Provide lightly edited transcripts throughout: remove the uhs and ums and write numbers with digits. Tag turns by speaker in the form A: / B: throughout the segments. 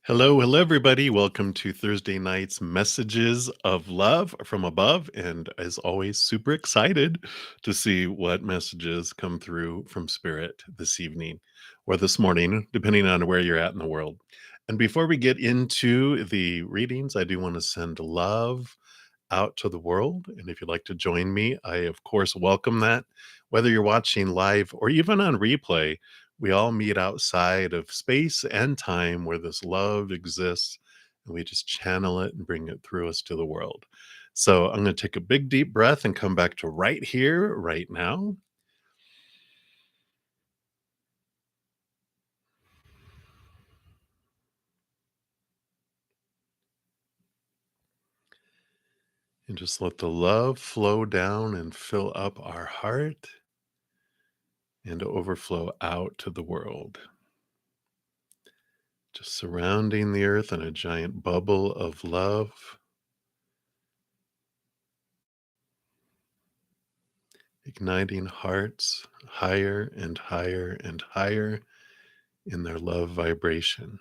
A: Hello, hello, everybody. Welcome to Thursday night's Messages of Love from Above. And as always, super excited to see what messages come through from Spirit this evening or this morning, depending on where you're at in the world. And before we get into the readings, I do want to send love out to the world. And if you'd like to join me, I, of course, welcome that. Whether you're watching live or even on replay, we all meet outside of space and time where this love exists, and we just channel it and bring it through us to the world. So I'm going to take a big, deep breath and come back to right here, right now, and just let the love flow down and fill up our heart and overflow out to the world. Just surrounding the earth in a giant bubble of love, igniting hearts higher and higher and higher in their love vibration.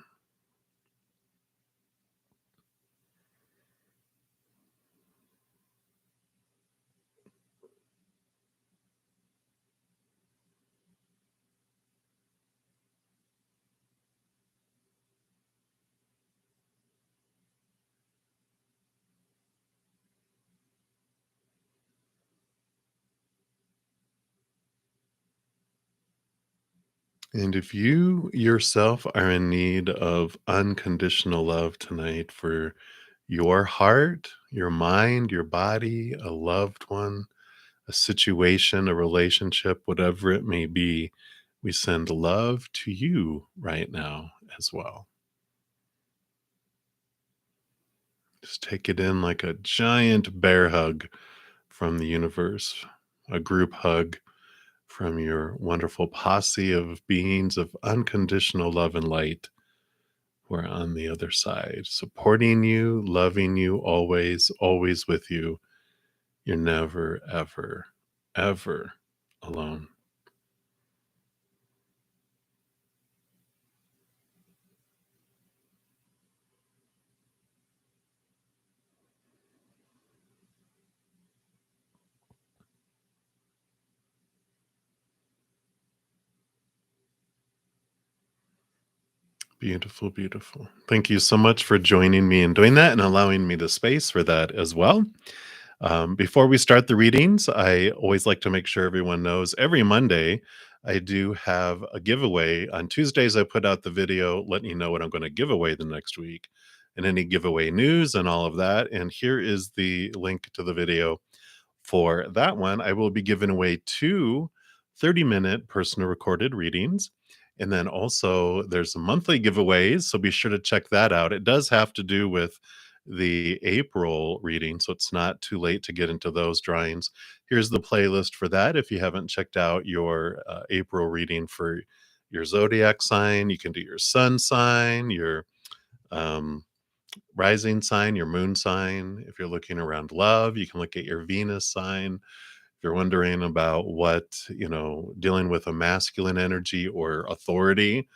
A: And if you yourself are in need of unconditional love tonight for your heart, your mind, your body, a loved one, a situation, a relationship, whatever it may be, we send love to you right now as well. Just take it in like a giant bear hug from the universe, a group hug from your wonderful posse of beings of unconditional love and light who are on the other side, supporting you, loving you, always, always with you. You're never, ever, ever alone. Beautiful, beautiful. Thank you so much for joining me and doing that and allowing me the space for that as well. Before we start the readings, I always like to make sure everyone knows every Monday I do have a giveaway. On Tuesdays, I put out the video letting you know what I'm going to give away the next week and any giveaway news and all of that. And here is the link to the video for that one. I will be giving away two 30-minute personal recorded readings. And then also there's some monthly giveaways. So be sure to check that out. It does have to do with the April reading, so it's not too late to get into those drawings. Here's the playlist for that. If you haven't checked out your April reading for your zodiac sign, you can do your sun sign, your um, rising sign, your moon sign. If you're looking around love, you can look at your Venus sign. If you're wondering about what, dealing with a masculine energy or authority,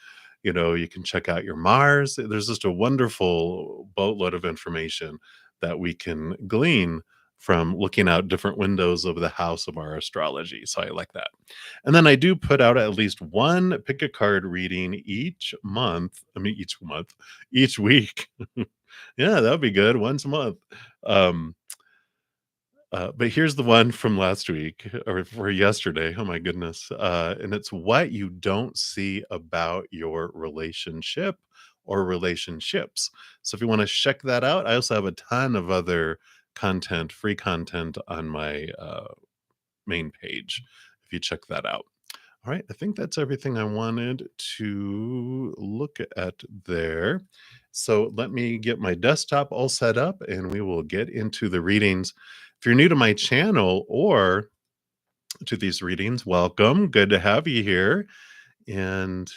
A: you can check out your Mars. There's just a wonderful boatload of information that we can glean from looking out different windows of the house of our astrology. So I like that. And then I do put out at least one pick a card reading each month. I mean, each week. Yeah, that would be good. Once a month. Um, but here's the one from last week or for yesterday. Oh my goodness. And it's what you don't see about your relationship or relationships. So if you want to check that out, I also have a ton of other content, free content on my main page if you check that out. All right, I think that's everything I wanted to look at there. So let me get my desktop all set up and we will get into the readings. If you're new to my channel or to these readings, welcome. Good to have you here. And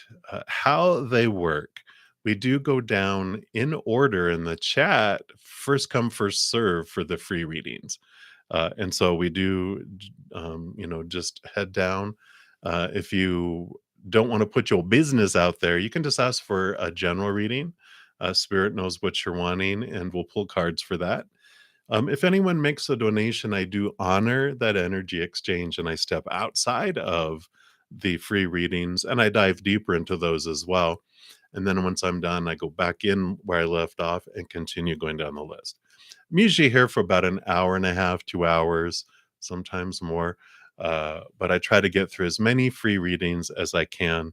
A: how they work. We do go down in order in the chat, first come, first serve for the free readings. And so we do, just head down. If you don't want to put your business out there, you can just ask for a general reading. Spirit knows what you're wanting, and we'll pull cards for that. If anyone makes a donation, I do honor that energy exchange and I step outside of the free readings and I dive deeper into those as well. And then once I'm done, I go back in where I left off and continue going down the list. I'm usually here for about an hour and a half, 2 hours, sometimes more. But I try to get through as many free readings as I can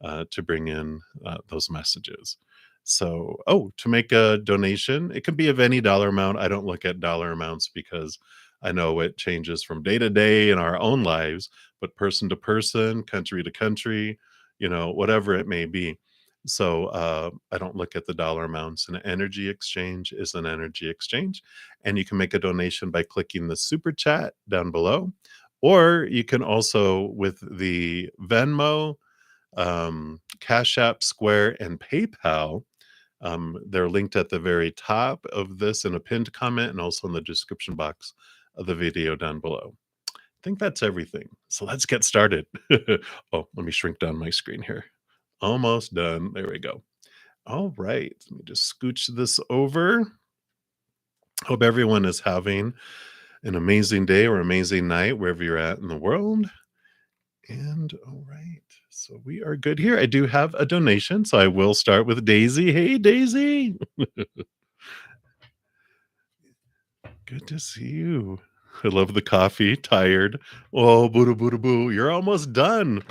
A: to bring in those messages. So, oh, to make a donation, it can be of any dollar amount. I don't look at dollar amounts because I know it changes from day to day in our own lives, but person to person, country to country, whatever it may be. So I don't look at the dollar amounts. An energy exchange is an energy exchange. And you can make a donation by clicking the super chat down below. Or you can also, with the Venmo, Cash App, Square, and PayPal, they're linked at the very top of this in a pinned comment and also in the description box of the video down below. I think that's everything. So let's get started. Oh, let me shrink down my screen here. Almost done. There we go. All right. Let me just scooch this over. Hope everyone is having an amazing day or amazing night wherever you're at in the world. And all right. So we are good here. I do have a donation. So I will start with Daisy. Hey, Daisy. Good to see you. I love the coffee. Tired. Oh, boo boo boo. You're almost done.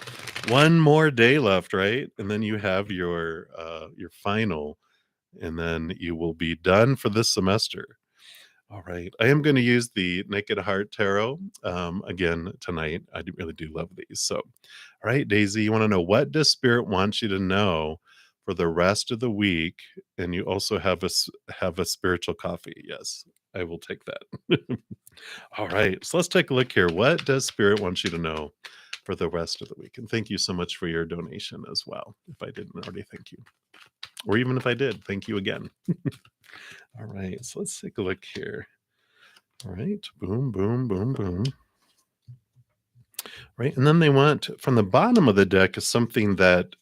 A: One more day left, right? And then you have your final, and then you will be done for this semester. All right. I am going to use the Naked Heart Tarot again tonight. Really do love these. So, all right, Daisy, you want to know, what does Spirit want you to know for the rest of the week? And you also have a spiritual coffee. Yes, I will take that. All right. So let's take a look here. What does Spirit want you to know for the rest of the week? And thank you so much for your donation as well. If I didn't already, thank you. Or even if I did, thank you again. All right. So let's take a look here. All right. Boom, boom, boom, boom. Right. And then they want from the bottom of the deck is something that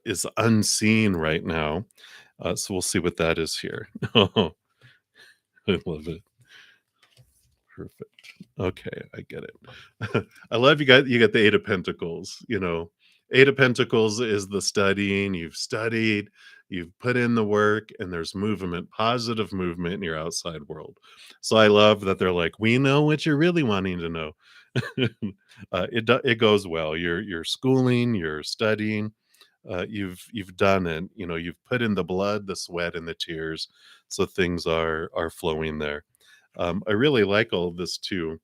A: is unseen right now. So we'll see what that is here. Oh, I love it. Perfect. Okay, I get it. I love you got the Eight of Pentacles, Eight of Pentacles is the studying, you've studied, you've put in the work, and there's movement, positive movement in your outside world. So I love that they're like, we know what you're really wanting to know. It goes well. You're schooling, you're studying, you've done it. You've put in the blood, the sweat, and the tears, so things are flowing there. I really like all of this too.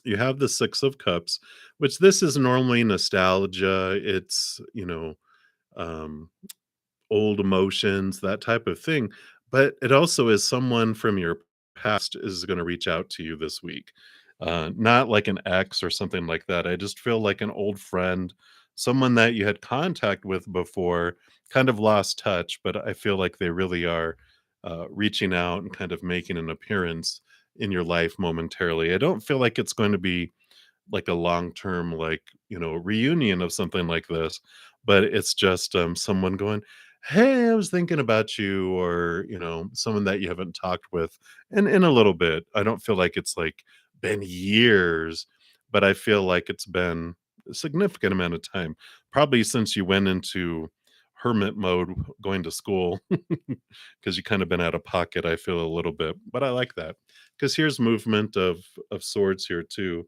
A: You have the Six of Cups, which this is normally nostalgia. It's um, old emotions, that type of thing. But it also is someone from your past is going to reach out to you this week. Not like an ex or something like that. I just feel like an old friend, someone that you had contact with before, kind of lost touch, but I feel like they really are reaching out and kind of making an appearance in your life momentarily. I don't feel like it's going to be like a long-term, like, reunion of something like this, but it's just someone going, hey, I was thinking about you, or someone that you haven't talked with in a little bit. I don't feel like it's like been years, but I feel like it's been a significant amount of time, probably since you went into hermit mode going to school, because you kind of been out of pocket, I feel a little bit, but I like that because here's movement of swords here too,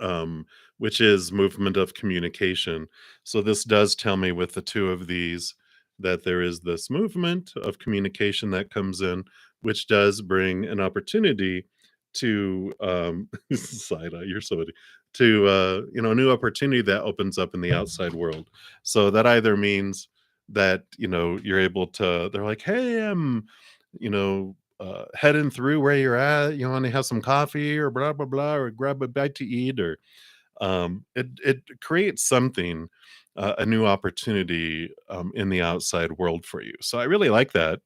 A: um, which is movement of communication. So this does tell me with the two of these that there is this movement of communication that comes in, which does bring an opportunity to side eye, you're so witty, to a new opportunity that opens up in the outside world. So that either means that you're able to, they're like, hey, I'm heading through where you're at, you want to have some coffee or blah blah blah, or grab a bite to eat, or it creates something, a new opportunity in the outside world for you. So I really like that.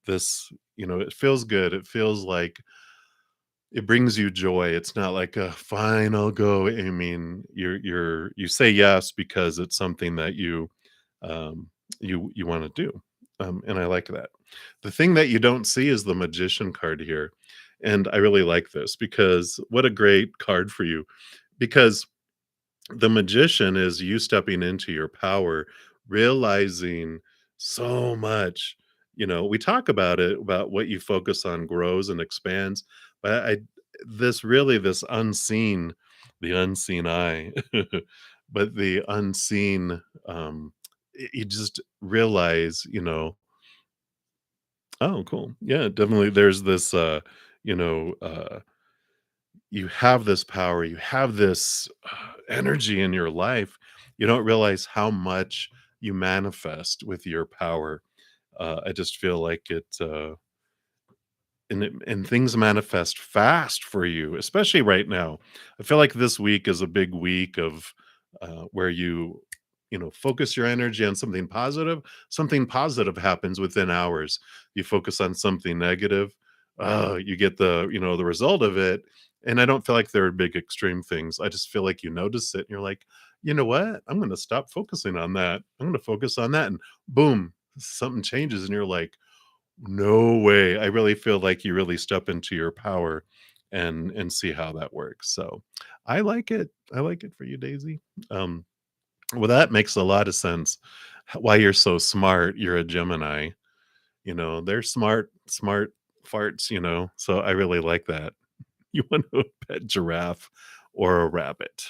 A: This, it feels good. It feels like it brings you joy. It's not like a fine, I'll go. I mean, you say yes because it's something that um, you want to do. And I like that. The thing that you don't see is the magician card here. And I really like this because what a great card for you. Because the magician is you stepping into your power, realizing so much. We talk about it, about what you focus on grows and expands, but this unseen, the unseen eye, but the unseen, you just realize, oh, cool. Yeah, definitely. There's this, you know, uh, you have this power, you have this energy in your life. You don't realize how much you manifest with your power. I just feel like and things manifest fast for you, especially right now. I feel like this week is a big week of where you focus your energy on something positive happens within hours. You focus on something negative, you get the result of it. And I don't feel like there are big extreme things. I just feel like you notice it and you're like, you know what, I'm going to stop focusing on that, I'm going to focus on that, and boom, something changes and you're like, no way. I really feel like you really step into your power and see how that works. So I like it. I like it for you, Daisy. Um, well, that makes a lot of sense. Why you're so smart. You're a Gemini. They're smart farts, So I really like that. You want to pet giraffe or a rabbit.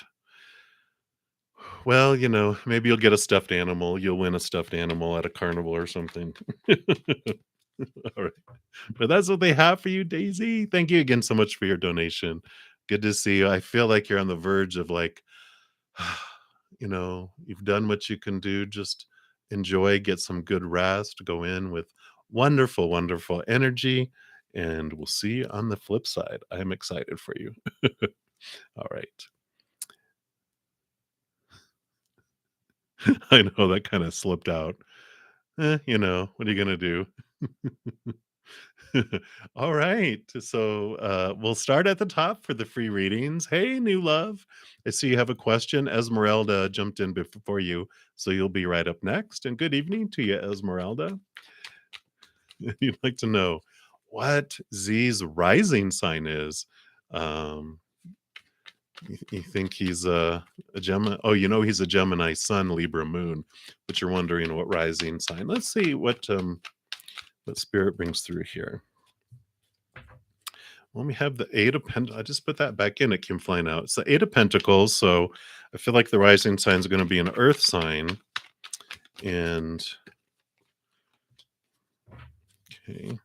A: Well, maybe you'll get a stuffed animal. You'll win a stuffed animal at a carnival or something. All right. But that's what they have for you, Daisy. Thank you again so much for your donation. Good to see you. I feel like you're on the verge of like, you've done what you can do. Just enjoy, get some good rest, go in with wonderful, wonderful energy. And we'll see you on the flip side. I'm excited for you. All right. I know that kind of slipped out. What are you going to do? All right. So we'll start at the top for the free readings. Hey, new love. I see you have a question. Esmeralda jumped in before you, so you'll be right up next. And good evening to you, Esmeralda. You'd like to know what Z's rising sign is. Um, you think he's a Gemini? Oh, he's a Gemini Sun, Libra Moon, but you're wondering what rising sign. Let's see what Spirit brings through here. When we have the Eight of Pentacles, I just put that back in. It came flying out. It's the Eight of Pentacles. So I feel like the rising sign is going to be an Earth sign. And okay.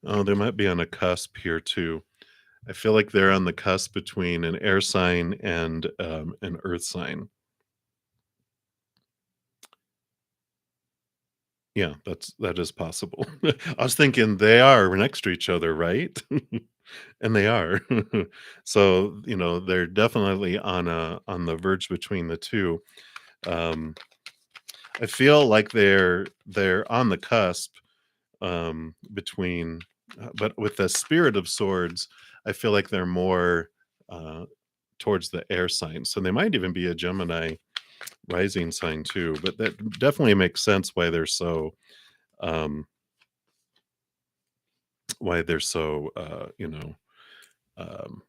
A: Oh, they might be on a cusp here too. I feel like they're on the cusp between an air sign and an Earth sign. Yeah, that is possible. I was thinking they are next to each other, right? And they are. So, they're definitely on the verge between the two. Um, I feel like they're on the cusp between, but with the Spirit of Swords, I feel like they're more uh, towards the air sign. So they might even be a Gemini rising sign too. But that definitely makes sense um, why they're so um,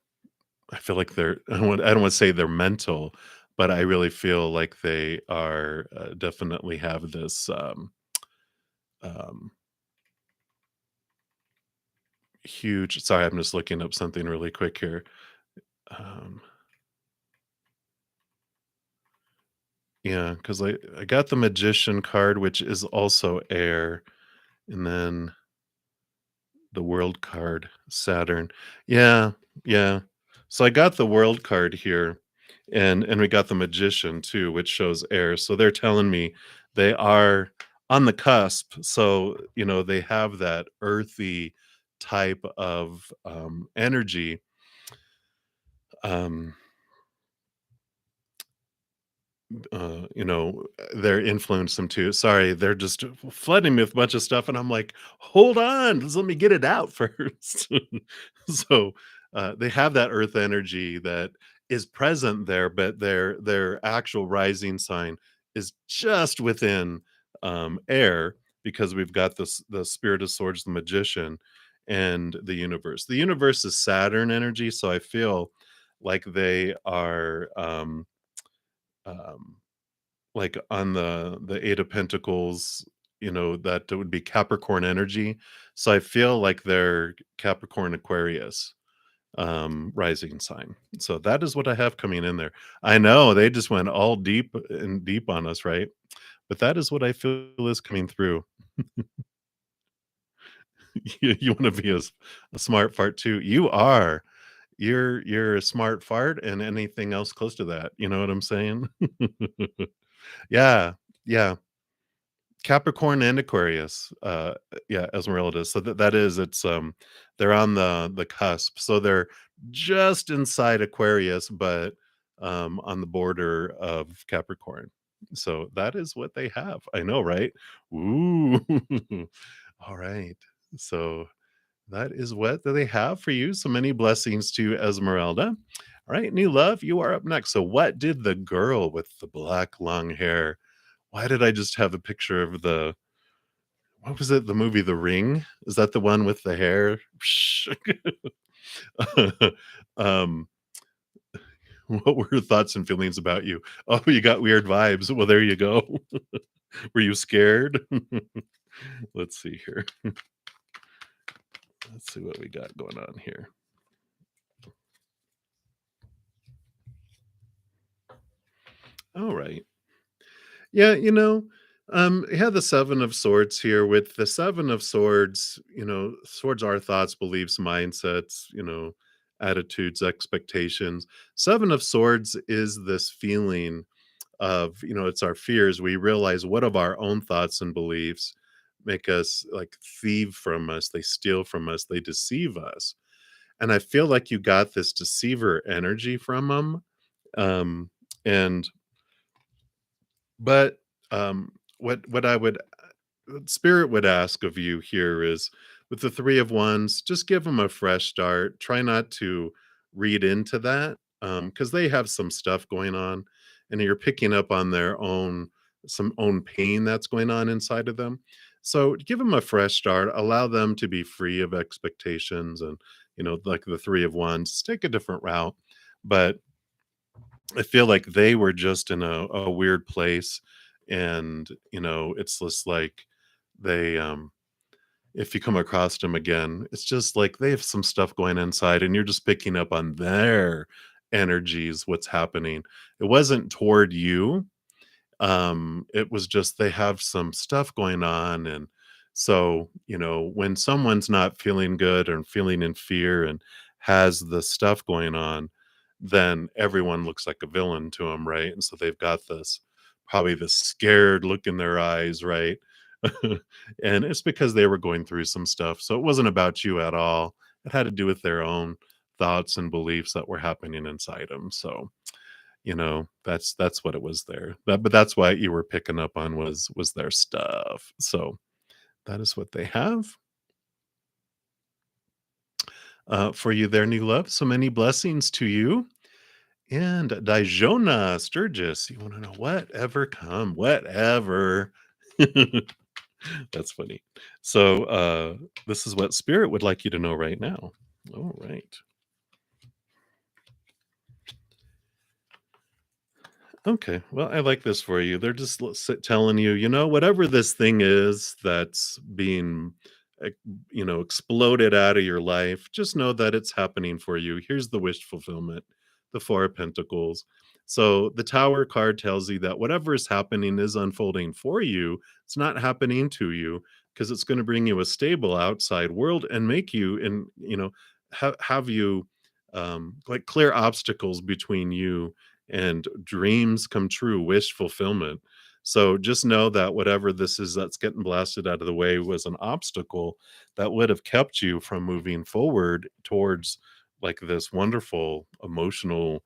A: I feel like I don't want to say they're mental, but I really feel like they are definitely have this um, huge. Sorry, I'm just looking up something really quick here. Um, yeah, because I got the Magician card, which is also air, and then the World card, Saturn. Yeah, yeah. So I got the World card here, and we got the Magician too, which shows air. So they're telling me they are on the cusp. So they have that earthy type of energy. Um, they're influenced them too. Sorry, they're just flooding me with a bunch of stuff, and I'm like, hold on, just let me get it out first. So they have that earth energy that is present there, but their actual rising sign is just within air, because we've got this the Spirit of Swords, the Magician, and the Universe. The Universe is Saturn energy, so I feel like they are um, like on the Eight of Pentacles, that would be Capricorn energy. So I feel like they're Capricorn Aquarius rising sign. So that is what I have coming in there. I know they just went all deep and deep on us, right? But that is what I feel is coming through. You want to be a smart fart too. You are. You're a smart fart and anything else close to that. You know what I'm saying? Yeah. Yeah. Capricorn and Aquarius, yeah, Esmeralda. So that is they're on the cusp. So they're just inside Aquarius, but on the border of Capricorn. So that is what they have. I know, right? Ooh. All right. So that is what they have for you. So many blessings to Esmeralda. All right, new love, you are up next. So what did the girl with the black long hair, why did I just have a picture of the what was it? The movie The Ring? Is that the one with the hair? um, what were your thoughts and feelings about you? Oh, you got weird vibes. Well, there you go. Were you scared? Let's see here. Let's see what we got going on here. All right. Yeah, you have the Seven of Swords here. With the Seven of Swords, swords are thoughts, beliefs, mindsets, attitudes, expectations. Seven of Swords is this feeling of, it's our fears. We realize what of our own thoughts and beliefs make us like thieve from us, they steal from us, they deceive us. And I feel like you got this deceiver energy from them. Um, and but what I would Spirit would ask of you here is, with the Three of Wands, just give them a fresh start. Try not to read into that, because they have some stuff going on, and you're picking up on their own some own pain that's going on inside of them. So give them a fresh start. Allow them to be free of expectations, and like the Three of Wands, take a different route. But I feel like they were just in a weird place, and it's just like they if you come across them again, it's just like they have some stuff going inside, and you're just picking up on their energies, what's happening. It wasn't toward you. It was just they have some stuff going on, and so, when someone's not feeling good or feeling in fear and has the stuff going on, then everyone looks like a villain to them, right? And so they've got this probably this scared look in their eyes, right? And it's because they were going through some stuff. So it wasn't about you at all. It had to do with their own thoughts and beliefs that were happening inside them. So, that's what it was there. But that's why you were picking up on was their stuff. So that is what they have for you there, new love. So many blessings to you. And Dijona Sturgis, you want to know whatever come, whatever. That's funny. So this is what Spirit would like you to know right now. All right. Okay. Well, I like this for you. They're just telling you, whatever this thing is that's being, ex- exploded out of your life, just know that it's happening for you. Here's the wish fulfillment, the Four of Pentacles. So the Tower card tells you that whatever is happening is unfolding for you. It's not happening to you, because it's going to bring you a stable outside world and make you, and, have you like clear obstacles between you and dreams come true, wish fulfillment. So just know that whatever this is that's getting blasted out of the way was an obstacle that would have kept you from moving forward towards like this wonderful emotional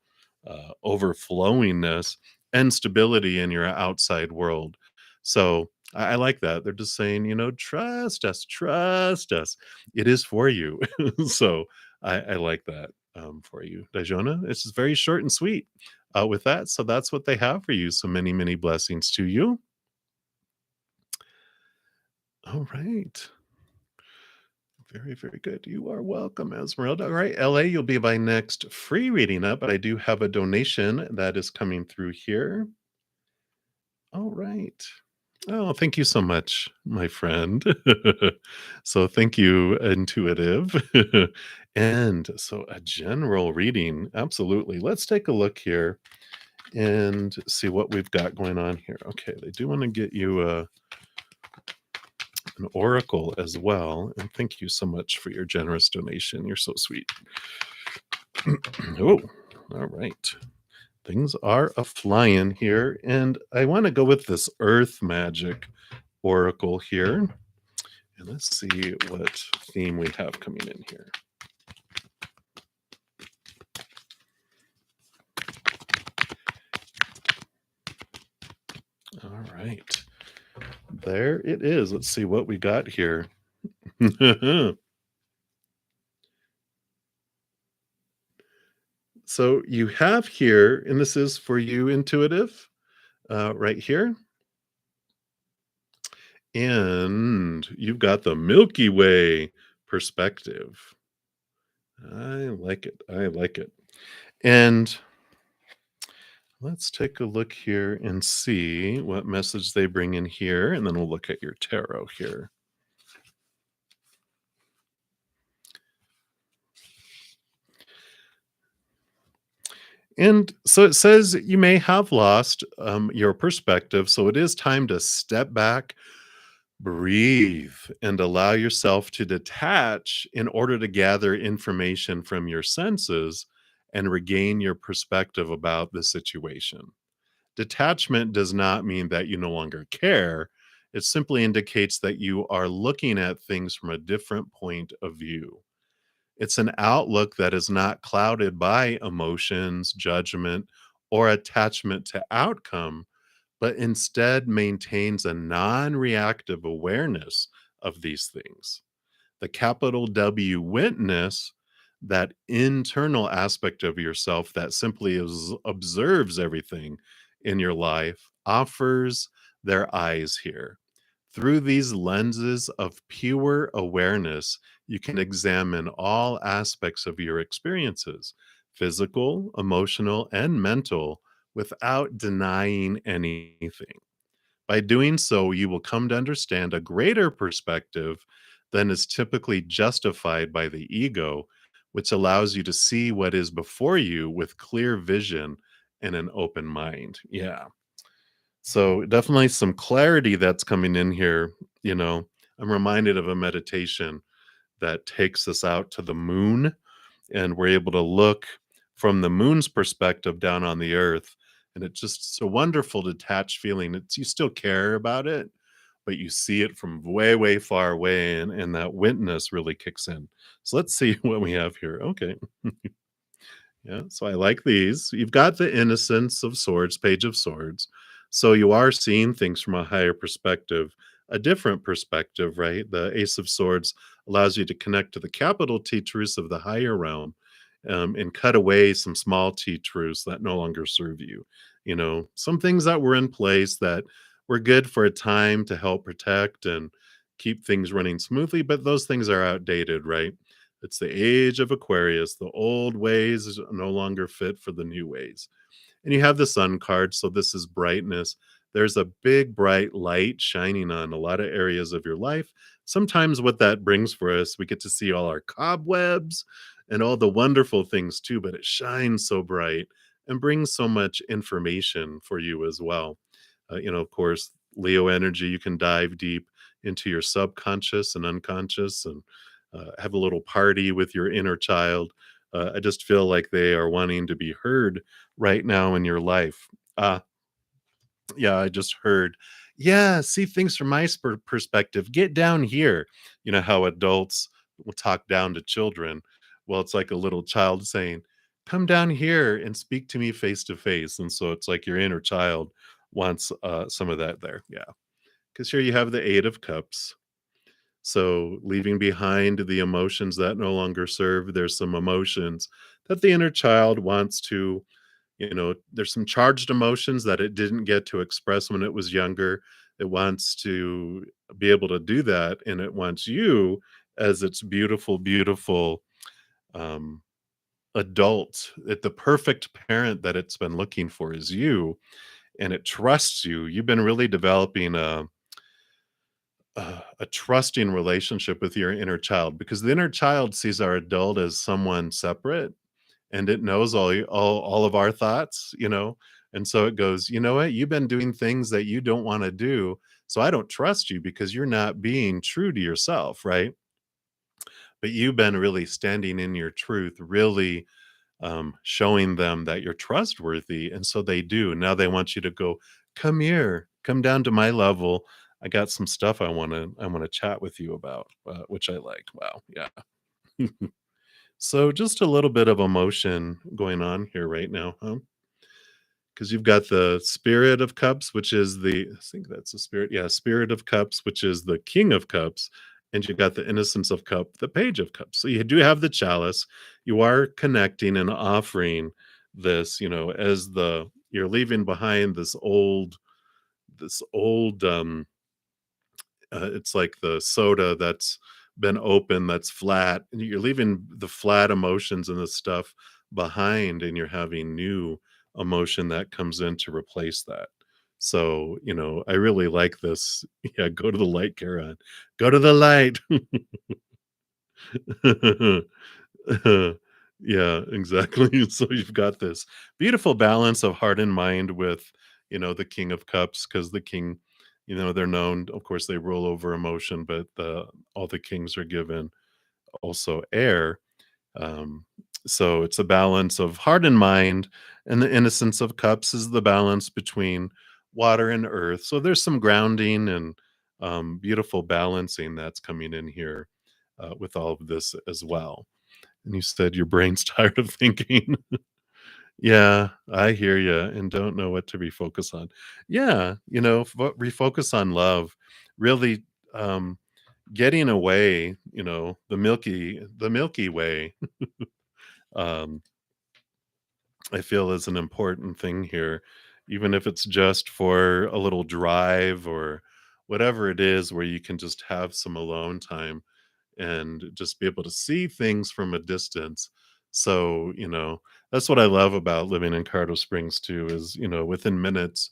A: overflowingness and stability in your outside world. So I like that. They're just saying, trust us, trust us. It is for you. So I like that for you, Dajona. It's just very short and sweet. with that. So that's what they have for you. So many, many blessings to you. All right. Very, very good. You are welcome, Esmeralda. All right, LA, you'll be my next free reading up, but I do have a donation that is coming through here. All right. Oh, thank you so much, my friend. So thank you, intuitive. And so a general reading, absolutely. Let's take a look here and see what we've got going on here. Okay, they do want to get you an oracle as well. And thank you so much for your generous donation. You're so sweet. Oh, all right. Things are a flying here. And I want to go with this earth magic oracle here. And let's see what theme we have coming in here. All right. There it is. Let's see what we got here. So you have here, and this is for you, intuitive, right here. And you've got the Milky Way perspective. I like it. I like it. And let's take a look here and see what message they bring in here. And then we'll look at your tarot here. And so it says you may have lost your perspective. So it is time to step back, breathe, and allow yourself to detach in order to gather information from your senses and regain your perspective about the situation. Detachment does not mean that you no longer care. It simply indicates that you are looking at things from a different point of view. It's an outlook that is not clouded by emotions, judgment, or attachment to outcome, but instead maintains a non reactive awareness of these things. The capital W witness, that internal aspect of yourself that simply observes everything in your life, offers their eyes here. Through these lenses of pure awareness, you can examine all aspects of your experiences, physical, emotional, and mental, without denying anything. By doing so, you will come to understand a greater perspective than is typically justified by the ego, which allows you to see what is before you with clear vision and an open mind. Yeah. So, definitely some clarity that's coming in here. You know, I'm reminded of a meditation that takes us out to the moon, and we're able to look from the moon's perspective down on the earth, and it's just a wonderful detached feeling. It's, you still care about it, but you see it from way, way far away, and that witness really kicks in. So let's see what we have here. Okay. Yeah, so I like these. You've got the Innocence of Swords, Page of Swords. So you are seeing things from a higher perspective, a different perspective, right? The Ace of Swords allows you to connect to the capital T truths of the higher realm, and cut away some small T truths that no longer serve you. You know, some things that were in place that were good for a time to help protect and keep things running smoothly, but those things are outdated, right? It's the age of Aquarius. The old ways is no longer fit for the new ways. And you have the sun card. So this is brightness. There's a big bright light shining on a lot of areas of your life. Sometimes what that brings for us, we get to see all our cobwebs and all the wonderful things too, but it shines so bright and brings so much information for you as well. Of course, Leo energy, you can dive deep into your subconscious and unconscious and have a little party with your inner child. I just feel like they are wanting to be heard right now in your life. Yeah, I just heard, yeah, see things from my perspective. Get down here. You know how adults will talk down to children. Well, it's like a little child saying, come down here and speak to me face to face. And so it's like your inner child wants some of that there. Yeah. Because here you have the Eight of Cups. So, leaving behind the emotions that no longer serve, there's some emotions that the inner child wants to There's some charged emotions that it didn't get to express when it was younger. It wants to be able to do that, and it wants you as its beautiful, beautiful um, adult. The perfect parent that it's been looking for is you, and it trusts you. You've been really developing a trusting relationship with your inner child, because the inner child sees our adult as someone separate, and it knows all of our thoughts, and so it goes, you know what, you've been doing things that you don't want to do, so I don't trust you because you're not being true to yourself, right? But you've been really standing in your truth, really showing them that you're trustworthy, and so they do. Now they want you to go, come here, come down to my level. I got some stuff I want to chat with you about, which I liked. Wow, yeah. So just a little bit of emotion going on here right now, huh? Because you've got the Spirit of Cups, which is I think that's the Spirit. Yeah, Spirit of Cups, which is the King of Cups. And you've got the Innocence of Cup, the Page of Cups. So you do have the chalice. You are connecting and offering this, as you're leaving behind this old it's like the soda that's been open, that's flat, and you're leaving the flat emotions and the stuff behind, and you're having new emotion that comes in to replace that. So, I really like this. Yeah, go to the light, Karen. Go to the light. Yeah, exactly. So you've got this beautiful balance of heart and mind with, the King of Cups, because the king, they're known, of course, they rule over emotion, but all the kings are given also air. Um, so it's a balance of heart and mind, and the Innocence of Cups is the balance between water and earth. So there's some grounding and beautiful balancing that's coming in here with all of this as well. And you said your brain's tired of thinking. Yeah, I hear you, and don't know what to refocus on. Yeah, refocus on love. Really, getting away, the Milky Way, um, I feel is an important thing here, even if it's just for a little drive or whatever it is, where you can just have some alone time and just be able to see things from a distance. So, that's what I love about living in Colorado Springs too, is, within minutes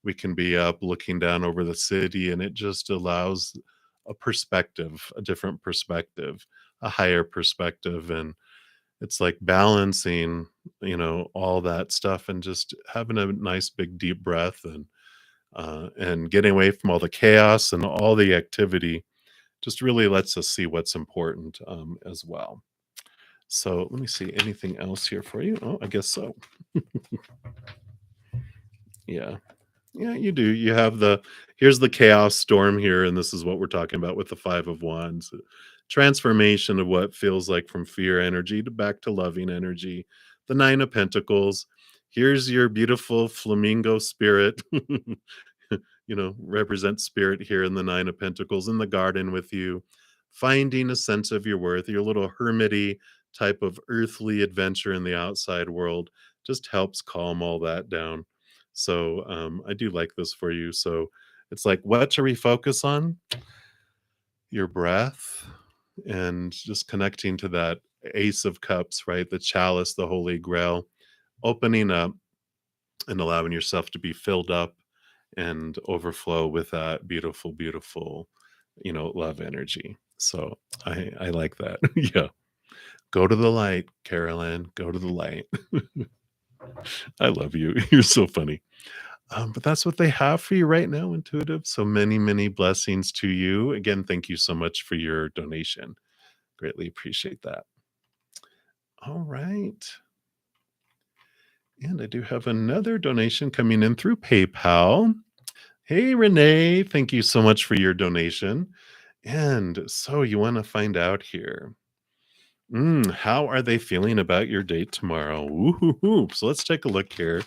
A: we can be up looking down over the city, and it just allows a perspective, a different perspective, a higher perspective. And it's like balancing, all that stuff, and just having a nice big deep breath, and getting away from all the chaos and all the activity just really lets us see what's important, as well. So let me see anything else here for you. Oh, I guess so. Yeah. Yeah, you do. You have here's the chaos storm here, and this is what we're talking about with the Five of Wands. Transformation of what feels like from fear energy to back to loving energy. The Nine of Pentacles. Here's your beautiful flamingo spirit. Represent spirit here in the Nine of Pentacles in the garden with you, finding a sense of your worth, your little hermity type of earthly adventure in the outside world just helps calm all that down. So I do like this for you. So it's like what to refocus on? Your breath, and just connecting to that Ace of Cups, right? The chalice, the Holy Grail, opening up and allowing yourself to be filled up and overflow with that beautiful, beautiful, love energy. So I like that. Yeah. Go to the light, Carolyn. Go to the light. I love you. You're so funny. But that's what they have for you right now, Intuitive. So many, many blessings to you. Again, thank you so much for your donation. Greatly appreciate that. All right. And I do have another donation coming in through PayPal. Hey, Renee, thank you so much for your donation. And so you want to find out here. How are they feeling about your date tomorrow? Woo-hoo-hoo. So let's take a look here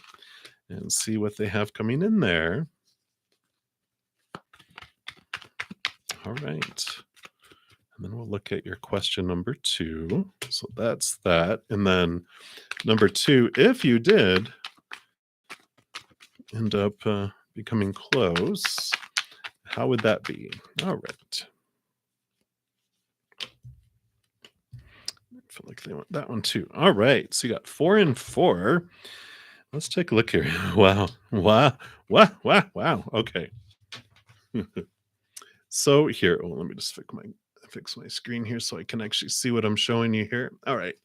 A: and see what they have coming in there. All right. And then we'll look at your question number 2. So that's that. And then number 2, if you did end up becoming close, how would that be? All right. I feel like they want that one too. All right. So you got 4 and 4. Let's take a look here. Wow. Wow. Wow. Wow. Wow. Okay. So here, oh, let me just fix my screen here so I can actually see what I'm showing you here. All right.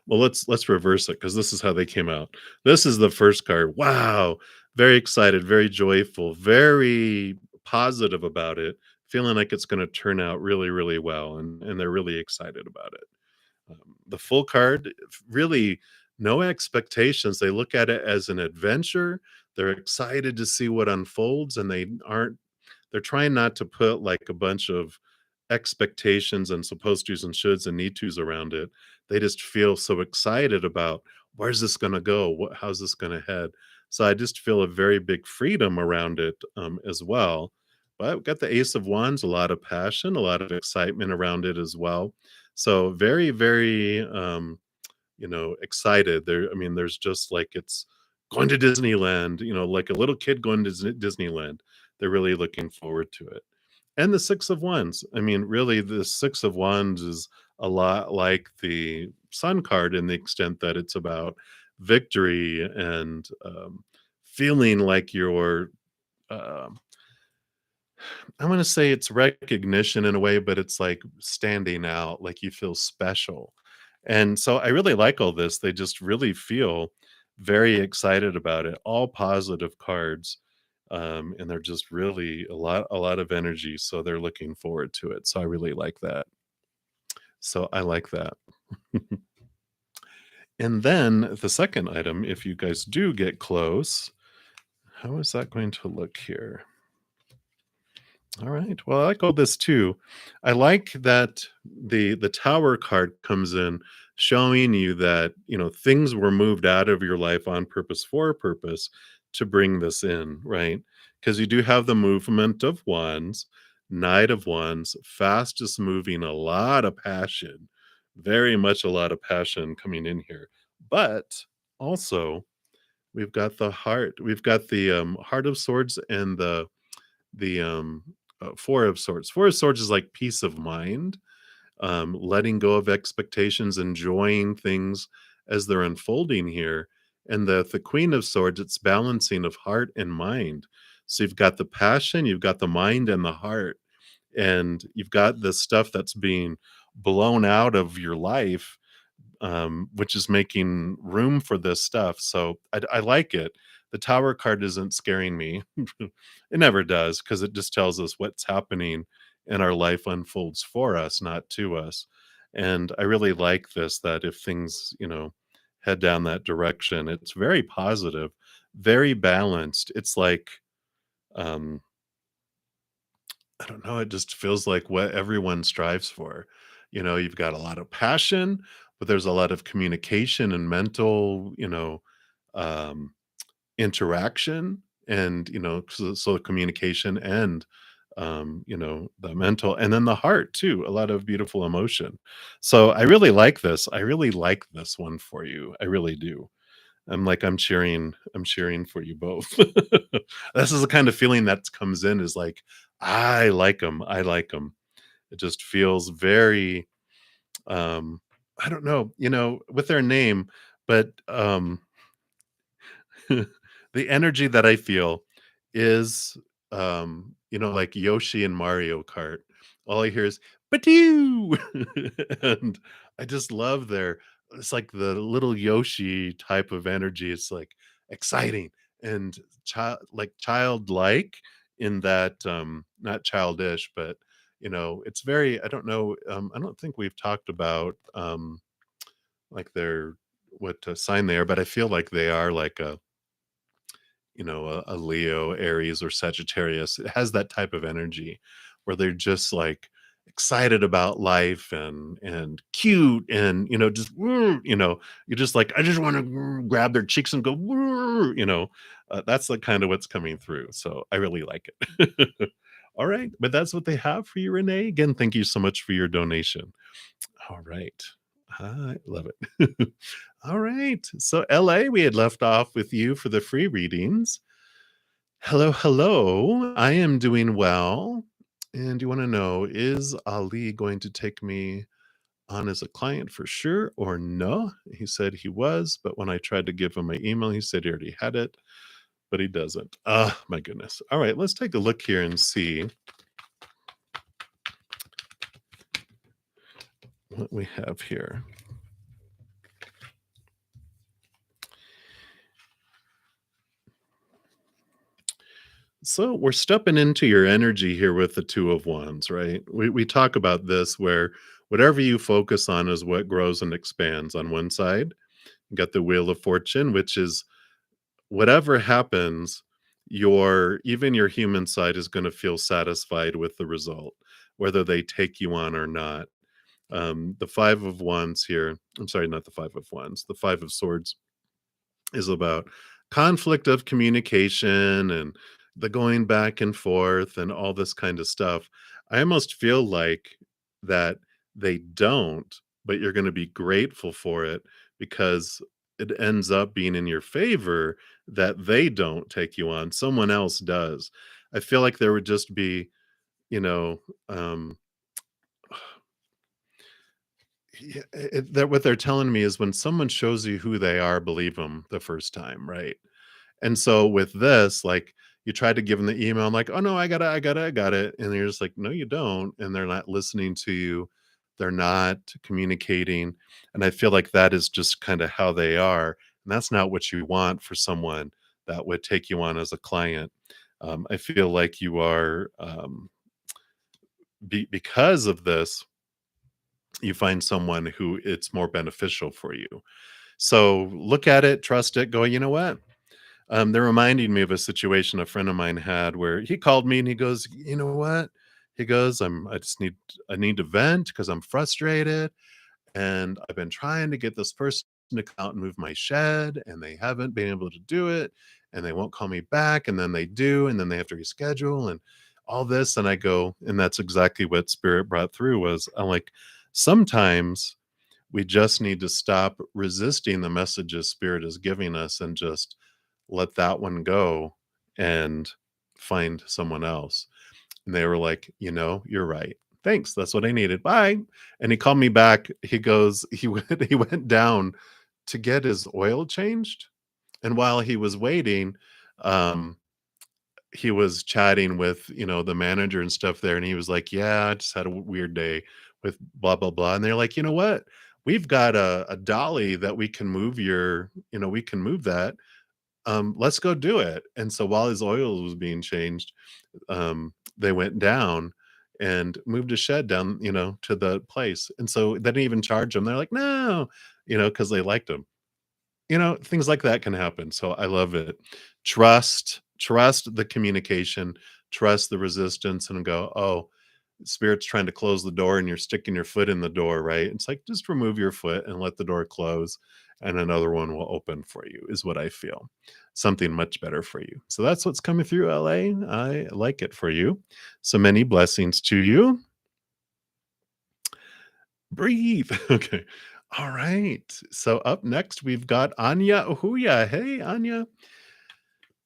A: Well, let's reverse it because this is how they came out. This is the first card. Wow. Very excited, very joyful, very positive about it, feeling like it's going to turn out really, really well. And they're really excited about it. The full card, really no expectations. They look at it as an adventure. They're excited to see what unfolds, and they're trying not to put like a bunch of expectations and supposed tos and shoulds and need tos around it. They just feel so excited about where's this going to go? How's this going to head? So I just feel a very big freedom around it as well. But I've got the Ace of Wands, a lot of passion, a lot of excitement around it as well. So very, very, excited. There, I mean, there's just like it's going to Disneyland, like a little kid going to Disneyland. They're really looking forward to it. And the Six of Wands. I mean, really, the Six of Wands is a lot like the Sun card in the extent that it's about victory and feeling like you're um I wanna say it's recognition in a way, but it's like standing out, like you feel special. And so I really like all this. They just really feel very excited about it, all positive cards. And they're just really a lot of energy, so they're looking forward to it. So I really like that. So I like that. And then the second item, if you guys do get close, how is that going to look here? All right. Well, I like all this too. I like that the tower card comes in showing you that, things were moved out of your life on purpose for a purpose to bring this in, right? Because you do have the movement of wands, knight of wands, fastest moving, a lot of passion, very much a lot of passion coming in here. But also, we've got the heart. We've got the heart of swords and the Four of Swords. Four of Swords is like peace of mind, letting go of expectations, enjoying things as they're unfolding here. And the Queen of Swords, it's balancing of heart and mind. So you've got the passion, you've got the mind and the heart, and you've got the stuff that's being blown out of your life, which is making room for this stuff. So I like it. The Tower card isn't scaring me. It never does because it just tells us what's happening and our life unfolds for us, not to us. And I really like this that if things, head down that direction, it's very positive, very balanced. It's like, um, I don't know, it just feels like what everyone strives for. You've got a lot of passion, but there's a lot of communication and mental, um, interaction and, so communication and, the mental and then the heart too, a lot of beautiful emotion. So I really like this. I really like this one for you. I really do. I'm cheering for you both. This is the kind of feeling that comes in is like, I like them. I like them. It just feels very, um, I don't know, with their name, but, the energy that I feel is, like Yoshi and Mario Kart. All I hear is "Badoo," and I just love their it's like the little Yoshi type of energy. It's like exciting and childlike in that, not childish, but, it's very I don't know, I don't think we've talked about, like their what, sign they are, but I feel like they are like a Leo, Aries, or Sagittarius. It has that type of energy where they're just like excited about life and cute and just you're just like I just want to grab their cheeks and go that's the kind of what's coming through. So I really like it. All right, but that's what they have for you, Renee. Again, thank you so much for your donation. All right. I love it. All right. So, LA, we had left off with you for the free readings. Hello, hello. I am doing well. And you want to know, is Ali going to take me on as a client for sure or no? He said he was, but when I tried to give him my email, he said he already had it, but he doesn't. Ah, my goodness. All right, let's take a look here and see what we have here. So we're stepping into your energy here with the Two of Wands, right? We talk about this where whatever you focus on is what grows and expands. On one side, you got the Wheel of Fortune, which is whatever happens, your even your human side is going to feel satisfied with the result, whether they take you on or not. The Five of Wands here, I'm sorry, not the Five of Wands, the Five of Swords is about conflict of communication and the going back and forth and all this kind of stuff. I almost feel like that they don't, but you're going to be grateful for it because it ends up being in your favor that they don't take you on. Someone else does. I feel like there would just be, you know, um, that what they're telling me is when someone shows you who they are, believe them the first time, right? And so with this, like, you try to give them the email, I'm like, "Oh, no, I got it," and you're just like, "No, you don't," and they're not listening to you, they're not communicating, and I feel like that is just kinda how they are, and that's not what you want for someone that would take you on as a client. I feel like you are, because of this, you find someone who it's more beneficial for you. So, look at it, trust it, go, "You know what? They're reminding me of a situation a friend of mine had where he called me and he goes, "You know what?" He goes, I need to vent because I'm frustrated and I've been trying to get this person to come out and move my shed and they haven't been able to do it and they won't call me back and then they do and then they have to reschedule and all this." And I go, and that's exactly what spirit brought through was I'm like, sometimes we just need to stop resisting the messages spirit is giving us and just let that one go and find someone else. And they were like, you're right. Thanks. That's what I needed. Bye. And he called me back. He goes, he went down to get his oil changed. And while he was waiting, um, he was chatting with, the manager and stuff there. And he was like, "Yeah, I just had a weird day with blah, blah, blah." And they're like, "You know what? We've got a dolly that we can move we can move that, let's go do it." And so while his oil was being changed, they went down and moved a shed down, to the place. And so they didn't even charge him. They're like, "No," because they liked him. Things like that can happen. So I love it. Trust the communication, trust the resistance, and go, "Oh, spirit's trying to close the door and you're sticking your foot in the door," right? It's like just remove your foot and let the door close and another one will open for you, is what I feel. Something much better for you. So that's what's coming through, LA. I like it for you. So many blessings to you. Breathe. Okay. All right. So up next, we've got Anya Ohuya. Hey, Anya.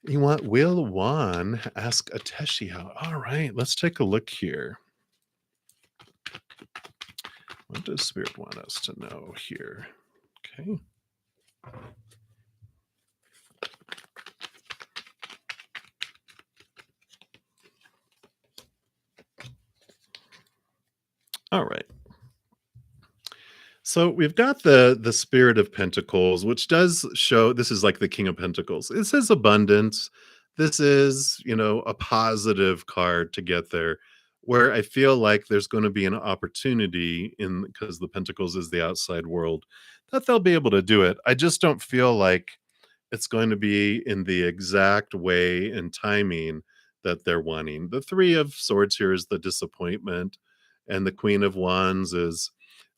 A: You want Will Wan ask Ateshi how? All right. Let's take a look here. What does Spirit want us to know here? Okay. All right. So we've got the Spirit of Pentacles, which does show this is like the King of Pentacles. This is abundance. This is, a positive card to get there. Where I feel like there's going to be an opportunity in because the Pentacles is the outside world that they'll be able to do it. I just don't feel like it's going to be in the exact way and timing that they're wanting. The Three of Swords here is the disappointment, and the Queen of Wands is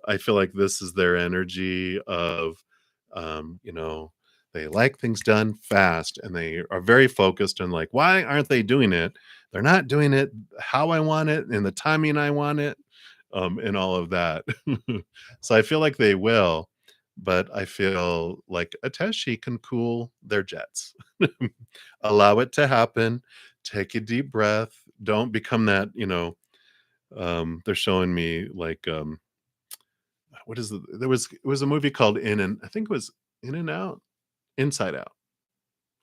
A: I feel like this is their energy of, they like things done fast and they are very focused and like, why aren't they doing it? They're not doing it how I want it and the timing I want it. in all of that. So I feel like they will, but I feel like Ateshi can cool their jets. Allow it to happen. Take a deep breath. Don't become that, they're showing me like what is it was a movie called In and I think it was In and Out, Inside Out.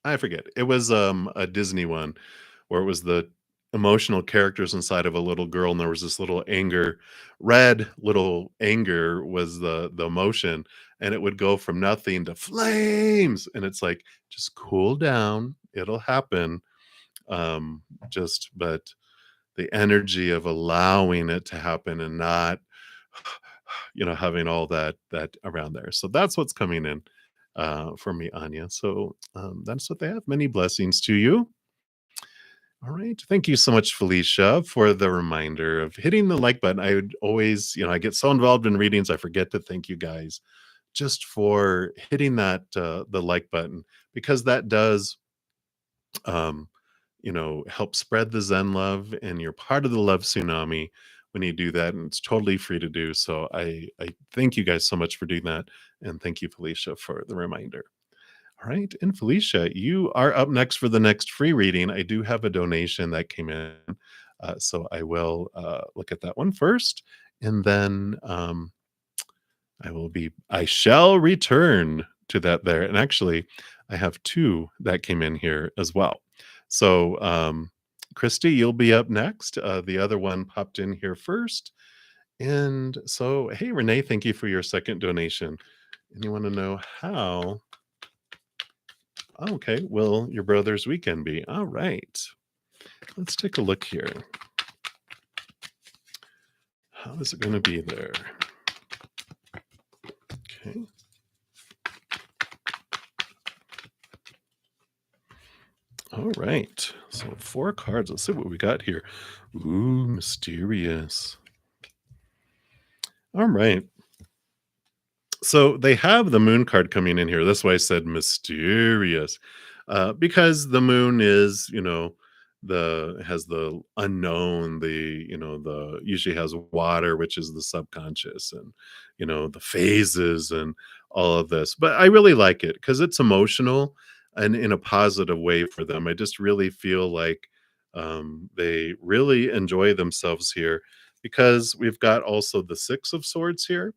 A: I forget. It was, a Disney one where it was the emotional characters inside of a little girl, and there was this little anger red little anger was the emotion, and it would go from nothing to flames, and it's like, "Just cool down, it'll happen." Just but the energy of allowing it to happen and not having all that around there. So that's what's coming in for me, Anya. So that's what they have. Many blessings to you. All right. Thank you so much, Felicia, for the reminder of hitting the like button. I would always, I get so involved in readings, I forget to thank you guys just for hitting that the like button because that does um, help spread the Zen love, and you're part of the love tsunami when you do that, and it's totally free to do. So I thank you guys so much for doing that, and thank you, Felicia, for the reminder. All right, and Felicia, you are up next for the next free reading. I do have a donation that came in, so I will look at that one first, and then I shall return to that there. And actually, I have two that came in here as well. So, Christy, you'll be up next. The other one popped in here first. And so, hey, Renee, thank you for your second donation. And you want to know how? Okay, will your brother's weekend be? All right. Let's take a look here. How is it going to be there? Okay. All right. So 4 cards. Let's see what we got here. Ooh, mysterious. All right. So they have the moon card coming in here. That's why I said mysterious. Because the moon is, the has the unknown, the usually has water, which is the subconscious, and the phases and all of this. But I really like it because it's emotional and in a positive way for them. I just really feel like they really enjoy themselves here because we've got also the 6 of Swords here,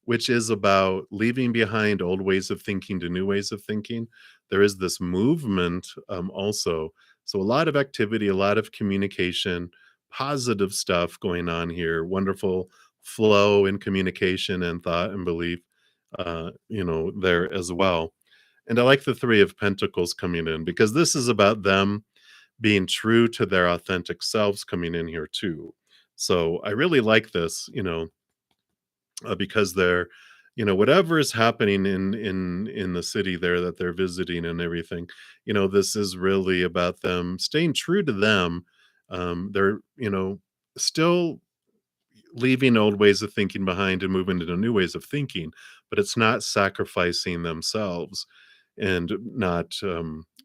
A: which is about leaving behind old ways of thinking to new ways of thinking. There is this movement also. So, a lot of activity, a lot of communication, positive stuff going on here, wonderful flow in communication and thought and belief, there as well. And I like the 3 of Pentacles coming in because this is about them being true to their authentic selves coming in here too. So, I really like this, because they're whatever is happening in the city there that they're visiting and everything, this is really about them staying true to them. They're still leaving old ways of thinking behind and moving into new ways of thinking, but it's not sacrificing themselves and not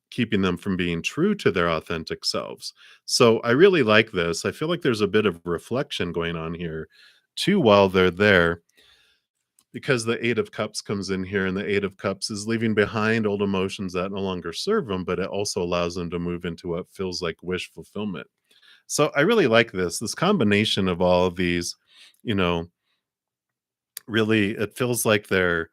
A: keeping them from being true to their authentic selves. So I really like this. I feel like there's a bit of reflection going on here too while they're there, because the 8 of Cups comes in here, and the 8 of Cups is leaving behind old emotions that no longer serve them, but it also allows them to move into what feels like wish fulfillment. So I really like this combination of all of these, you know, really it feels like they're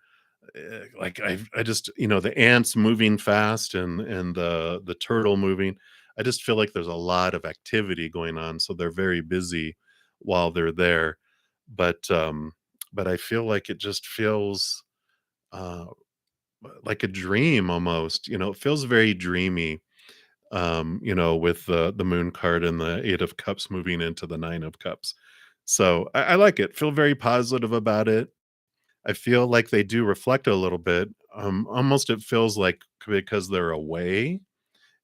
A: like I just, the ants moving fast and the turtle moving. I just feel like there's a lot of activity going on, so they're very busy while they're there. But I feel like it just feels uh like a dream almost. It feels very dreamy, with the moon card and the 8 of Cups moving into the 9 of Cups. So I like it. Feel very positive about it. I feel like they do reflect a little bit. Almost it feels like because they're away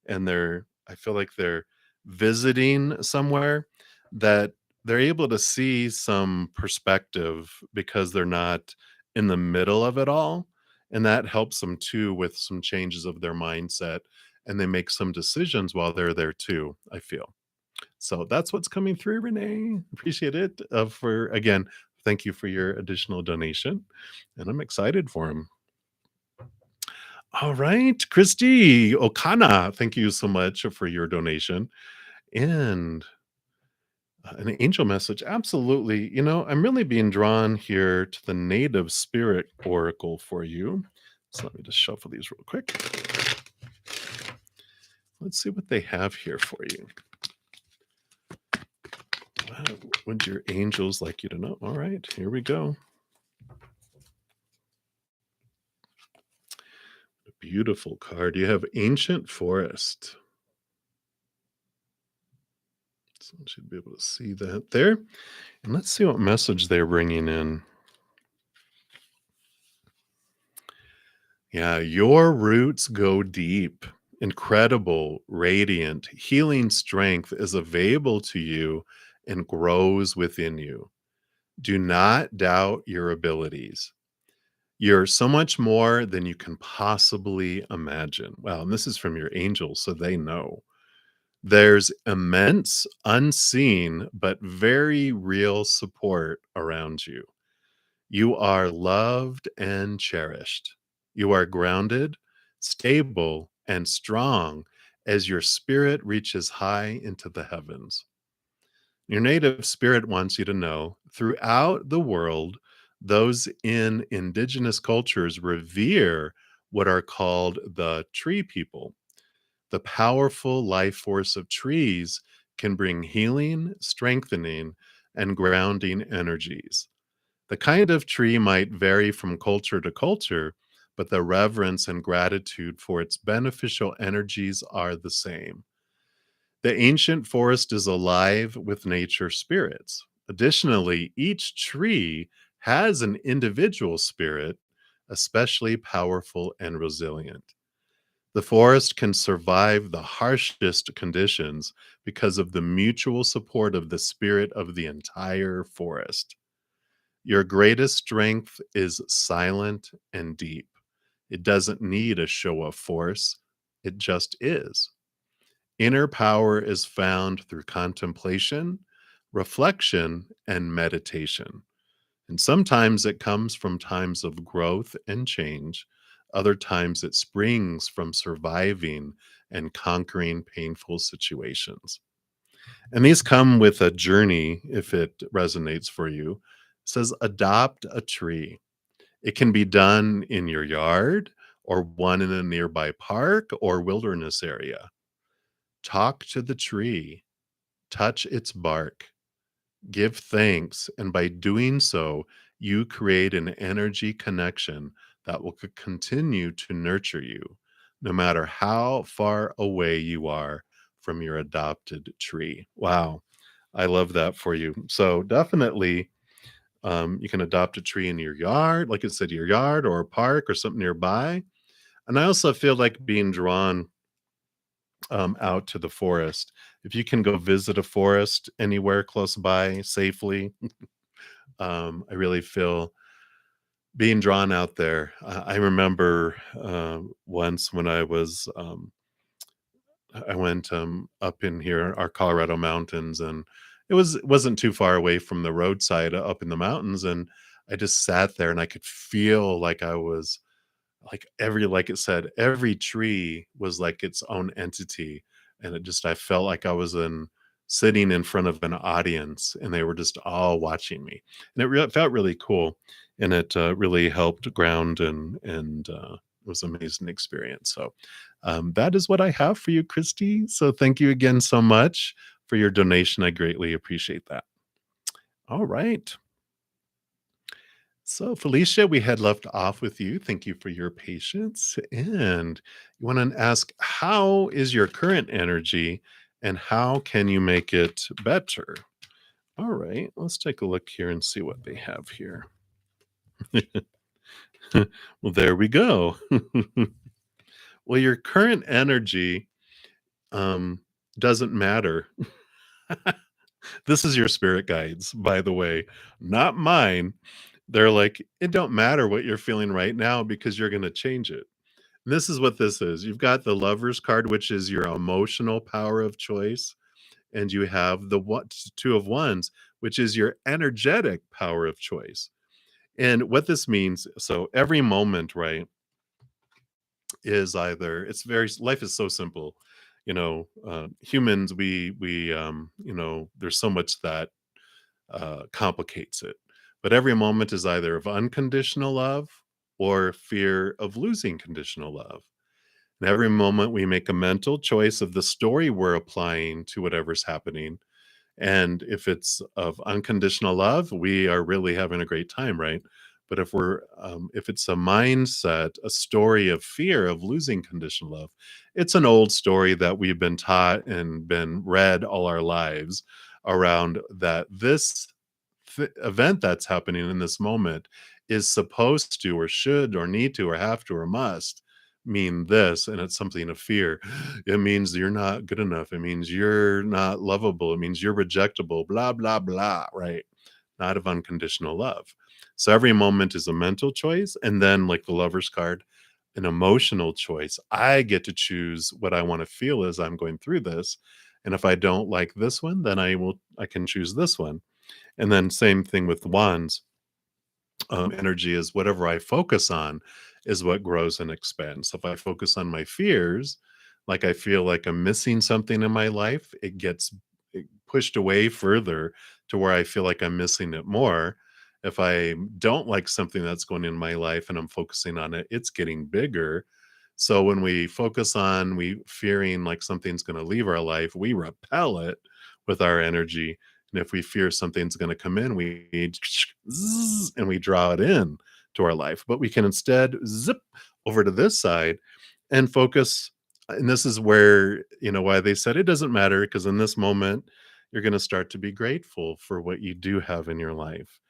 A: and I feel like they're visiting somewhere, that they're able to see some perspective because they're not in the middle of it all. And that helps them too with some changes of their mindset, and they make some decisions while they're there too, I feel. So that's what's coming through, Renee. Appreciate it. For again, thank you for your additional donation, and I'm excited for him. All right, Christy Okana, thank you so much for your donation. And an angel message. Absolutely. I'm really being drawn here to the native spirit oracle for you. So let me just shuffle these real quick. Let's see what they have here for you. What would your angels like you to know? All right, here we go. A beautiful card. You have Ancient Forest. So I should be able to see that there. And let's see what message they're bringing in. Yeah, your roots go deep. Incredible, radiant, healing strength is available to you and grows within you. Do not doubt your abilities. You're so much more than you can possibly imagine. Wow, and this is from your angels, so they know. There's immense, unseen, but very real support around you. You are loved and cherished. You are grounded, stable, and strong as your spirit reaches high into the heavens. Your native spirit wants you to know throughout the world, those in indigenous cultures revere what are called the tree people. The powerful life force of trees can bring healing, strengthening, and grounding energies. The kind of tree might vary from culture to culture, but the reverence and gratitude for its beneficial energies are the same. The ancient forest is alive with nature spirits. Additionally, each tree has an individual spirit, especially powerful and resilient. The forest can survive the harshest conditions because of the mutual support of the spirit of the entire forest. Your greatest strength is silent and deep. It doesn't need a show of force, it just is. Inner power is found through contemplation, reflection, and meditation. And sometimes it comes from times of growth and change. Other times it springs from surviving and conquering painful situations. And these come with a journey if it resonates for you. It says adopt a tree. It can be done in your yard or one in a nearby park or wilderness area. Talk to the tree, touch its bark, give thanks, and by doing so, you create an energy connection that will continue to nurture you, no matter how far away you are from your adopted tree. Wow. I love that for you. So definitely, you can adopt a tree in your yard, like I said, your yard or a park or something nearby. And I also feel like being drawn out to the forest. If you can go visit a forest anywhere close by safely, I really feel being drawn out there. I remember once when I went up in here, our Colorado mountains, and it wasn't too far away from the roadside up in the mountains, and I just sat there and I could feel like I was like it said, every tree was like its own entity, and I felt like I was in sitting in front of an audience, and they were just all watching me, and it felt really cool, and it really helped ground and it was an amazing experience. So that is what I have for you, Christy. So thank you again so much for your donation. I greatly appreciate that. All right. So, Felicia, we had left off with you. Thank you for your patience. And you want to ask, how is your current energy and how can you make it better? All right, let's take a look here and see what they have here. Well, there we go. Well, your current energy um, doesn't matter. This is your spirit guides, by the way, not mine. They're like, it don't matter what you're feeling right now because you're going to change it. And this is what this is. You've got the Lover's card, which is your emotional power of choice. and you have the two of wands, which is your energetic power of choice. And what this means, so every moment, right, is either it's very life is so simple. Humans, there's so much that complicates it. But every moment is either of unconditional love or fear of losing conditional love. And every moment we make a mental choice of the story we're applying to whatever's happening. And if it's of unconditional love, we are really having a great time, right? But if it's a mindset, a story of fear of losing conditional love, it's an old story that we've been taught and been read all our lives around that this event that's happening in this moment is supposed to or should or need to or have to or must mean this, and it's something of fear. It means you're not good enough, it means you're not lovable, it means you're rejectable, blah blah blah, right? Not of unconditional love. So every moment is a mental choice, and then like the lover's card, an emotional choice. I get to choose what I want to feel as I'm going through this, and if I don't like this one, then I can choose this one. And then same thing with wands. Energy is whatever I focus on is what grows and expands. So if I focus on my fears, like I feel like I'm missing something in my life, it gets pushed away further to where I feel like I'm missing it more. If I don't like something that's going in my life and I'm focusing on it, it's getting bigger. So when we fearing like something's going to leave our life, we repel it with our energy. And if we fear something's going to come in, we and we draw it in to our life. But we can instead zip over to this side and focus. And this is where, why they said it doesn't matter, because in this moment, you're going to start to be grateful for what you do have in your life.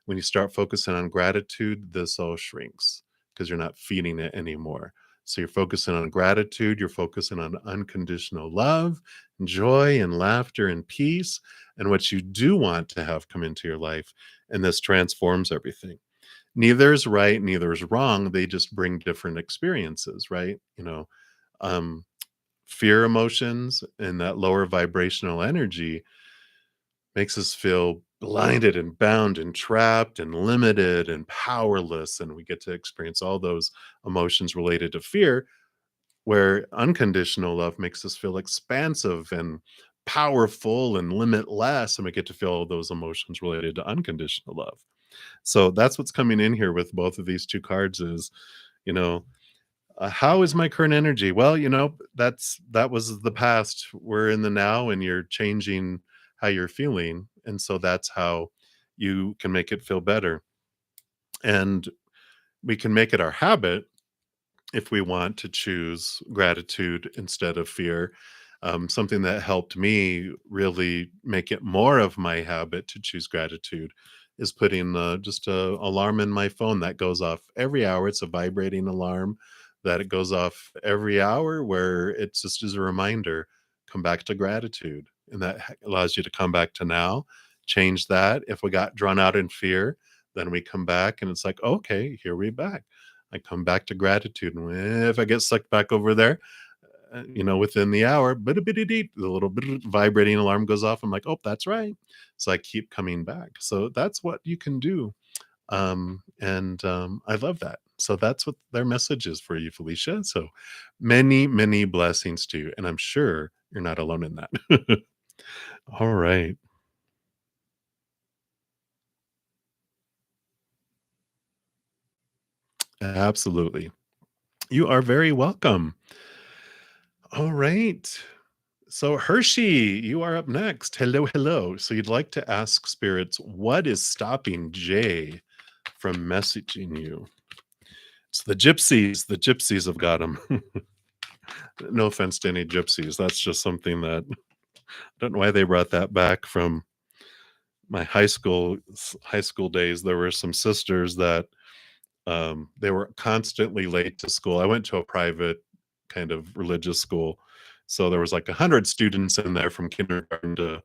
A: When you start focusing on gratitude, this all shrinks because you're not feeding it anymore. So you're focusing on gratitude, you're focusing on unconditional love, joy, and laughter and peace, and what you do want to have come into your life. And this transforms everything. Neither is right, neither is wrong. They just bring different experiences, right? Um, Fear emotions and that lower vibrational energy makes us feel blinded and bound and trapped and limited and powerless. And we get to experience all those emotions related to fear, where unconditional love makes us feel expansive and powerful and limitless. And we get to feel all those emotions related to unconditional love. So that's what's coming in here with both of these two cards is, you know, how is my current energy? Well, that was the past. We're in the now, and you're changing how you're feeling, and so that's how you can make it feel better. And we can make it our habit if we want to choose gratitude instead of fear. Something that helped me really make it more of my habit to choose gratitude is putting just a alarm in my phone that goes off every hour. It's a vibrating alarm that it goes off every hour, where it's just as a reminder, come back to gratitude, and that allows you to come back to now. Change that. If we got drawn out in fear, then we come back, and it's like, okay, here we back. I come back to gratitude, and if I get sucked back over there, within the hour, the little bit of vibrating alarm goes off. I'm like, oh, that's right. So I keep coming back. So that's what you can do. And I love that. So that's what their message is for you, Felicia. So many, many blessings to you. And I'm sure you're not alone in that. All right. Absolutely. You are very welcome. All right. So, Hershey, you are up next. Hello, hello. So, you'd like to ask spirits, what is stopping Jay from messaging you? It's the gypsies. The gypsies have got him. No offense to any gypsies. That's just something that I don't know why they brought that back from my high school days. There were some sisters that they were constantly late to school. I went to a private kind of religious school, so there was like 100 students in there from kindergarten to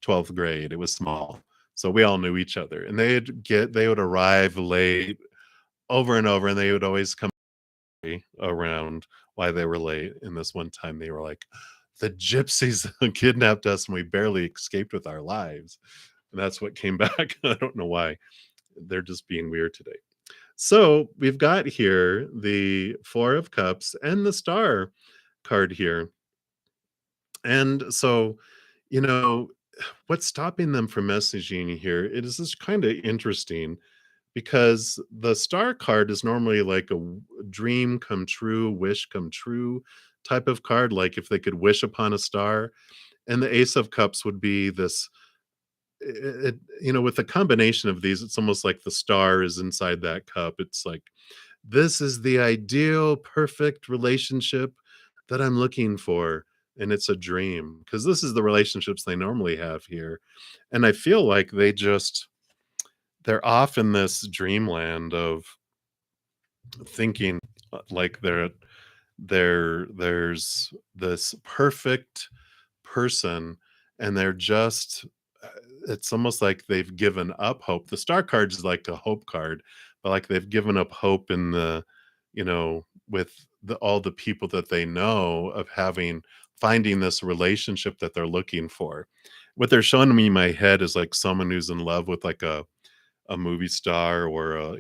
A: 12th grade. It was small, so we all knew each other, and they would arrive late over and over, and they would always come around why they were late. And this one time they were like, the gypsies kidnapped us and we barely escaped with our lives. And that's what came back. I don't know why. They're just being weird today. So we've got here the Four of Cups and the Star card here. And so, you know, what's stopping them from messaging you here? It is just kind of interesting because the Star card is normally like a dream come true, wish come true type of card. Like if they could wish upon a star, and the Ace of Cups would be this. With the combination of these, it's almost like the star is inside that cup. It's like this is the ideal, perfect relationship that I'm looking for. And it's a dream because this is the relationships they normally have here. And I feel like they're off in this dreamland of thinking like there's this perfect person and they're just it's almost like they've given up hope. The star card is like a hope card, but like they've given up hope in with all the people that they know of finding this relationship that they're looking for. What they're showing me in my head is like someone who's in love with like a movie star or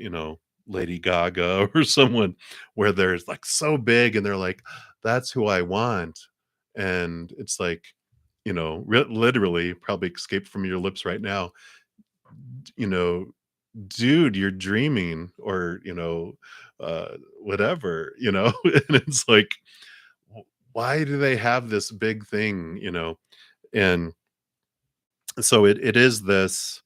A: Lady Gaga or someone where they're like so big and they're like, that's who I want. And it's like, literally probably escaped from your lips right now, you know, dude, you're dreaming or, whatever, and it's like, why do they have this big thing, And so it is this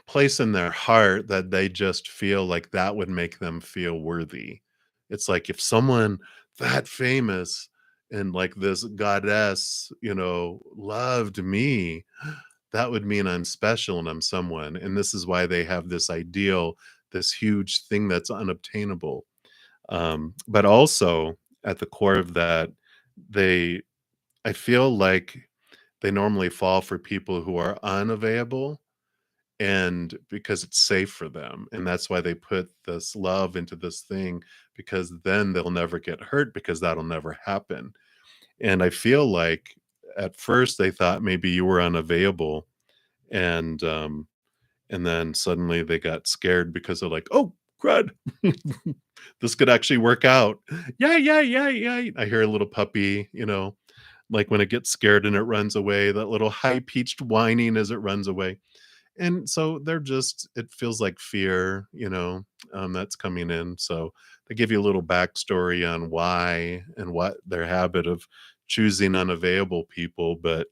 A: place in their heart that they just feel like that would make them feel worthy. It's like if someone that famous and like this goddess, loved me, that would mean I'm special and I'm someone. And this is why they have this ideal, this huge thing that's unobtainable. But also at the core of that, they, I feel like they normally fall for people who are unavailable and because it's safe for them, and that's why they put this love into this thing because then they'll never get hurt because that'll never happen. And I feel like at first they thought maybe you were unavailable, and then suddenly they got scared because they're like, oh crud, this could actually work out. Yeah, yeah, yeah, yeah. I hear a little puppy, like when it gets scared and it runs away, that little high pitched whining as it runs away. And so it feels like fear, that's coming in. So they give you a little backstory on why and what their habit of choosing unavailable people. But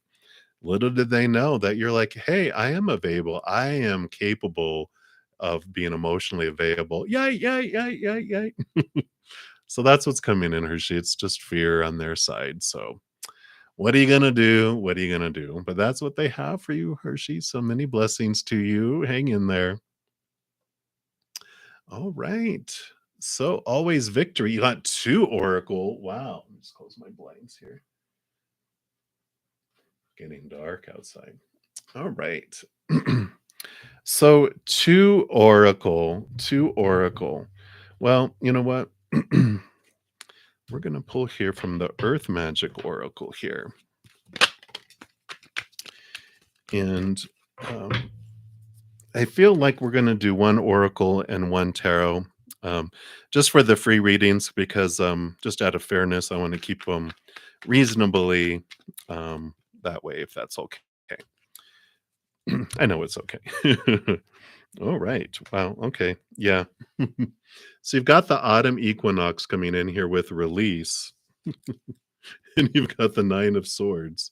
A: little did they know that you're like, hey, I am available. I am capable of being emotionally available. Yay, yay, yay, yay, yay. So that's what's coming in, Hershey. It's just fear on their side. So what are you gonna do? What are you gonna do? But that's what they have for you, Hershey. So many blessings to you. Hang in there. All right. So always victory. You got two Oracle. Wow. Let me just close my blinds here. Getting dark outside. All right. So two Oracle. Two Oracle. Well, you know what? We're gonna pull here from the Earth Magic Oracle here. And I feel like we're going to do one oracle and one tarot, just for the free readings because just out of fairness, I want to keep them reasonably that way, if that's okay. I know it's okay. All right. Wow. Okay. Yeah. So you've got the autumn equinox coming in here with release, and you've got the Nine of Swords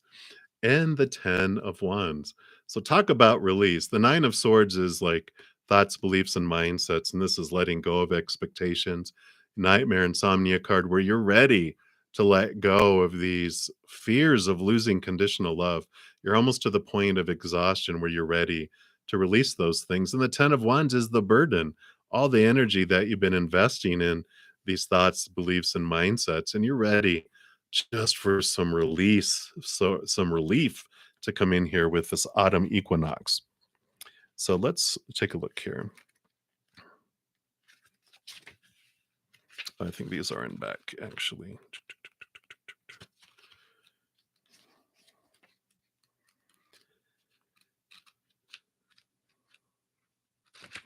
A: and the 10 of Wands. So talk about release. The 9 of Swords is like thoughts, beliefs, and mindsets. And this is letting go of expectations. Nightmare insomnia card where you're ready to let go of these fears of losing conditional love. You're almost to the point of exhaustion where you're ready to release those things. And the 10 of Wands is the burden, all the energy that you've been investing in these thoughts, beliefs, and mindsets. And you're ready just for some release, so some relief to come in here with this autumn equinox. So let's take a look here. I think these are in back, actually.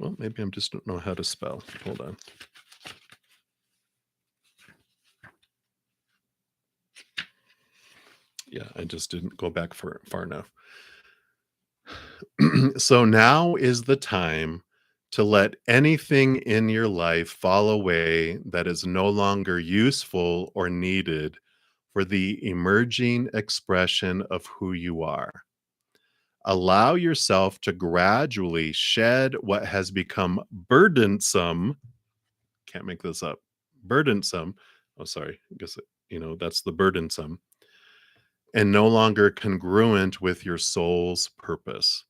A: Well, maybe I'm just don't know how to spell. Hold on. Yeah, I just didn't go back far enough. So now is the time to let anything in your life fall away that is no longer useful or needed for the emerging expression of who you are. Allow yourself to gradually shed what has become burdensome. Can't make this up. Burdensome. Oh, sorry. I guess, that's the burdensome and no longer congruent with your soul's purpose.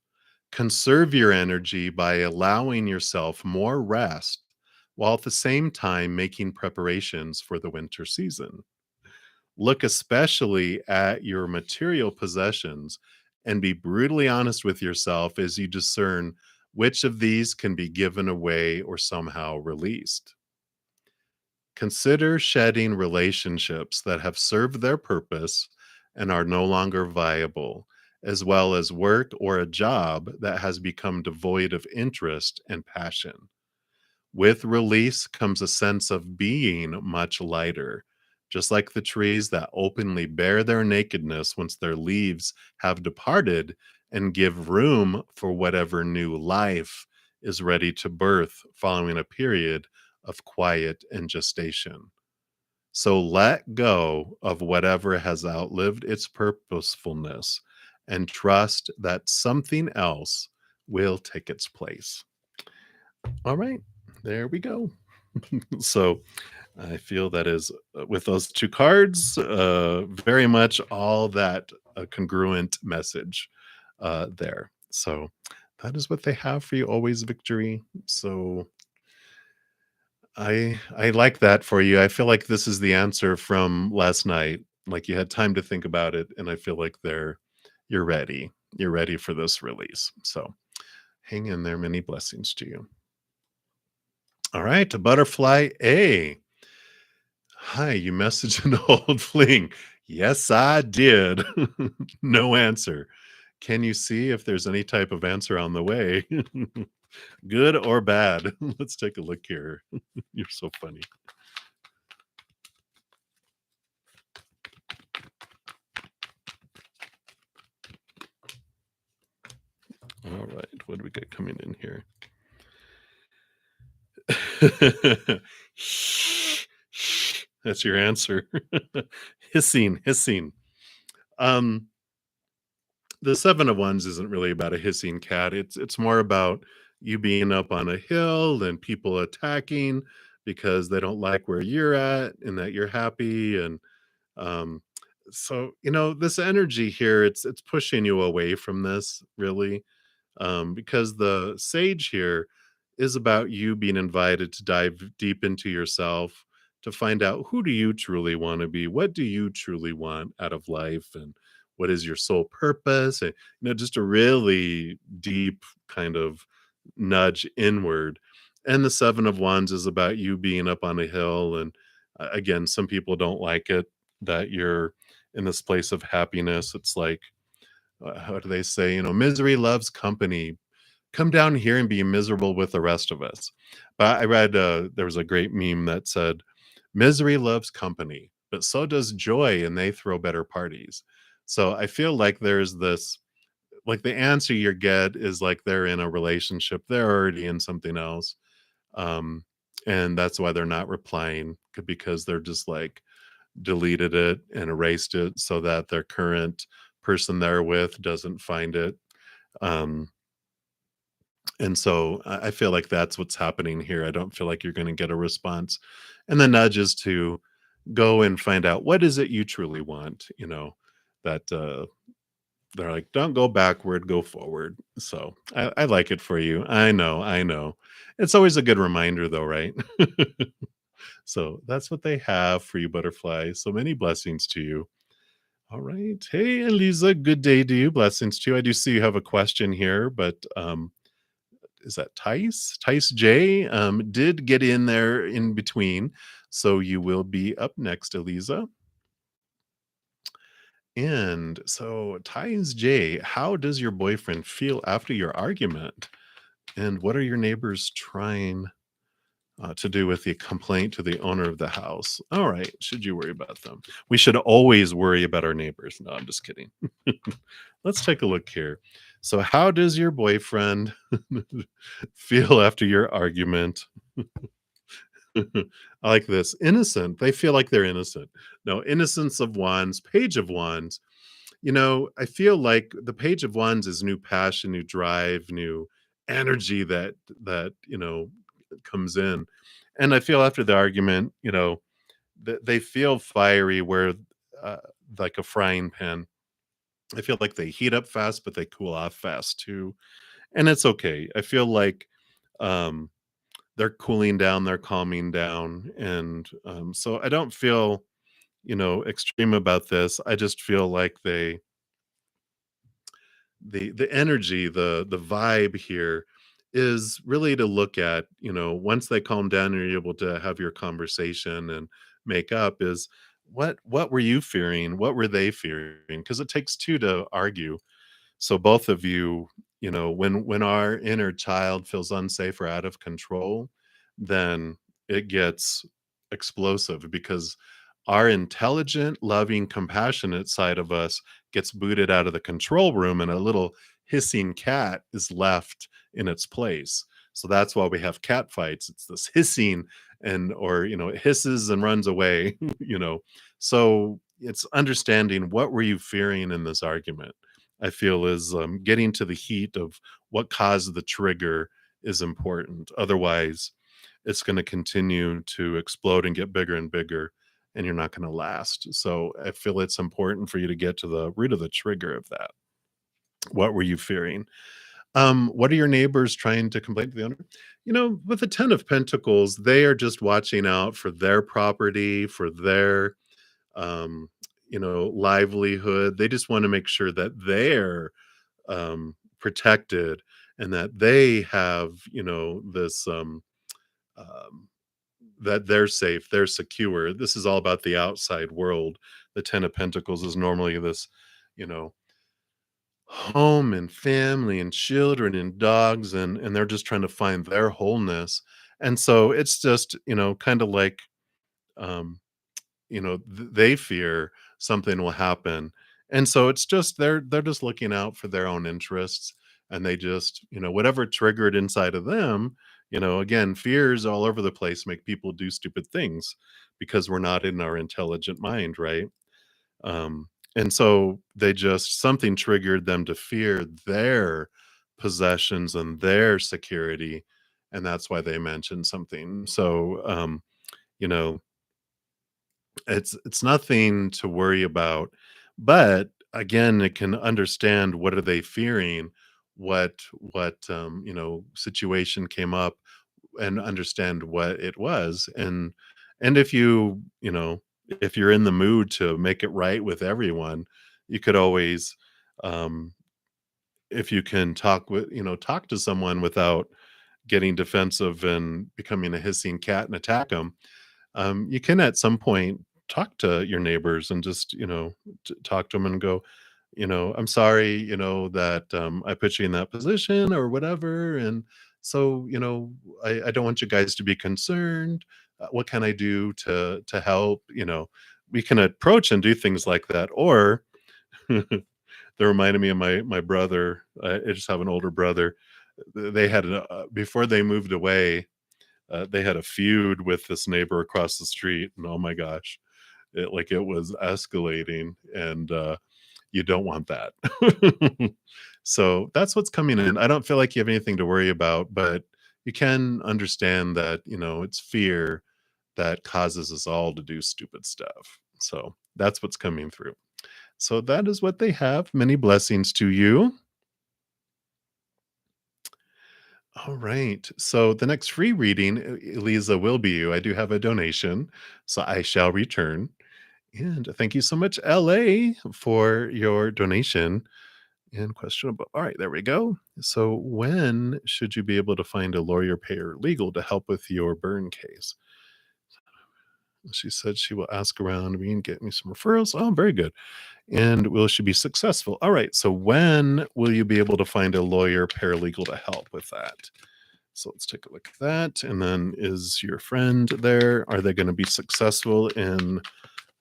A: Conserve your energy by allowing yourself more rest while at the same time making preparations for the winter season. Look especially at your material possessions and be brutally honest with yourself as you discern which of these can be given away or somehow released. Consider shedding relationships that have served their purpose and are no longer viable, as well as work or a job that has become devoid of interest and passion. With release comes a sense of being much lighter, just like the trees that openly bare their nakedness once their leaves have departed and give room for whatever new life is ready to birth following a period of quiet and gestation. So let go of whatever has outlived its purposefulness and trust that something else will take its place. All right, there we go. So I feel that is with those two cards, very much all that congruent message there. So that is what they have for you. Always victory. So I like that for you. I feel like this is the answer from last night. Like you had time to think about it, and I feel like you're ready. You're ready for this release. So hang in there. Many blessings to you. All right, to butterfly A. Hi, you messaged an old fling. Yes, I did. No answer. Can you see if there's any type of answer on the way? Good or bad? Let's take a look here. You're so funny. All right, what do we got coming in here? That's your answer. Hissing, hissing. Um, the 7 of Wands isn't really about a hissing cat. It's more about you being up on a hill and people attacking because they don't like where you're at and that you're happy and um so this energy here it's pushing you away from this really because the sage here is about you being invited to dive deep into yourself to find out who do you truly want to be, what do you truly want out of life, and what is your soul purpose, and just a really deep kind of nudge inward. And the 7 of Wands is about you being up on a hill and again, some people don't like it that you're in this place of happiness. It's like how do they say, misery loves company. Come down here and be miserable with the rest of us. But I read there was a great meme that said, misery loves company, but so does joy, and they throw better parties. So I feel like there's this, like the answer you get is like they're in a relationship, they're already in something else. Um, and that's why they're not replying because they're just like deleted it and erased it so that their current person they're with doesn't find it. Um, and so I feel like that's what's happening here. I don't feel like you're going to get a response. And the nudge is to go and find out what is it you truly want, that they're like, don't go backward, go forward. So I like it for you. I know, I know. It's always a good reminder though, right? So that's what they have for you, butterfly. So many blessings to you. All right. Hey, Eliza, good day to you. Blessings to you. I do see you have a question here, but is that Tice? Tice J did get in there in between. So you will be up next, Eliza. And so, Tice J, how does your boyfriend feel after your argument? And what are your neighbors trying to do with the complaint to the owner of the house? All right. Should you worry about them? We should always worry about our neighbors. No, I'm just kidding. Let's take a look here. So, how does your boyfriend feel after your argument? I like this. Innocent. They feel like they're innocent. No, innocence of wands, page of wands. I feel like the page of wands is new passion, new drive, new energy that comes in. And I feel after the argument, they feel fiery where uh, like a frying pan. I feel like they heat up fast, but they cool off fast too. And it's okay. I feel like um they're cooling down, they're calming down. And so I don't feel, extreme about this. I just feel like the energy, the vibe here is really to look at, once they calm down and you're able to have your conversation and make up is what were you fearing? What were they fearing? Because it takes two to argue. So both of you, when our inner child feels unsafe or out of control, then it gets explosive because our intelligent, loving, compassionate side of us gets booted out of the control room and a little hissing cat is left in its place. So that's why we have cat fights. It's this hissing or it hisses and runs away, So it's understanding what were you fearing in this argument. I feel is getting to the heat of what caused the trigger is important. Otherwise, it's going to continue to explode and get bigger and bigger, and you're not going to last. So I feel it's important for you to get to the root of the trigger of that. What were you fearing? What are your neighbors trying to complain to the owner? With the 10 of Pentacles, they are just watching out for their property, for their um, livelihood. They just want to make sure that they're protected and that they have, this um, that they're safe, they're secure. This is all about the outside world. The 10 of Pentacles is normally this, you know, home and family and children and dogs and they're just trying to find their wholeness. And so it's just, kind of like um they fear something will happen. And so it's just they're just looking out for their own interests and they just, whatever triggered inside of them, again, fears all over the place make people do stupid things because we're not in our intelligent mind, right? And so they just something triggered them to fear their possessions and their security, and that's why they mentioned something. So you know, it's nothing to worry about, but again, it can understand what are they fearing, what situation came up, and understand what it was, and if you're in the mood to make it right with everyone, you could always, um, if you can talk to someone without getting defensive and becoming a hissing cat and attack them. You can at some point talk to your neighbors and just, talk to them and go, I'm sorry, that I put you in that position or whatever. And so, I don't want you guys to be concerned. What can I do to help? We can approach and do things like that. Or that reminded me of my brother. I just have an older brother. They had before they moved away, they had a feud with this neighbor across the street, and oh my gosh, it was escalating, and you don't want that. So that's what's coming in. I don't feel like you have anything to worry about, but you can understand that it's fear that causes us all to do stupid stuff. So that's what's coming through. So that is what they have. Many blessings to you. All right. So the next free reading, Eliza, will be you. I do have a donation, so I shall return. And thank you so much, LA, for your donation. And questionable. All right, there we go. So when should you be able to find a lawyer, payer, legal to help with your burn case? She said she will ask around me and get me some referrals. Oh, very good. And will she be successful? All right. So when will you be able to find a lawyer, paralegal to help with that? So let's take a look at that. And then is your friend there? Are they going to be successful in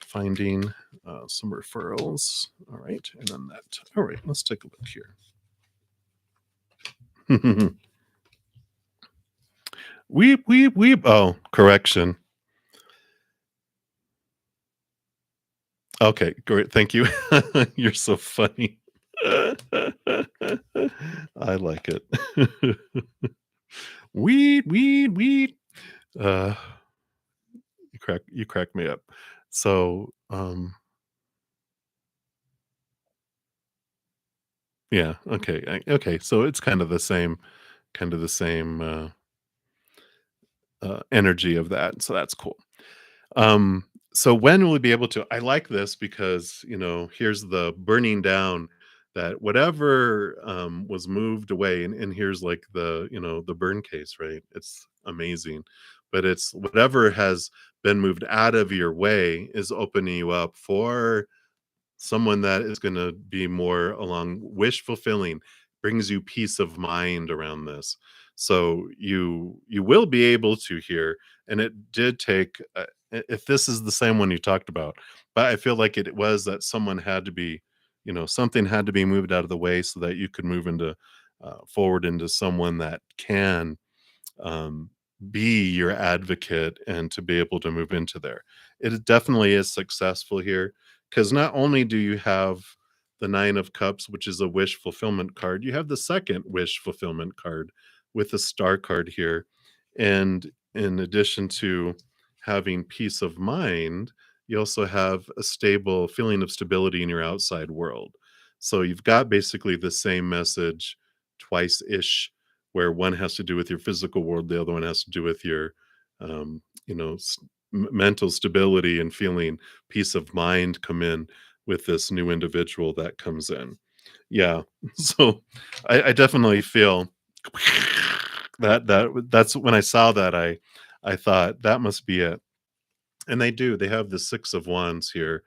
A: finding some referrals? All right. And then that. All right. Let's take a look here. Weep, weep, weep. Oh, correction. Okay, great. Thank you. You're so funny. I like it. Weed, weed, weed. Uh, you crack me up. So, yeah, okay, okay. So it's kind of the same energy of that. So that's cool. Um, so when will we be able to I like this because, here's the burning down that whatever was moved away and here's like the burn case, right? It's amazing. But it's whatever has been moved out of your way is opening you up for someone that is gonna be more along wish fulfilling, brings you peace of mind around this. So you will be able to hear, and it did take, if this is the same one you talked about, but I feel like it was that someone had to be, something had to be moved out of the way so that you could move into forward into someone that can um, be your advocate and to be able to move into there. It definitely is successful here because not only do you have the Nine of Cups, which is a wish fulfillment card, you have the second wish fulfillment card with the star card here. And in addition to having peace of mind, you also have a stable feeling of stability in your outside world. So you've got basically the same message twice ish where one has to do with your physical world, the other one has to do with your, mental stability and feeling peace of mind come in with this new individual that comes in. Yeah, so I definitely feel that's when I saw that I thought that must be it, and they do. They have the Six of Wands here,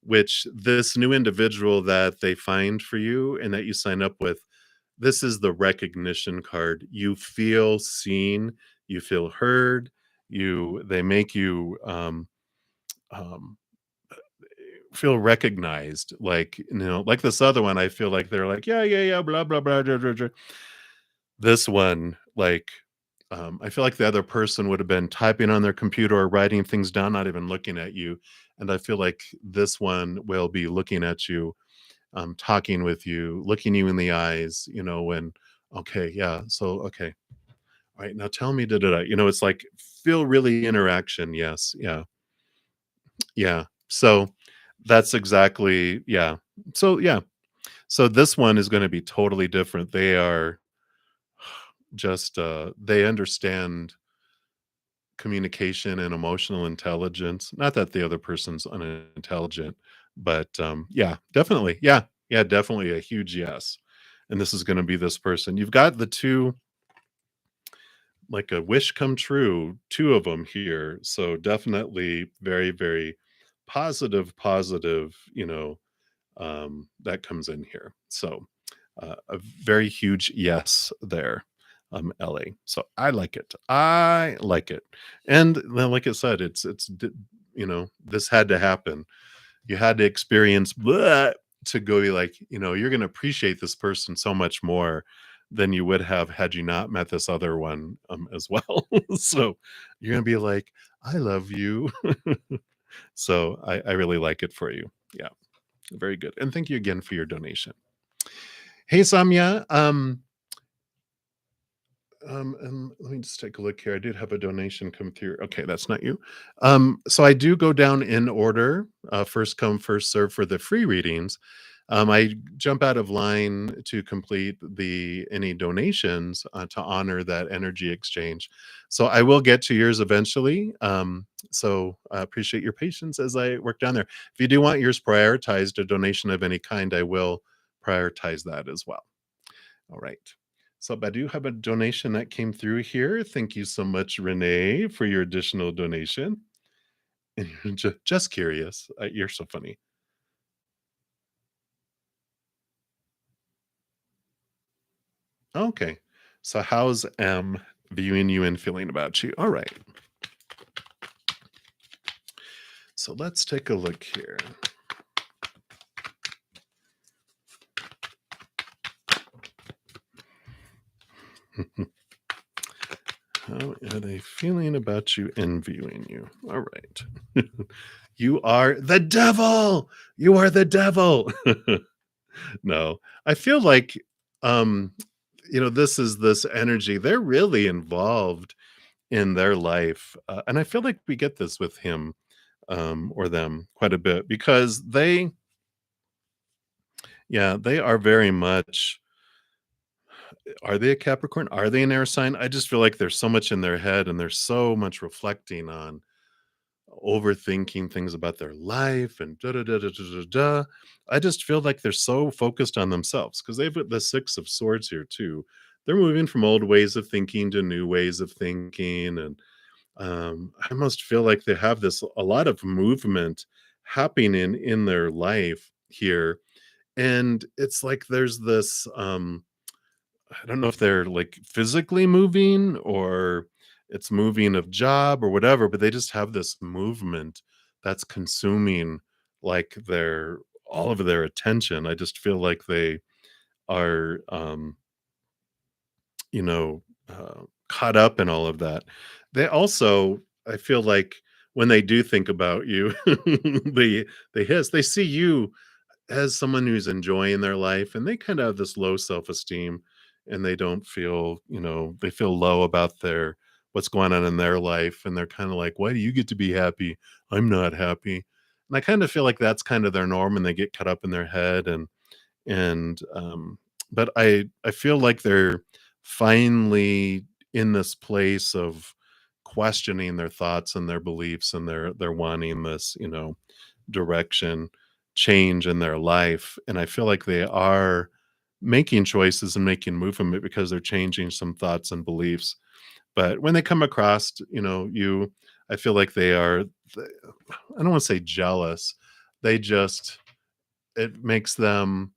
A: which this new individual that they find for you and that you sign up with, this is the recognition card. You feel seen, you feel heard, they make you um feel recognized. Like, like this other one, I feel like they're like, yeah, yeah, yeah, blah, blah, blah, blah, blah, blah. This one, like, I feel like the other person would have been typing on their computer or writing things down, not even looking at you. And I feel like this one will be looking at you, talking with you, looking you in the eyes, when, okay, yeah, so, okay, all right, now tell me, da da da. It's like feel really interaction. Yes, yeah, yeah. So that's exactly, yeah. So, yeah. So this one is going to be totally different. They are just, they understand communication and emotional intelligence. Not that the other person's unintelligent, but yeah, definitely. Yeah, yeah, definitely a huge yes. And this is going to be this person. You've got the two, like a wish come true, two of them here. So definitely very, very positive, positive, that comes in here. So a very huge yes there, Ellie. So I like it. I like it. And then, like I said, this had to happen. You had to experience blah to go be like, you're going to appreciate this person so much more than you would have had you not met this other one as well. So you're going to be like, I love you. So I really like it for you. Yeah, very good. And thank you again for your donation. Hey, Samya. And let me just take a look here. I did have a donation come through. Okay, that's not you. So I do go down in order, first come, first serve for the free readings. I jump out of line to complete the any donations to honor that energy exchange. So I will get to yours eventually. So I appreciate your patience as I work down there. If you do want yours prioritized, a donation of any kind, I will prioritize that as well. All right. So I do have a donation that came through here. Thank you so much, Renee, for your additional donation. And you're just curious. You're so funny. Okay. So how's M viewing you and feeling about you? All right. So let's take a look here. How are they feeling about you and viewing you? All right. You are the devil. You are the devil. No, I feel like, um, this is this energy. They're really involved in their life. And I feel like we get this with him or them quite a bit because yeah, they are very much. Are they a Capricorn? Are they an air sign? I just feel like there's so much in their head and there's so much reflecting on overthinking things about their life and da da da da da da. Da. I just feel like they're so focused on themselves because they've got the Six of Swords here too. They're moving from old ways of thinking to new ways of thinking, and I almost feel like they have this a lot of movement happening in their life here, and it's like there's this. I don't know if they're like physically moving or it's moving of job or whatever, but they just have this movement that's consuming like their all of their attention. I just feel like they are you know, caught up in all of that. They also, I feel like when they do think about you, they hiss. They see you as someone who's enjoying their life and they kind of have this low self-esteem and they don't feel, they feel low about their what's going on in their life and they're kind of like, why do you get to be happy? I'm not happy. And I kind of feel like that's kind of their norm and they get caught up in their head and but I feel like they're finally in this place of questioning their thoughts and their beliefs and they're wanting this, direction change in their life, and I feel like they are making choices and making movement because they're changing some thoughts and beliefs. But when they come across, you, I feel like they are, I don't want to say jealous. They just, it makes them,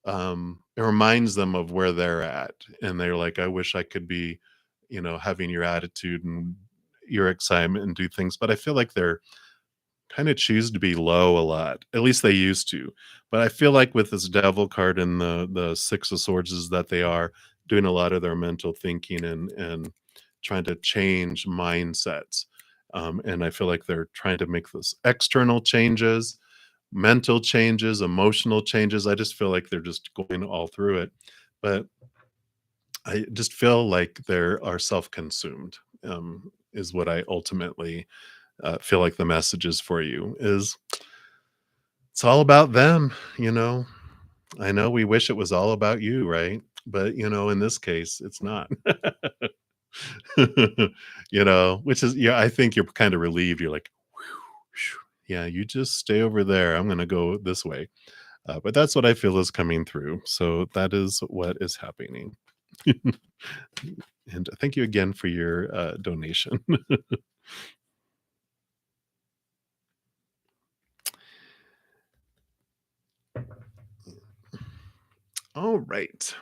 A: it reminds them of where they're at, and they're like, "I wish I could be, having your attitude and your excitement and do things." But I feel like they're kind of choose to be low a lot. At least they used to. But I feel like with this devil card and the Six of Swords is that they are doing a lot of their mental thinking and trying to change mindsets. And I feel like they're trying to make this external changes, mental changes, emotional changes. I just feel like they're just going all through it. But I just feel like they are self-consumed, is what I ultimately feel like the message is for you is it's all about them, you know. I know we wish it was all about you, right? But in this case, it's not. Which is, yeah, I think you're kind of relieved. You're like, "Whew, whew, yeah, you just stay over there. I'm gonna go this way." But that's what I feel is coming through. So that is what is happening. And thank you again for your donation. All right.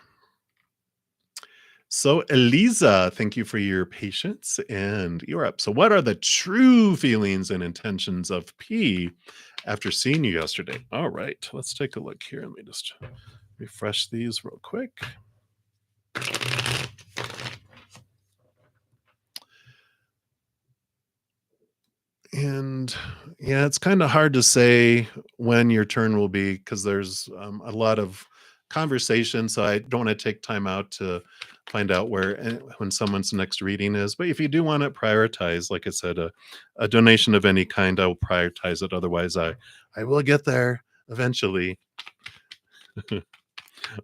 A: So, Eliza, thank you for your patience and you're up. So, what are the true feelings and intentions of P after seeing you yesterday? All right, let's take a look here. Let me just refresh these real quick. And yeah, it's kind of hard to say when your turn will be because there's a lot of conversation. So I don't want to take time out to find out when someone's next reading is. But if you do want to prioritize, like I said, a donation of any kind, I will prioritize it. Otherwise, I will get there eventually.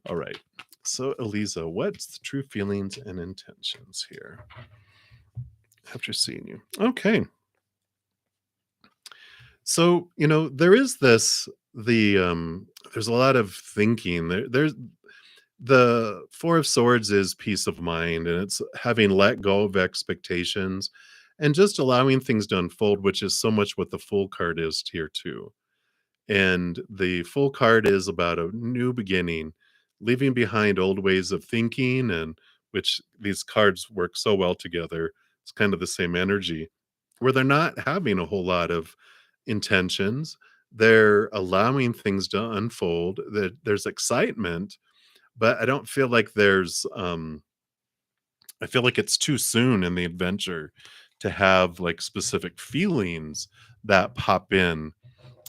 A: All right. So, Eliza, what's the true feelings and intentions here after seeing you? Okay. So, there is there's a lot of thinking. There's the Four of Swords is peace of mind and it's having let go of expectations and just allowing things to unfold, which is so much what the Fool card is here too. And the Fool card is about a new beginning, leaving behind old ways of thinking, and which these cards work so well together. It's kind of the same energy where they're not having a whole lot of intentions. They're allowing things to unfold. There's excitement, but I don't feel like I feel like it's too soon in the adventure to have like specific feelings that pop in.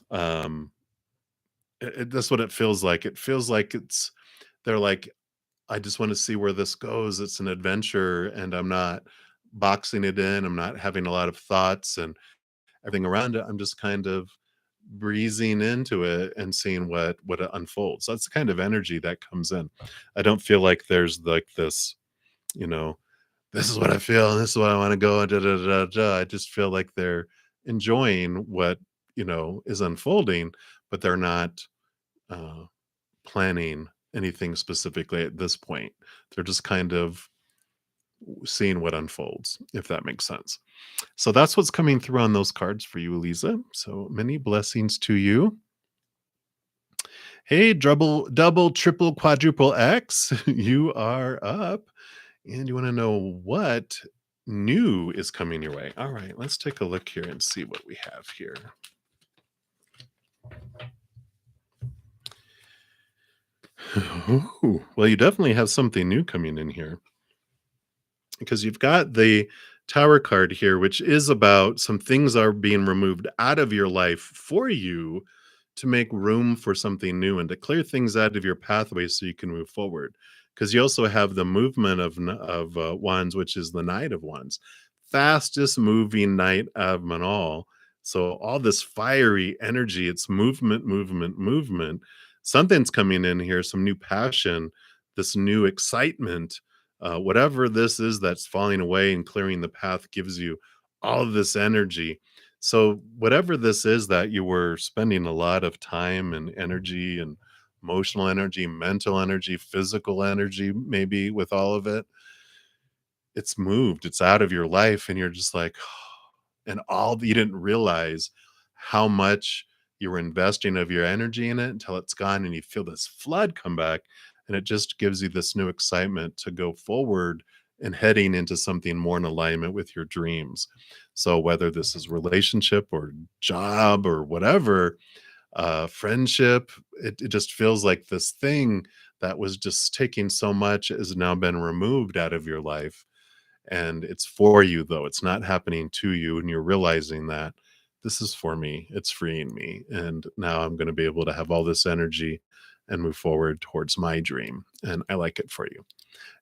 A: Um, that's what it feels like. It feels like they're like, I just want to see where this goes. It's an adventure, and I'm not boxing it in. I'm not having a lot of thoughts and everything around it. I'm just kind of breezing into it and seeing what it unfolds. That's the kind of energy that comes in. I don't feel like there's like this, you know, this is what I feel, and this is what I want to go, and da, da, da, da. I just feel like they're enjoying what is unfolding, but they're not uh, planning anything specifically at this point. They're just kind of seeing what unfolds, if that makes sense. So that's what's coming through on those cards for you, Eliza. So many blessings to you. Hey, double, triple, quadruple X, you are up. And you want to know what new is coming your way. All right, let's take a look here and see what we have here. Ooh, well, you definitely have something new coming in here because you've got the Tower card here, which is about some things are being removed out of your life for you to make room for something new and to clear things out of your pathway so you can move forward. Because you also have the movement of wands, which is the Knight of Wands, fastest moving knight of them all. So all this fiery energy, it's movement, movement, movement. Something's coming in here, some new passion, this new excitement, whatever this is that's falling away and clearing the path gives you all of this energy. So, whatever this is that you were spending a lot of time and energy and emotional energy, mental energy, physical energy, maybe with all of it, it's moved, it's out of your life, and you're just like, and all you didn't realize how much you were investing of your energy in it until it's gone and you feel this flood come back, and it just gives you this new excitement to go forward and heading into something more in alignment with your dreams. So whether this is relationship or job or whatever, friendship, it just feels like this thing that was just taking so much has now been removed out of your life, and it's for you though, it's not happening to you, and you're realizing that this is for me, it's freeing me, and now I'm going to be able to have all this energy and move forward towards my dream, and I like it for you.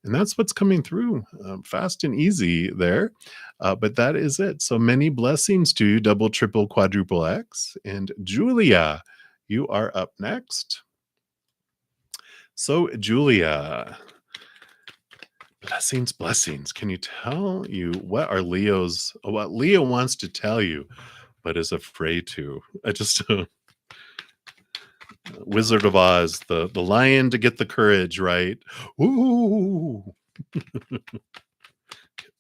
A: And that's what's coming through, fast and easy there. But that is it. So many blessings to you, double, triple, quadruple X. And Julia, you are up next. So Julia, blessings, blessings. Can you tell you what Leo wants to tell you, but is afraid to? I just Wizard of Oz, the lion to get the courage, right? Ooh,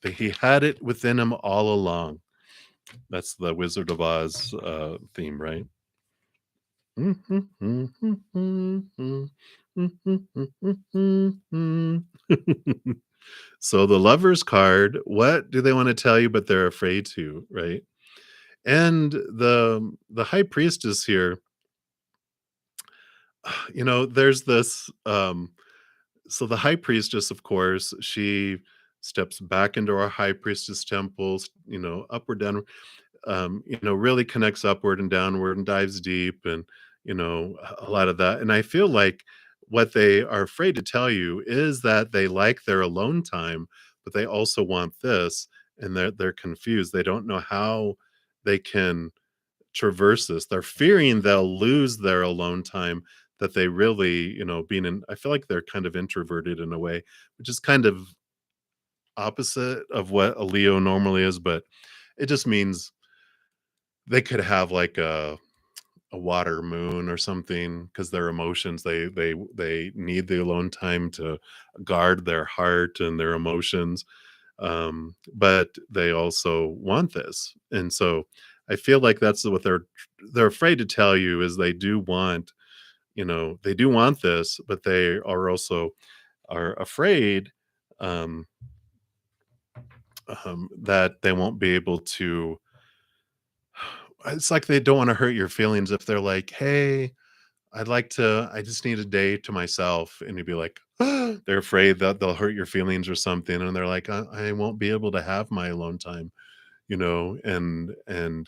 A: he had it within him all along. That's the Wizard of Oz theme, right? So the Lovers card, what do they want to tell you, but they're afraid to, right? And the High Priestess here, there's this so the High Priestess, of course, she steps back into our High Priestess temples, upward, down, really connects upward and downward and dives deep, and a lot of that. And I feel like what they are afraid to tell you is that they like their alone time, but they also want this, and they're confused. They don't know how they can traverse this. They're fearing they'll lose their alone time, that they really, being in, I feel like they're kind of introverted in a way, which is kind of opposite of what a Leo normally is, but it just means they could have like a water moon or something, because their emotions, they need the alone time to guard their heart and their emotions. but they also want this. And so I feel like that's what they're afraid to tell you is they do want, they do want this, but they are also are afraid um, that they won't be able to. It's like they don't want to hurt your feelings if they're like, "Hey, I just need a day to myself," and you'd be like, they're afraid that they'll hurt your feelings or something, and they're like, I won't be able to have my alone time," and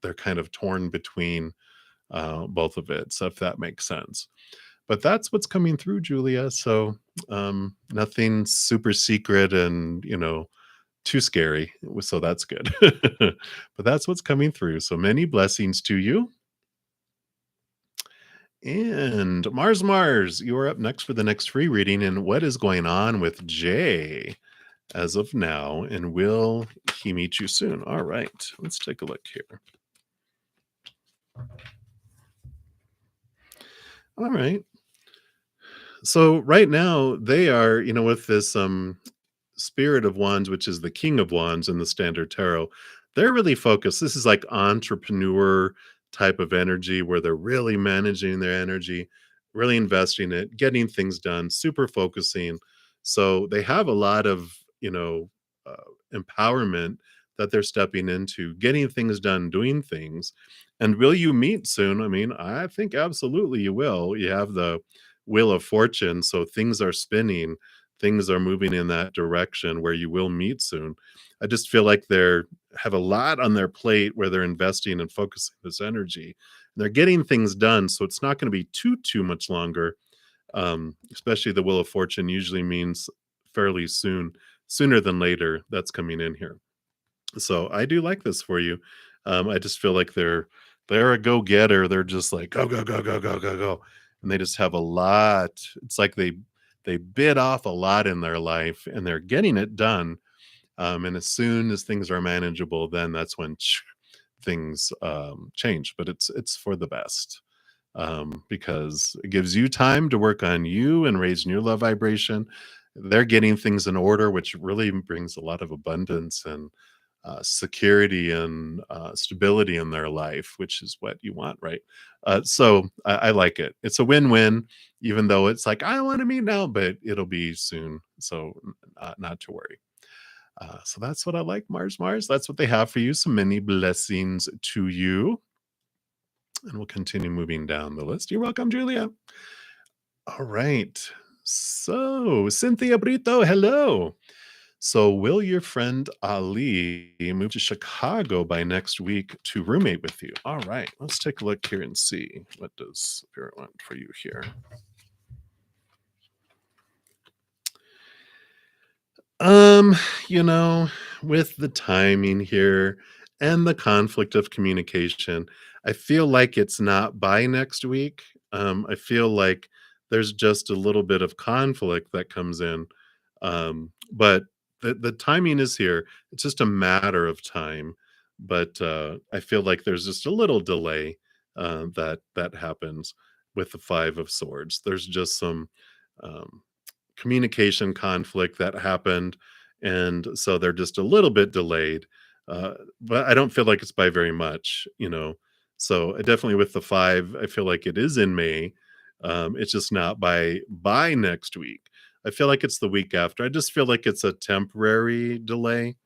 A: they're kind of torn between both of it. So if that makes sense. But that's what's coming through, Julia. So nothing super secret and too scary. So that's good. But that's what's coming through. So many blessings to you. And Mars, you are up next for the next free reading. And what is going on with Jay as of now? And will he meet you soon? All right, let's take a look here. All right. So right now they are, with this Spirit of Wands, which is the King of Wands in the Standard Tarot, they're really focused. This is like entrepreneur type of energy where they're really managing their energy, really investing it, getting things done, super focusing. So they have a lot of, uh, empowerment that they're stepping into, getting things done, doing things. And will you meet soon? I mean, I think absolutely you will. You have the Wheel of Fortune, so things are spinning, things are moving in that direction where you will meet soon. I just feel like they're have a lot on their plate where they're investing and focusing this energy. And they're getting things done, so it's not going to be too much longer. Especially the Wheel of Fortune usually means fairly soon, sooner than later. That's coming in here. So I do like this for you. I just feel like they're a go getter. They're just like go go go go go go go, and they just have a lot. It's like they bit off a lot in their life, and they're getting it done. And as soon as things are manageable, then that's when things change. But it's for the best because it gives you time to work on you and raising your love vibration. They're getting things in order, which really brings a lot of abundance and security and stability in their life, which is what you want, right? So I like it. It's a win-win, even though it's like I want to meet now, but it'll be soon, so not to worry. So that's what I like, Mars. That's what they have for you. So many blessings to you, and we'll continue moving down the list. You're welcome, Julia. All right. So Cynthia Brito, hello. So, will your friend Ali move to Chicago by next week to roommate with you? All right, let's take a look here and see what does Spirit want for you here. Um, you know, with the timing here and the conflict of communication, I feel like it's not by next week. I feel like there's just a little bit of conflict that comes in. But the timing is here. It's just a matter of time. But I feel like there's just a little delay that happens with the Five of Swords. There's just some um, communication conflict that happened, and so they're just a little bit delayed. But I don't feel like it's by very much. So definitely with the five, I feel like it is in May. It's just not by next week. I feel like it's the week after. I just feel like it's a temporary delay.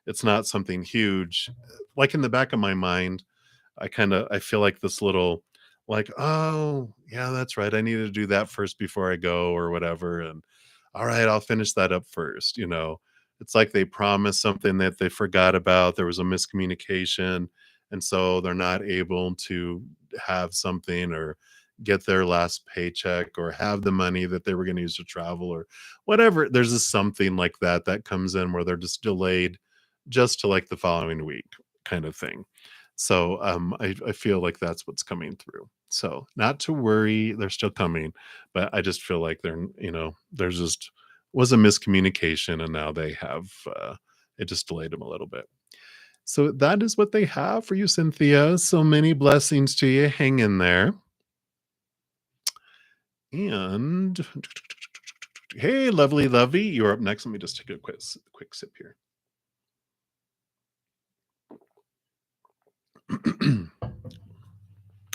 A: It's not something huge. Like in the back of my mind, I feel like this little like, "Oh, yeah, that's right. I need to do that first before I go," or whatever, and, "All right, I'll finish that up first." It's like they promised something that they forgot about, there was a miscommunication, and so they're not able to have something or get their last paycheck or have the money that they were gonna use to travel or whatever. There's just something like that that comes in where they're just delayed just to, like, the following week kind of thing. So, I feel like that's what's coming through. So, not to worry, they're still coming, but I just feel like there's just was a miscommunication, and now they have, it just delayed them a little bit. So, that is what they have for you, Cynthia. So many blessings to you. Hang in there. And Hey, lovely, lovey. You're up next. Let me just take a quick sip here.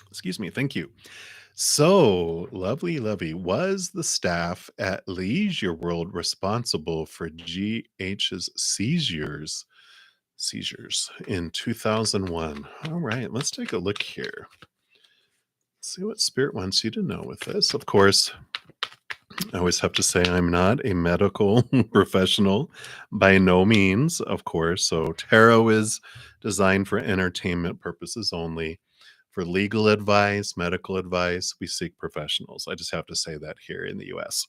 A: Excuse me. Thank you. So, lovely, lovey, was the staff at Leisure World responsible for GH's seizures in 2001? All right, let's take a look here. See what Spirit wants you to know with this. Of course, I always have to say I'm not a medical professional by no means, of course. So, tarot is designed for entertainment purposes only. For legal advice, medical advice, we seek professionals. I just have to say that here in the US.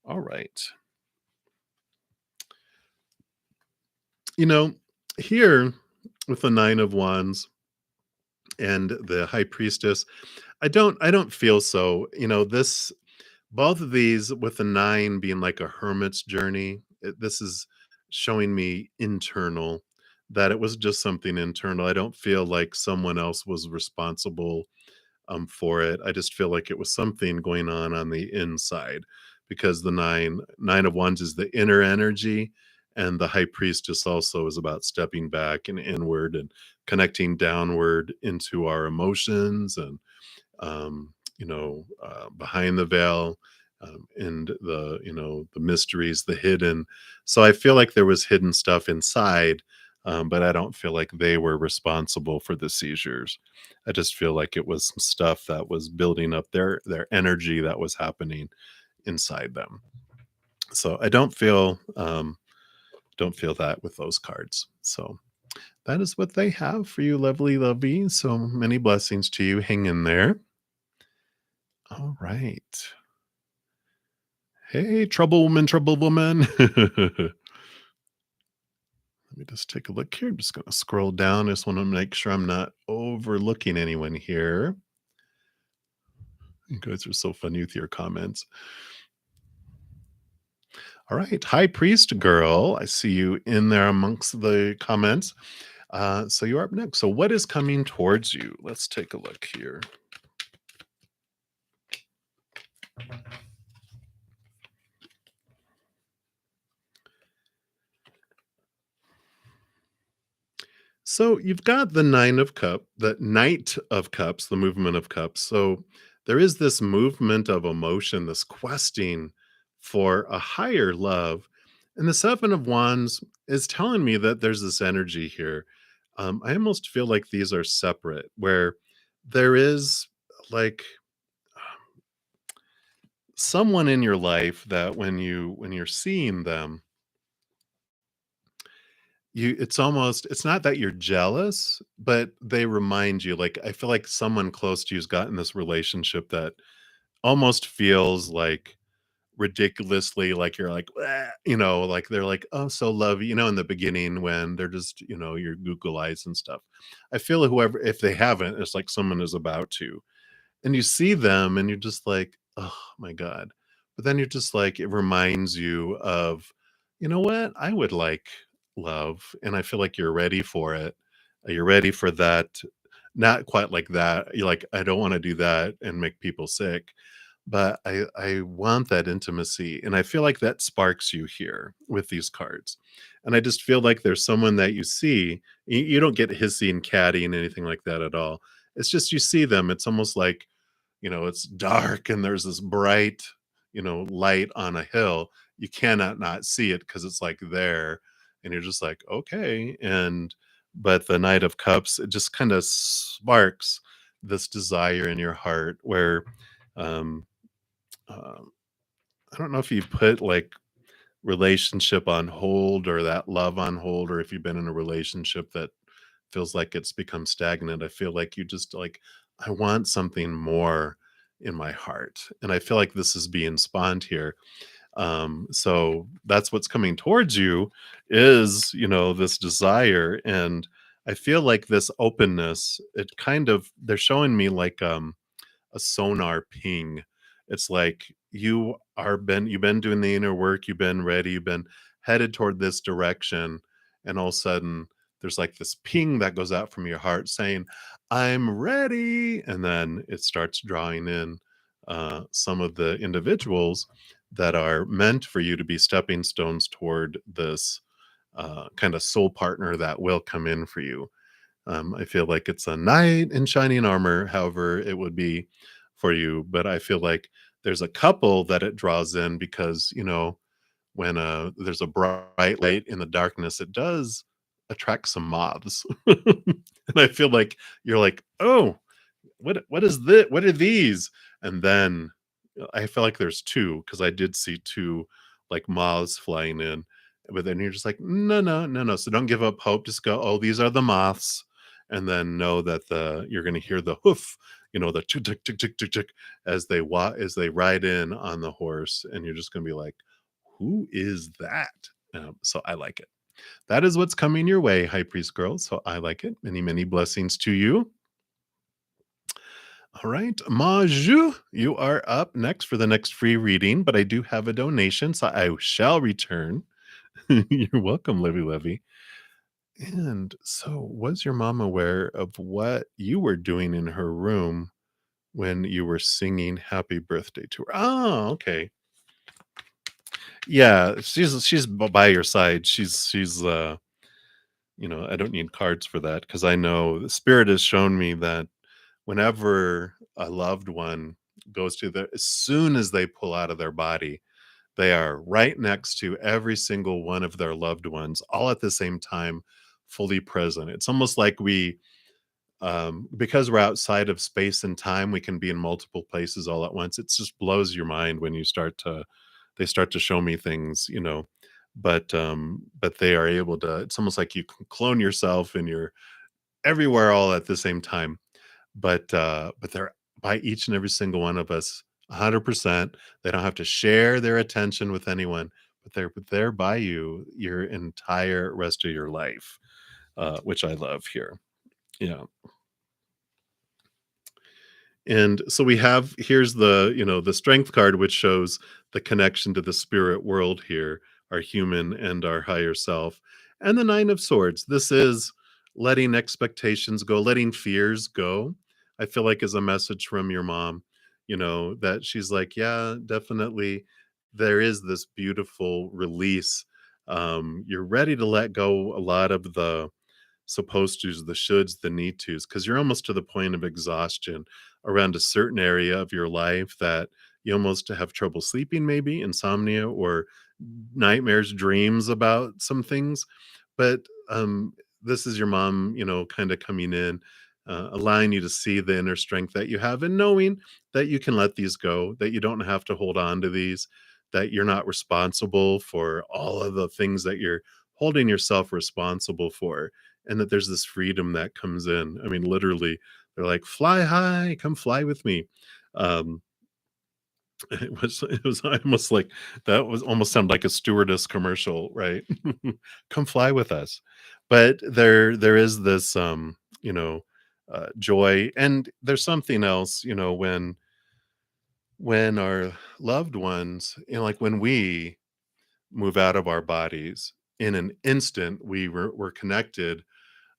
A: All right. You know, here with the 9 of wands and the high priestess, I don't feel so. This both of these with the 9 being like a hermit's journey, this is showing me internal, that it was just something internal. I don't feel like someone else was responsible for it. I just feel like it was something going on the inside, because the nine of wands is the inner energy, and the high priestess also is about stepping back and inward and connecting downward into our emotions and behind the veil, and the mysteries, the hidden. So I feel like there was hidden stuff inside, but I don't feel like they were responsible for the seizures. I just feel like it was some stuff that was building up their energy that was happening inside them. So I don't feel that with those cards. So that is what they have for you, lovely lovey. So many blessings to you. Hang in there. All right. Hey, trouble woman, trouble woman. Let me just take a look here. I'm just going to scroll down. I just want to make sure I'm not overlooking anyone here. You guys are so funny with your comments. All right. High Priest Girl, I see you in there amongst the comments. So you're up next. So what is coming towards you? Let's take a look here. So you've got the the Knight of Cups, the movement of cups. So there is this movement of emotion, this questing for a higher love. And the Seven of Wands is telling me that there's this energy here. I almost feel like these are separate, where there is like someone in your life that when you're seeing them, it's not that you're jealous, but they remind you, like, I feel like someone close to you's gotten this relationship that almost feels like ridiculously like you're like, "Wah," like they're like, "Oh, so lovey," in the beginning when they're just, your Google eyes and stuff. I feel like whoever, if they haven't, it's like someone is about to. And you see them and you're just like, "Oh my god." But then you're just like, it reminds you of, "You know what? I would like love." And I feel like you're ready for it. You're ready for that. Not quite like that. You're like, "I don't wanna do that and make people sick." But I want that intimacy, and I feel like that sparks you here with these cards. And I just feel like there's someone that you see, you don't get hissy and catty and anything like that at all. It's just you see them, it's almost like, it's dark and there's this bright, light on a hill. You cannot not see it because it's like there, and you're just like, okay. But the Knight of Cups, it just kind of sparks this desire in your heart where, um, um, I don't know if you put like relationship on hold or that love on hold, or if you've been in a relationship that feels like it's become stagnant. I feel like you just like, I want something more in my heart. And I feel like this is being spawned here. So that's what's coming towards you is, this desire. And I feel like this openness, they're showing me like a sonar ping. It's like you've been doing the inner work, you've been ready, you've been headed toward this direction, and all of a sudden there's like this ping that goes out from your heart saying, "I'm ready," and then it starts drawing in some of the individuals that are meant for you to be stepping stones toward this kind of soul partner that will come in for you. I feel like it's a knight in shining armor, however it would be for you. But I feel like there's a couple that it draws in because, when there's a bright light in the darkness, it does attract some moths. And I feel like you're like, oh, what is this? What are these? And then I feel like there's two because I did see two like moths flying in, but then you're just like, no, no, no, no. So don't give up hope. Just go, oh, these are the moths, and then know that you're going to hear the hoof, the tick tick tick tick tick tick as they ride in on the horse, and you're just going to be like, who is that? So I like it. That is what's coming your way, High Priest girl. So I like it. Many, many blessings to you. All right, Maju, you are up next for the next free reading, but I do have a donation, so I shall return. You're welcome, Livy Levy. And so, was your mom aware of what you were doing in her room when you were singing "Happy Birthday" to her? Oh, okay. Yeah, she's by your side. I don't need cards for that because I know the spirit has shown me that whenever a loved one goes to as soon as they pull out of their body, they are right next to every single one of their loved ones, all at the same time, fully present. It's almost like because we're outside of space and time, we can be in multiple places all at once. It just blows your mind when they start to show me things, but they are able to, it's almost like you can clone yourself and you're everywhere all at the same time, but they're by each and every single one of us 100%. They don't have to share their attention with anyone, but they're there by you your entire rest of your life, which I love here. Yeah. And so we have here's the strength card, which shows the connection to the spirit world here, our human and our higher self. And the Nine of Swords. This is letting expectations go, letting fears go. I feel like is a message from your mom, that she's like, yeah, definitely there is this beautiful release. You're ready to let go a lot of the supposed to's, the shoulds, the need to's, because you're almost to the point of exhaustion around a certain area of your life that you almost have trouble sleeping, maybe insomnia or nightmares, dreams about some things. But this is your mom, kind of coming in, allowing you to see the inner strength that you have and knowing that you can let these go, that you don't have to hold on to these, that you're not responsible for all of the things that you're holding yourself responsible for, and that there's this freedom that comes in. I mean, literally, they're like, "Fly high, come fly with me." Um, it was almost like that was almost sound like a stewardess commercial, right? Come fly with us. But there is this joy, and there's something else, when our loved ones, like when we move out of our bodies in an instant, we're connected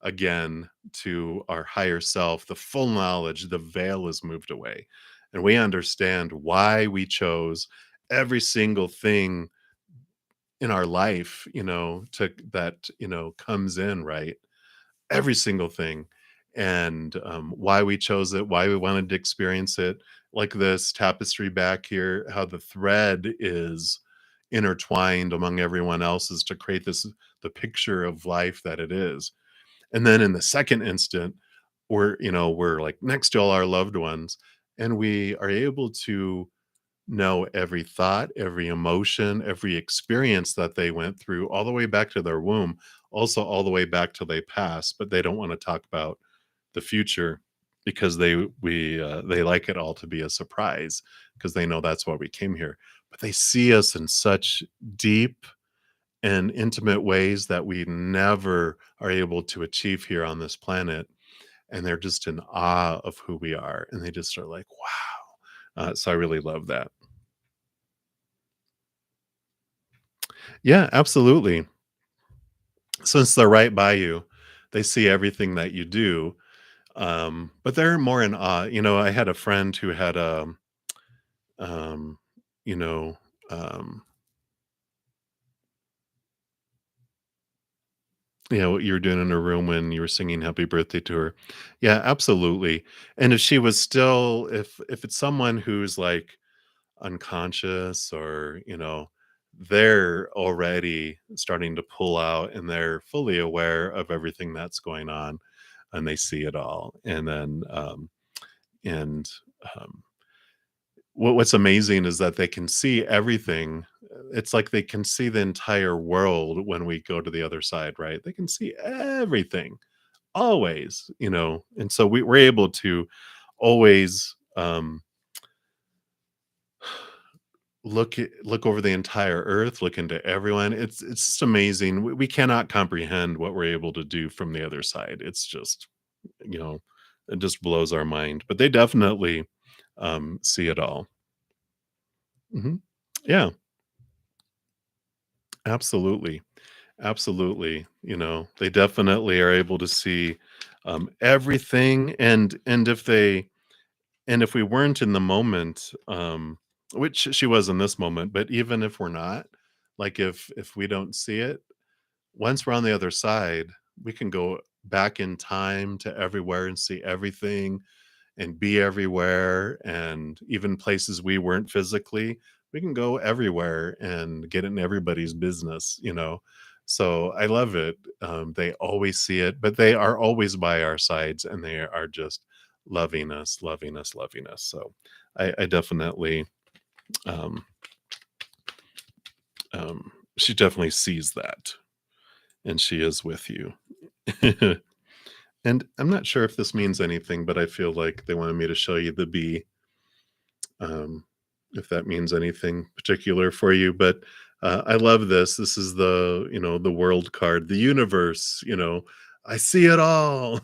A: again to our higher self, the full knowledge, the veil is moved away. And we understand why we chose every single thing in our life, to that, comes in, right? Every single thing. And why we chose it, why we wanted to experience it, like this tapestry back here, how the thread is intertwined among everyone else's to create the picture of life that it is. And then in the second instant, we're like next to all our loved ones, and we are able to know every thought, every emotion, every experience that they went through, all the way back to their womb, also all the way back till they pass. But they don't want to talk about the future because they like it all to be a surprise because they know that's why we came here. But they see us in such deep and intimate ways that we never are able to achieve here on this planet. And they're just in awe of who we are. And they just are like, wow. So I really love that. Yeah, absolutely. Since they're right by you, they see everything that you do. But they're more in awe. I had a friend who had Um, you know, um, what you were doing in her room when you were singing happy birthday to her. Yeah, absolutely. And if she was still if it's someone who's like unconscious or, they're already starting to pull out and they're fully aware of everything that's going on and they see it all. And then and what's amazing is that they can see everything. It's like they can see the entire world when we go to the other side, right? They can see everything always, and so we're able to always look over the entire earth, look into everyone. It's just amazing. We cannot comprehend what we're able to do from the other side. It's just, you know, it just blows our mind. But they definitely see it all. Hmm. Yeah, absolutely. Absolutely. They definitely are able to see everything. And if we weren't in the moment, which she was in this moment, but even if we're not, like if we don't see it, once we're on the other side, we can go back in time to everywhere and see everything and be everywhere, and even places we weren't physically, we can go everywhere and get in everybody's business. So I love it. They always see it, but they are always by our sides and they are just loving us, loving us, loving us. So I definitely, um, she definitely sees that and she is with you. And I'm not sure if this means anything, but I feel like they wanted me to show you the bee. um, if that means anything particular for you. But I love this. This is the world card, the universe. I see it all.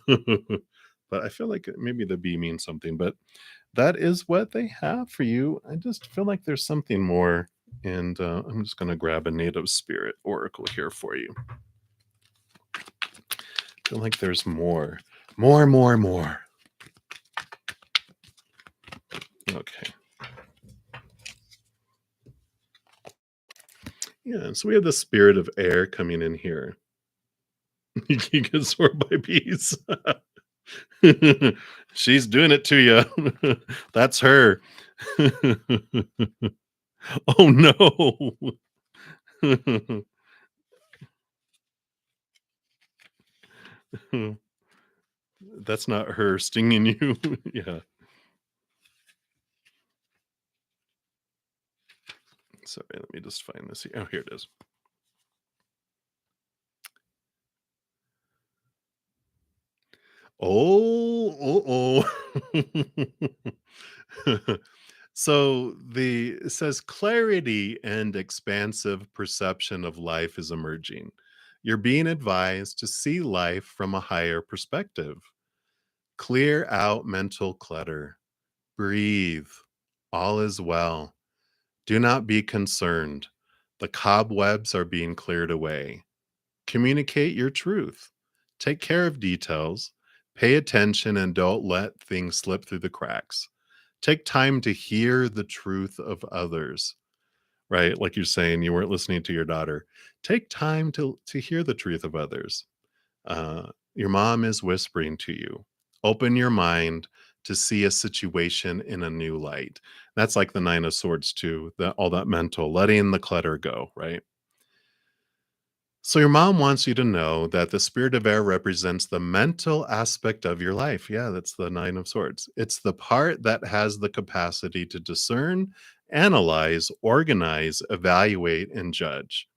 A: But I feel like maybe the B means something. But that is what they have for you. I just feel like there's something more. And I'm just going to grab a native spirit oracle here for you. I feel like there's more. More, more, more. Okay. Yeah, so we have the spirit of air coming in here. You get swarmed by bees. She's doing it to you. That's her. Oh, no. That's not her stinging you. Yeah. Sorry, let me just find this here. Oh, here it is. Oh, oh. So it says clarity and expansive perception of life is emerging. You're being advised to see life from a higher perspective. Clear out mental clutter. Breathe. All is well. Do not be concerned. The cobwebs are being cleared away. Communicate your truth. Take care of details. Pay attention and don't let things slip through the cracks. Take time to hear the truth of others, right? Like you're saying, you weren't listening to your daughter. Take time to hear the truth of others. Your mom is whispering to you. Open your mind to see a situation in a new light. That's like the Nine of Swords too. All that mental, letting the clutter go, right? So your mom wants you to know that the spirit of air represents the mental aspect of your life. Yeah, that's the Nine of Swords. It's the part that has the capacity to discern, analyze, organize, evaluate, and judge.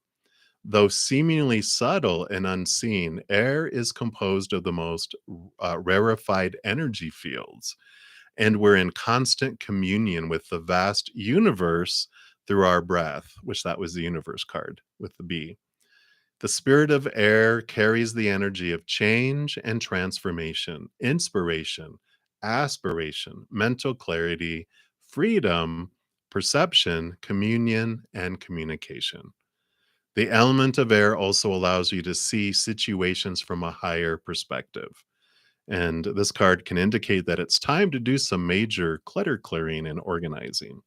A: Though seemingly subtle and unseen, air is composed of the most rarefied energy fields, and we're in constant communion with the vast universe through our breath, which that was the universe card with the B. The spirit of air carries the energy of change and transformation, inspiration, aspiration, mental clarity, freedom, perception, communion, and communication. The element of air also allows you to see situations from a higher perspective. And this card can indicate that it's time to do some major clutter clearing and organizing.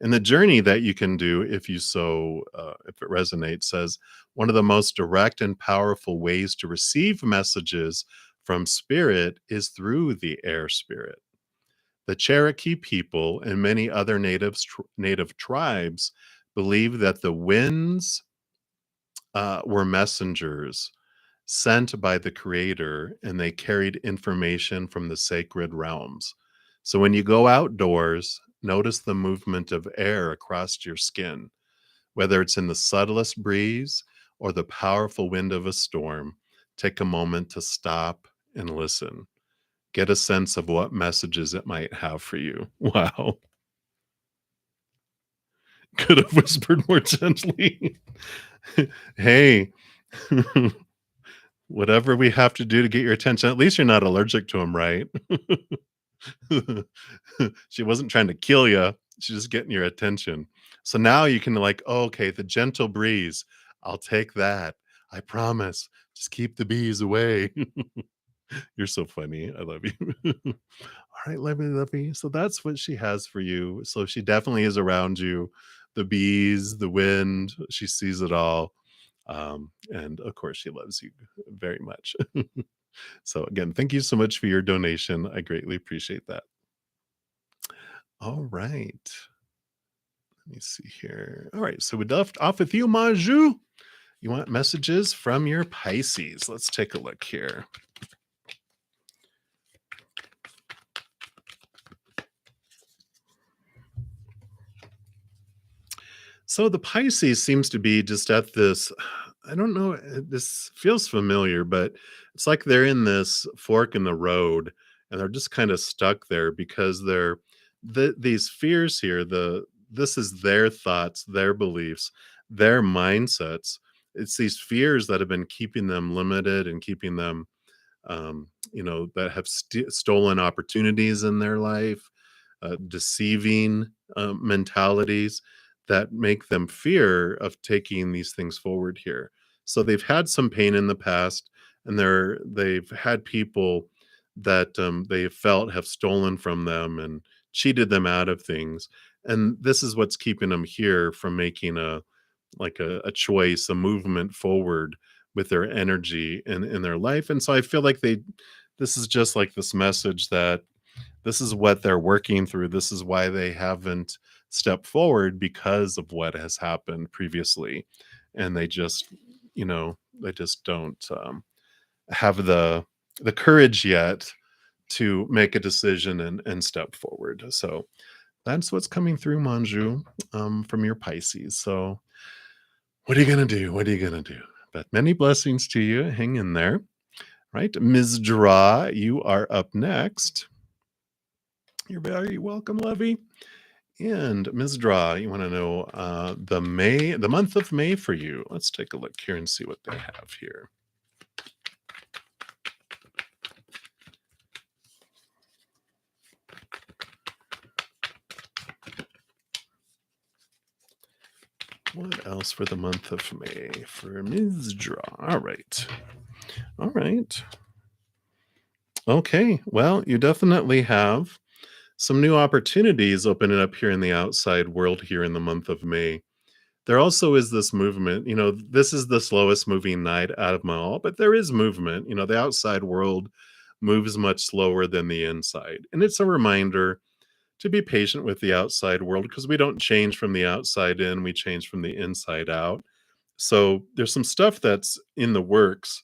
A: And the journey that you can do, if you so, if it resonates, says one of the most direct and powerful ways to receive messages from spirit is through the air spirit. The Cherokee people and many other native tribes believe that the winds were messengers sent by the creator, and they carried information from the sacred realms. So when you go outdoors, notice the movement of air across your skin, whether it's in the subtlest breeze or the powerful wind of a storm. Take a moment to stop and listen. Get a sense of what messages it might have for you. Wow. Could have whispered more gently. Hey, whatever we have to do to get your attention, at least you're not allergic to them, right? She wasn't trying to kill you. She's just getting your attention. So now you can like, "Oh, okay, the gentle breeze. I'll take that. I promise. Just keep the bees away." You're so funny. I love you. All right, lovely, lovely. So that's what she has for you. So she definitely is around you. The bees, the wind, she sees it all. And of course, she loves you very much. So again, thank you so much for your donation. I greatly appreciate that. All right. Let me see here. All right. So we left off with you, Maju. You want messages from your Pisces. Let's take a look here. So the Pisces seems to be just at this, I don't know, this feels familiar, but it's like they're in this fork in the road and they're just kind of stuck there because these fears here, this is their thoughts, their beliefs, their mindsets. It's these fears that have been keeping them limited and keeping them that have stolen opportunities in their life, deceiving mentalities that make them fear of taking these things forward here. So they've had some pain in the past, and they've had people that they felt have stolen from them and cheated them out of things. And this is what's keeping them here from making a choice, a movement forward with their energy in their life. And so I feel like this is just like this message that this is what they're working through. This is why they haven't stepped forward because of what has happened previously. And they just don't have the courage yet to make a decision and step forward. So that's what's coming through, Manju, from your Pisces. So what are you going to do? What are you going to do? But many blessings to you. Hang in there. Right. Ms. Dra, you are up next. You're very welcome, Lovey. And Ms. Dra, you want to know the month of May for you. Let's take a look here and see what they have here. What else for the month of May for Ms. Dra? All right. All right. Okay. Well, you definitely have some new opportunities opening up here in the outside world here in the month of May. There also is this movement. This is the slowest moving night out of them all, but there is movement. The outside world moves much slower than the inside. And it's a reminder to be patient with the outside world because we don't change from the outside in, we change from the inside out. So there's some stuff that's in the works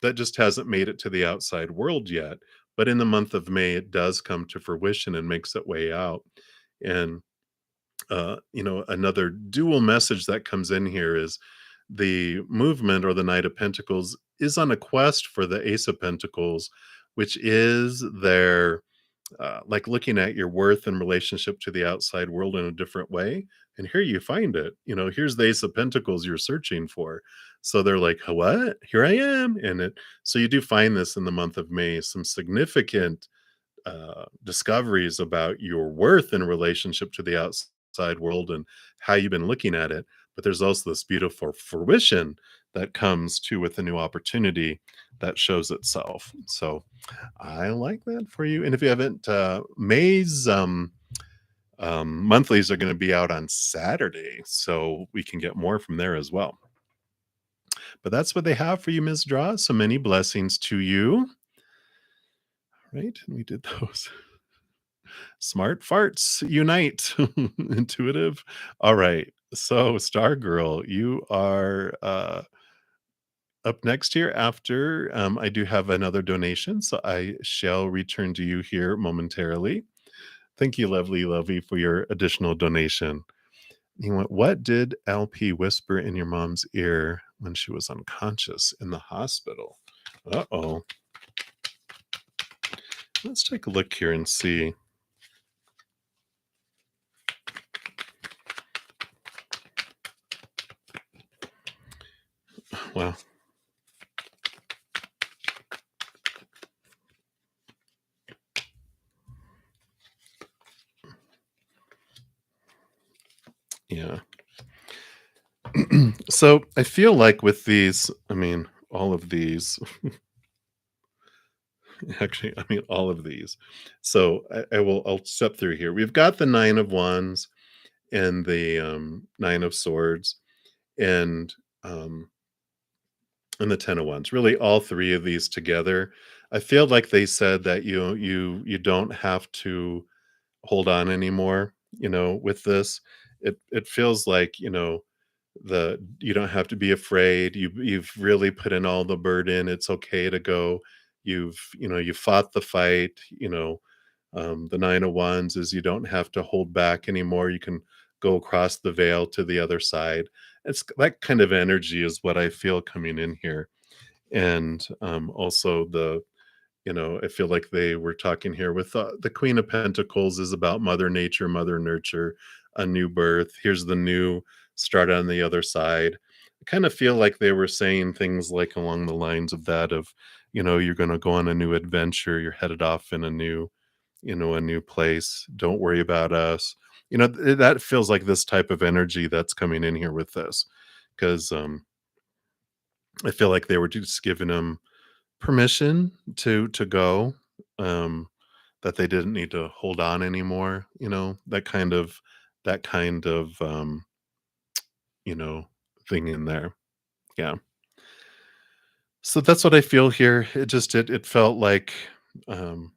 A: that just hasn't made it to the outside world yet. But in the month of May, it does come to fruition and makes its way out. And another dual message that comes in here is the movement or the Knight of Pentacles is on a quest for the Ace of Pentacles, which is their like looking at your worth in relationship to the outside world in a different way. And here you find it. Here's the Ace of Pentacles you're searching for. So they're like, what? Here I am. So you do find this in the month of May, some significant discoveries about your worth in relationship to the outside world and how you've been looking at it. But there's also this beautiful fruition that comes too with a new opportunity that shows itself. So I like that for you. And if you haven't, May's Monthlies are going to be out on Saturday, so we can get more from there as well. But that's what they have for you, Ms. Draw. So many blessings to you. Right? And we did those. Smart farts unite. Intuitive. All right. So, Star Girl, you are up next here after I do have another donation. So, I shall return to you here momentarily. Thank you, lovely, lovely, for your additional donation. He went, what did LP whisper in your mom's ear when she was unconscious in the hospital? Uh oh. Let's take a look here and see. Wow. Yeah. So I feel like with these, I mean, all of these, actually, I mean, all of these. So I'll step through here. We've got the Nine of Wands and the Nine of Swords and um, and the Ten of Wands. Really, all three of these together. I feel like they said that you don't have to hold on anymore. With this, it feels like the you don't have to be afraid. You've really put in all the burden. It's okay to go. You fought the fight. The Nine of Wands is you don't have to hold back anymore. You can go across the veil to the other side. It's that kind of energy is what I feel coming in here. And also I feel like they were talking here with the Queen of Pentacles is about Mother Nature, Mother Nurture, a new birth. Here's the new start on the other side. I kind of feel like they were saying things like along the lines of that of, you're going to go on a new adventure. You're headed off in a new place. Don't worry about us. That feels like this type of energy that's coming in here with this. Because I feel like they were just giving him permission to go, um, that they didn't need to hold on anymore, that kind of you know, thing in there. Yeah. So that's what I feel here. It felt like, um,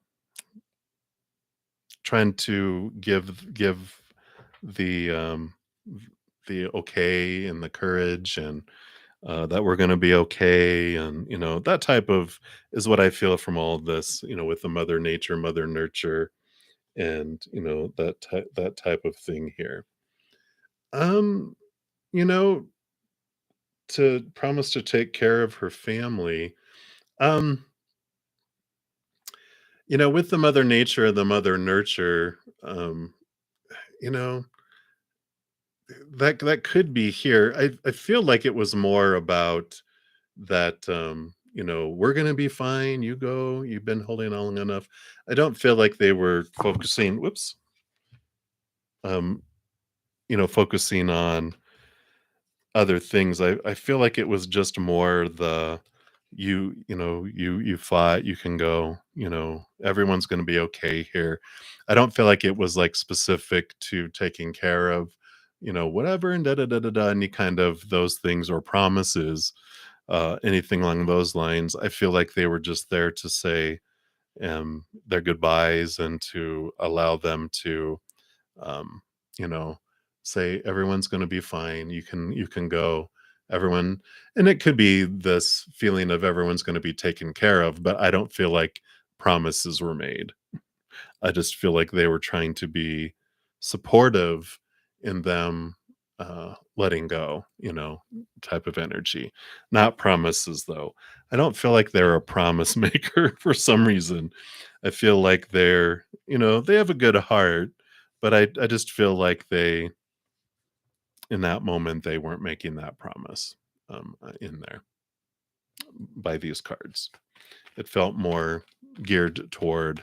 A: trying to give the, the okay and the courage and that we're going to be okay, and that type of is what I feel from all of this, with the Mother Nature, Mother Nurture, and that type of thing here. um you know to promise to take care of her family. um with the Mother Nature, the Mother Nurture, you know that could be here. I feel like it was more about that, we're gonna be fine, you go, you've been holding on long enough. I don't feel like they were focusing, whoops, um, focusing on other things. I feel like it was just more the you fought, you can go, everyone's gonna be okay here. I don't feel like it was like specific to taking care of, whatever and da da da da da, any kind of those things or promises, anything along those lines. I feel like they were just there to say their goodbyes and to allow them to, um, you know, say everyone's going to be fine. You can go. Everyone, and it could be this feeling of everyone's going to be taken care of, but I don't feel like promises were made. I just feel like they were trying to be supportive in them letting go, type of energy. Not promises, though. I don't feel like they're a promise maker for some reason. I feel like they have a good heart, but I just feel like in that moment, they weren't making that promise in there by these cards. It felt more geared toward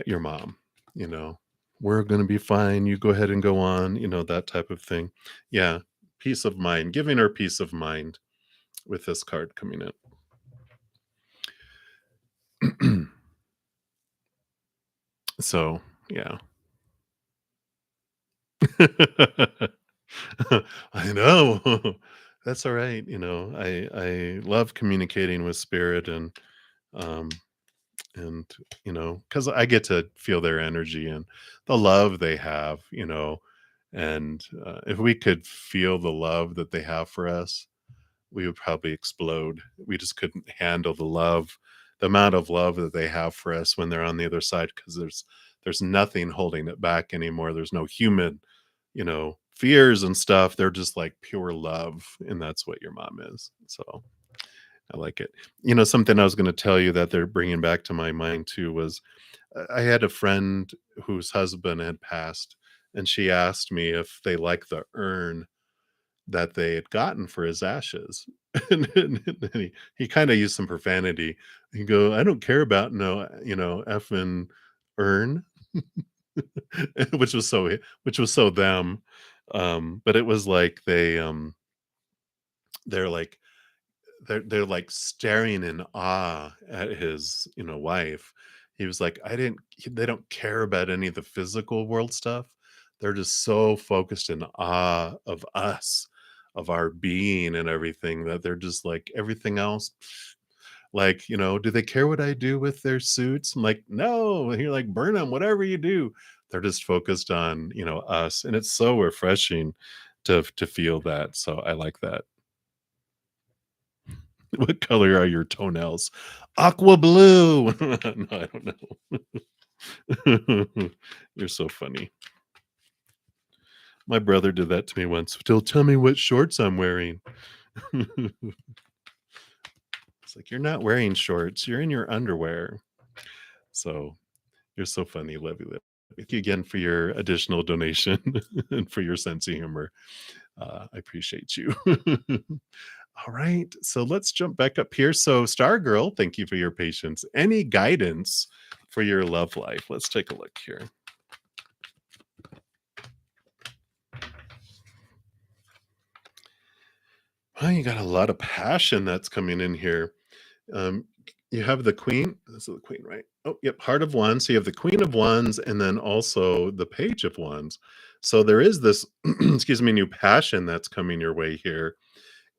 A: your mom, you know, we're going to be fine. You go ahead and go on, that type of thing. Yeah. Peace of mind, giving her peace of mind with this card coming in. So, yeah. I know. That's all right. I love communicating with spirit um and because I get to feel their energy and the love they have, and if we could feel the love that they have for us, we would probably explode. We just couldn't handle the amount of love that they have for us when they're on the other side, because there's nothing holding it back anymore. There's no human, fears and stuff. They're just like pure love, and that's what your mom is. So I like it. Something I was going to tell you that they're bringing back to my mind too was I had a friend whose husband had passed, and she asked me if they liked the urn that they had gotten for his ashes. And he kind of used some profanity. He go, I don't care about no, effing urn, which was so them. But it was like they're like they're like staring in awe at his, wife. He was like, they don't care about any of the physical world stuff. They're just so focused in awe of us, of our being and everything, that they're just like everything else. Like, do they care what I do with their suits? I'm like, no. And you're like, burn them, whatever you do. They're just focused on, us. And it's so refreshing to feel that. So I like that. What color are your toenails? Aqua blue. No, I don't know. You're so funny. My brother did that to me once. Still, tell me what shorts I'm wearing. It's like, you're not wearing shorts. You're in your underwear. So you're so funny. Love you. Thank you again for your additional donation and for your sense of humor. I appreciate you. All right. So let's jump back up here. So, Star Girl, thank you for your patience. Any guidance for your love life? Let's take a look here. Oh, you got a lot of passion that's coming in here. Um, you have the Queen. This is the Queen, right? Oh, yep. Heart of Wands. So you have the Queen of Wands and then also the Page of Wands. So there is this, excuse me, new passion that's coming your way here.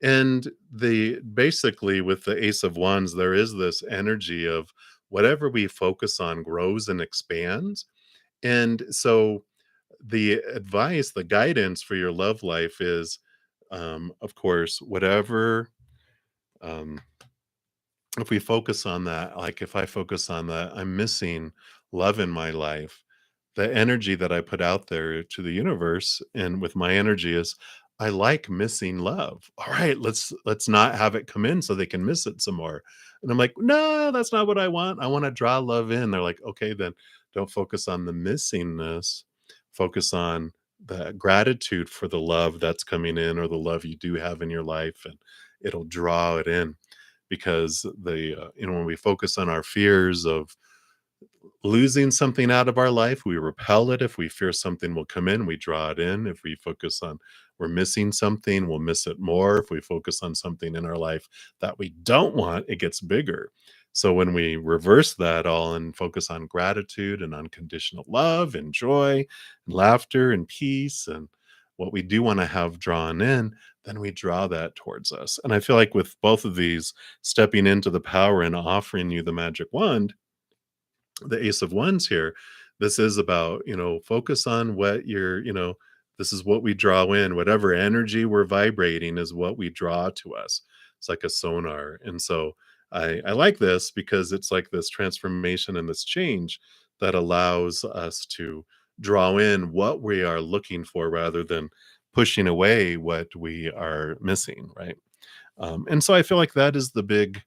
A: And the basically with the Ace of Wands, there is this energy of whatever we focus on grows and expands. And so the advice, the guidance for your love life is, of course, whatever, um, if we focus on that, like if I focus on that, I'm missing love in my life. The energy that I put out there to the universe and with my energy is, I like missing love. All right, let's not have it come in so they can miss it some more. And I'm like, no, that's not what I want. I want to draw love in. They're like, okay, then don't focus on the missingness. Focus on the gratitude for the love that's coming in or the love you do have in your life, and it'll draw it in. Because when we focus on our fears of losing something out of our life, we repel it. If we fear something will come in, we draw it in. If we focus on we're missing something, we'll miss it more. If we focus on something in our life that we don't want, it gets bigger. So when we reverse that all and focus on gratitude and unconditional love and joy and laughter and peace and what we do want to have drawn in, then we draw that towards us. And I feel like with both of these, stepping into the power and offering you the magic wand, the Ace of Wands here, this is about, focus on what this is what we draw in. Whatever energy we're vibrating is what we draw to us. It's like a sonar. And so I like this because it's like this transformation and this change that allows us to draw in what we are looking for rather than pushing away what we are missing, right? And so I feel like that is the big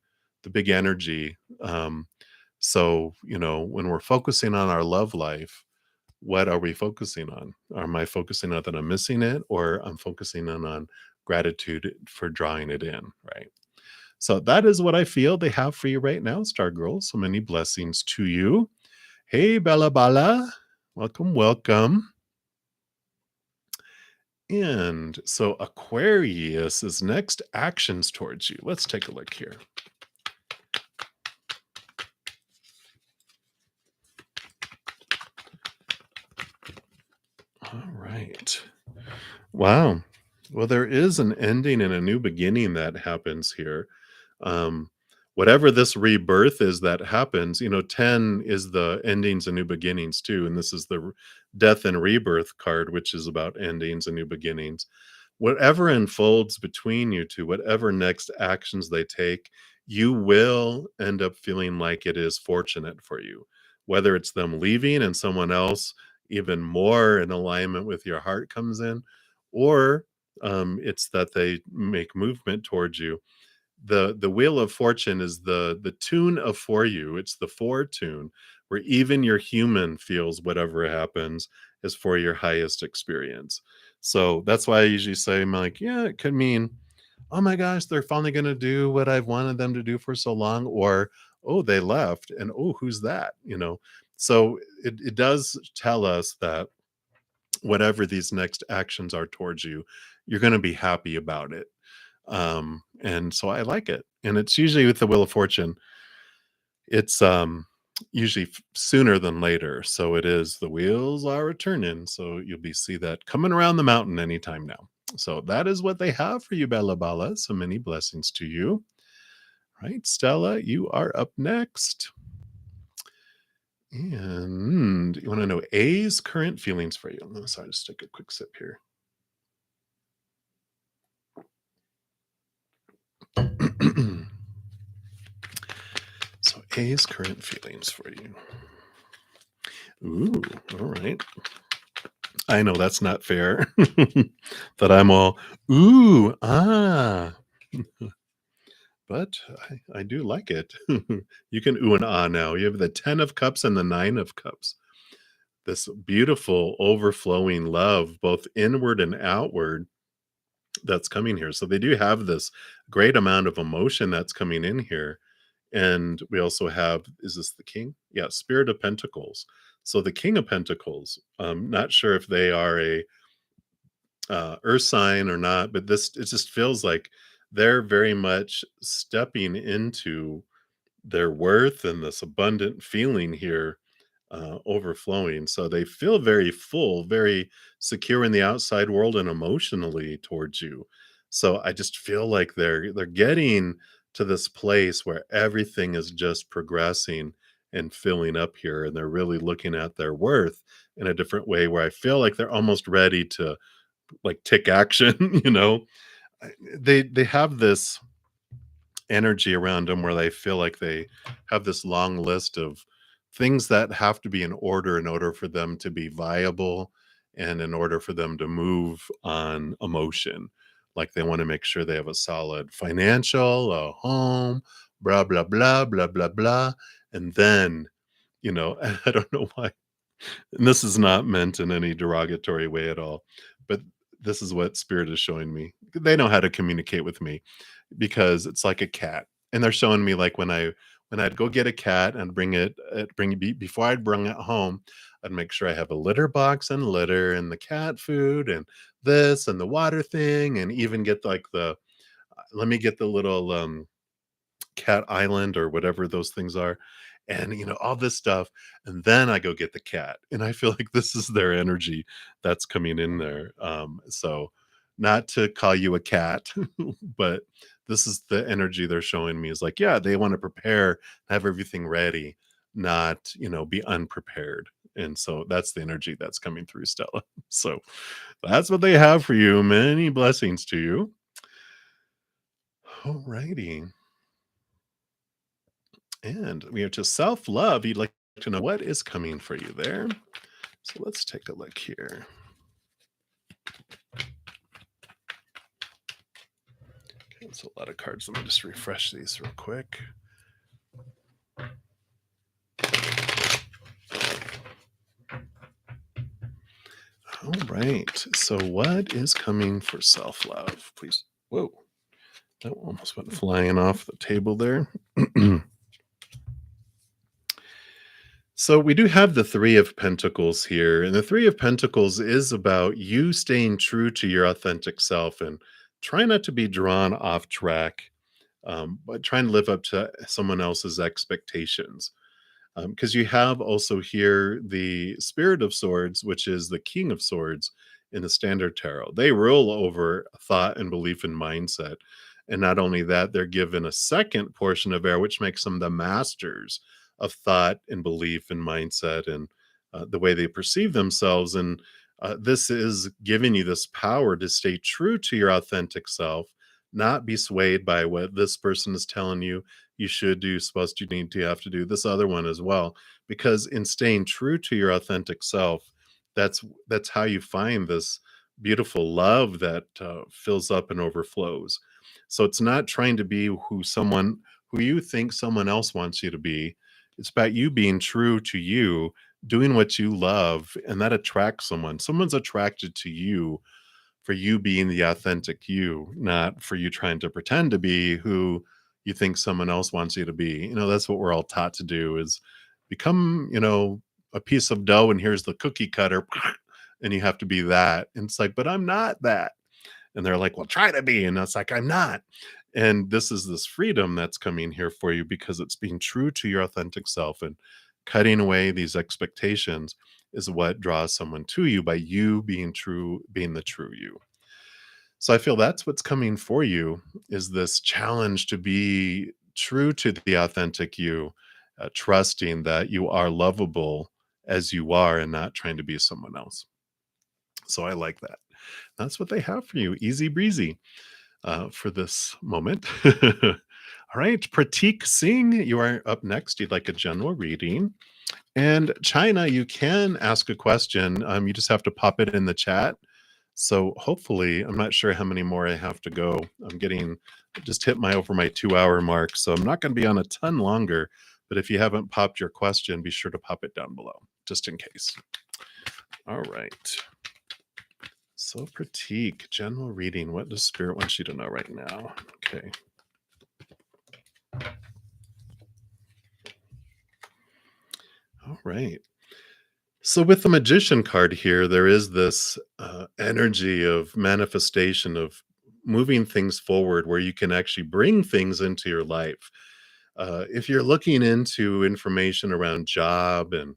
A: energy. So, when we're focusing on our love life, what are we focusing on? Am I focusing on that I'm missing it, or I'm focusing on gratitude for drawing it in, right? So that is what I feel they have for you right now, Star Girl. So many blessings to you. Hey, Bella Bala. Welcome, welcome. And so Aquarius is next actions towards you. Let's take a look here. All right. Wow. Well, there is an ending and a new beginning that happens here. Um, Whatever this rebirth is that happens, 10 is the endings and new beginnings too. And this is the death and rebirth card, which is about endings and new beginnings. Whatever unfolds between you two, whatever next actions they take, you will end up feeling like it is fortunate for you. Whether it's them leaving and someone else even more in alignment with your heart comes in, or it's that they make movement towards you. The wheel of fortune is the tune of for you. It's the for tune where even your human feels whatever happens is for your highest experience. So that's why I usually say, I'm like, yeah, it could mean, oh my gosh, they're finally going to do what I've wanted them to do for so long, or oh, they left, and oh, who's that? So it does tell us that whatever these next actions are towards you, you're going to be happy about it. And so I like it. And it's usually with the Wheel of Fortune, it's usually sooner than later. So it is the wheels are returning. So you'll be see that coming around the mountain anytime now. So that is what they have for you, Bella Bala. So many blessings to you. Right, Stella, you are up next. And you want to know A's current feelings for you. Sorry, just take a quick sip here. So A's current feelings for you. Ooh, all right. I know that's not fair. That I'm all, ooh, ah. But I do like it. You can ooh and ah now. You have the 10 of cups and the 9 of cups. This beautiful overflowing love, both inward and outward, that's coming here. So they do have this great amount of emotion that's coming in here. And we also have, is this the king? Yeah, Spirit of Pentacles. So the King of Pentacles, not sure if they are a earth sign or not, but this, it just feels like they're very much stepping into their worth and this abundant feeling here, overflowing. So they feel very full, very secure in the outside world and emotionally towards you. So I just feel like they're getting to this place where everything is just progressing and filling up here, and they're really looking at their worth in a different way, where I feel like they're almost ready to like take action. They have this energy around them where they feel like they have this long list of things that have to be in order for them to be viable and in order for them to move on emotion. Like they want to make sure they have a solid financial, a home, blah blah blah blah blah blah. And then, I don't know why, and this is not meant in any derogatory way at all, but this is what spirit is showing me. They know how to communicate with me because it's like a cat. And they're showing me like when I'd go get a cat and bring it before I'd bring it home, I'd make sure I have a litter box and litter and the cat food and this and the water thing, and even get like let me get the little Cat Island or whatever those things are, and, all this stuff, and then I go get the cat, and I feel like this is their energy that's coming in there, so not to call you a cat, but this is the energy they're showing me is like, yeah, they wanna prepare, have everything ready, not, be unprepared, and so that's the energy that's coming through, Stella. So, that's what they have for you. Many blessings to you. Alrighty. And we are to self love. You'd like to know what is coming for you there. So let's take a look here. Okay, that's a lot of cards. Let me just refresh these real quick. All right. So, what is coming for self love? Please. Whoa. That almost went flying off the table there. So we do have the Three of Pentacles here, and the Three of Pentacles is about you staying true to your authentic self and try not to be drawn off track, but trying to live up to someone else's expectations. Because you have also here the Spirit of Swords, which is the King of Swords, in the standard tarot. They rule over thought and belief and mindset. And not only that, they're given a second portion of air, which makes them the masters of thought and belief and mindset and the way they perceive themselves. And this is giving you this power to stay true to your authentic self, not be swayed by what this person is telling you you should do, supposed to need to have to do, this other one as well. Because in staying true to your authentic self, that's how you find this beautiful love that fills up and overflows. So it's not trying to be who you think someone else wants you to be. It's about you being true to you, doing what you love, and that attracts someone. Someone's attracted to you for you being the authentic you, not for you trying to pretend to be who you think someone else wants you to be. That's what we're all taught to do is become, a piece of dough and here's the cookie cutter and you have to be that. And it's like, but I'm not that. And they're like, well, try to be. And it's like, I'm not. And this is this freedom that's coming here for you because it's being true to your authentic self and cutting away these expectations is what draws someone to you by you being true, being the true you. So I feel that's what's coming for you is this challenge to be true to the authentic you, trusting that you are lovable as you are and not trying to be someone else. So I like that. That's what they have for you. Easy breezy for this moment. All right. Pratik Singh, you are up next. You'd like a general reading. And China, you can ask a question. You just have to pop it in the chat. So hopefully, I'm not sure how many more I have to go. Just hit my over my 2 hour mark. So I'm not going to be on a ton longer. But if you haven't popped your question, be sure to pop it down below, just in case. All right. So Pratik, general reading. What does Spirit want you to know right now? Okay. All right. So with the Magician card here, there is this energy of manifestation of moving things forward where you can actually bring things into your life. If you're looking into information around job and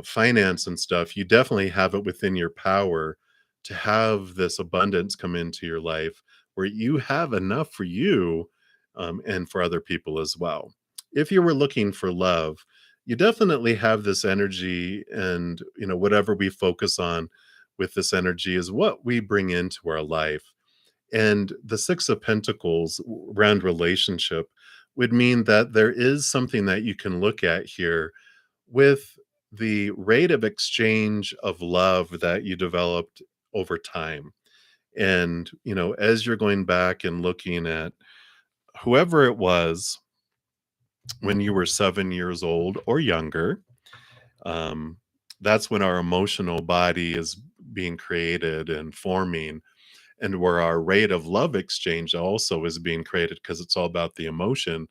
A: finance and stuff, you definitely have it within your power to have this abundance come into your life where you have enough for you and for other people as well. If you were looking for love, you definitely have this energy, and whatever we focus on with this energy is what we bring into our life. And the Six of Pentacles around relationship would mean that there is something that you can look at here with the rate of exchange of love that you developed over time. And, as you're going back and looking at whoever it was when you were 7 years old or younger, um, that's when our emotional body is being created and forming, and where our rate of love exchange also is being created because it's all about the emotion.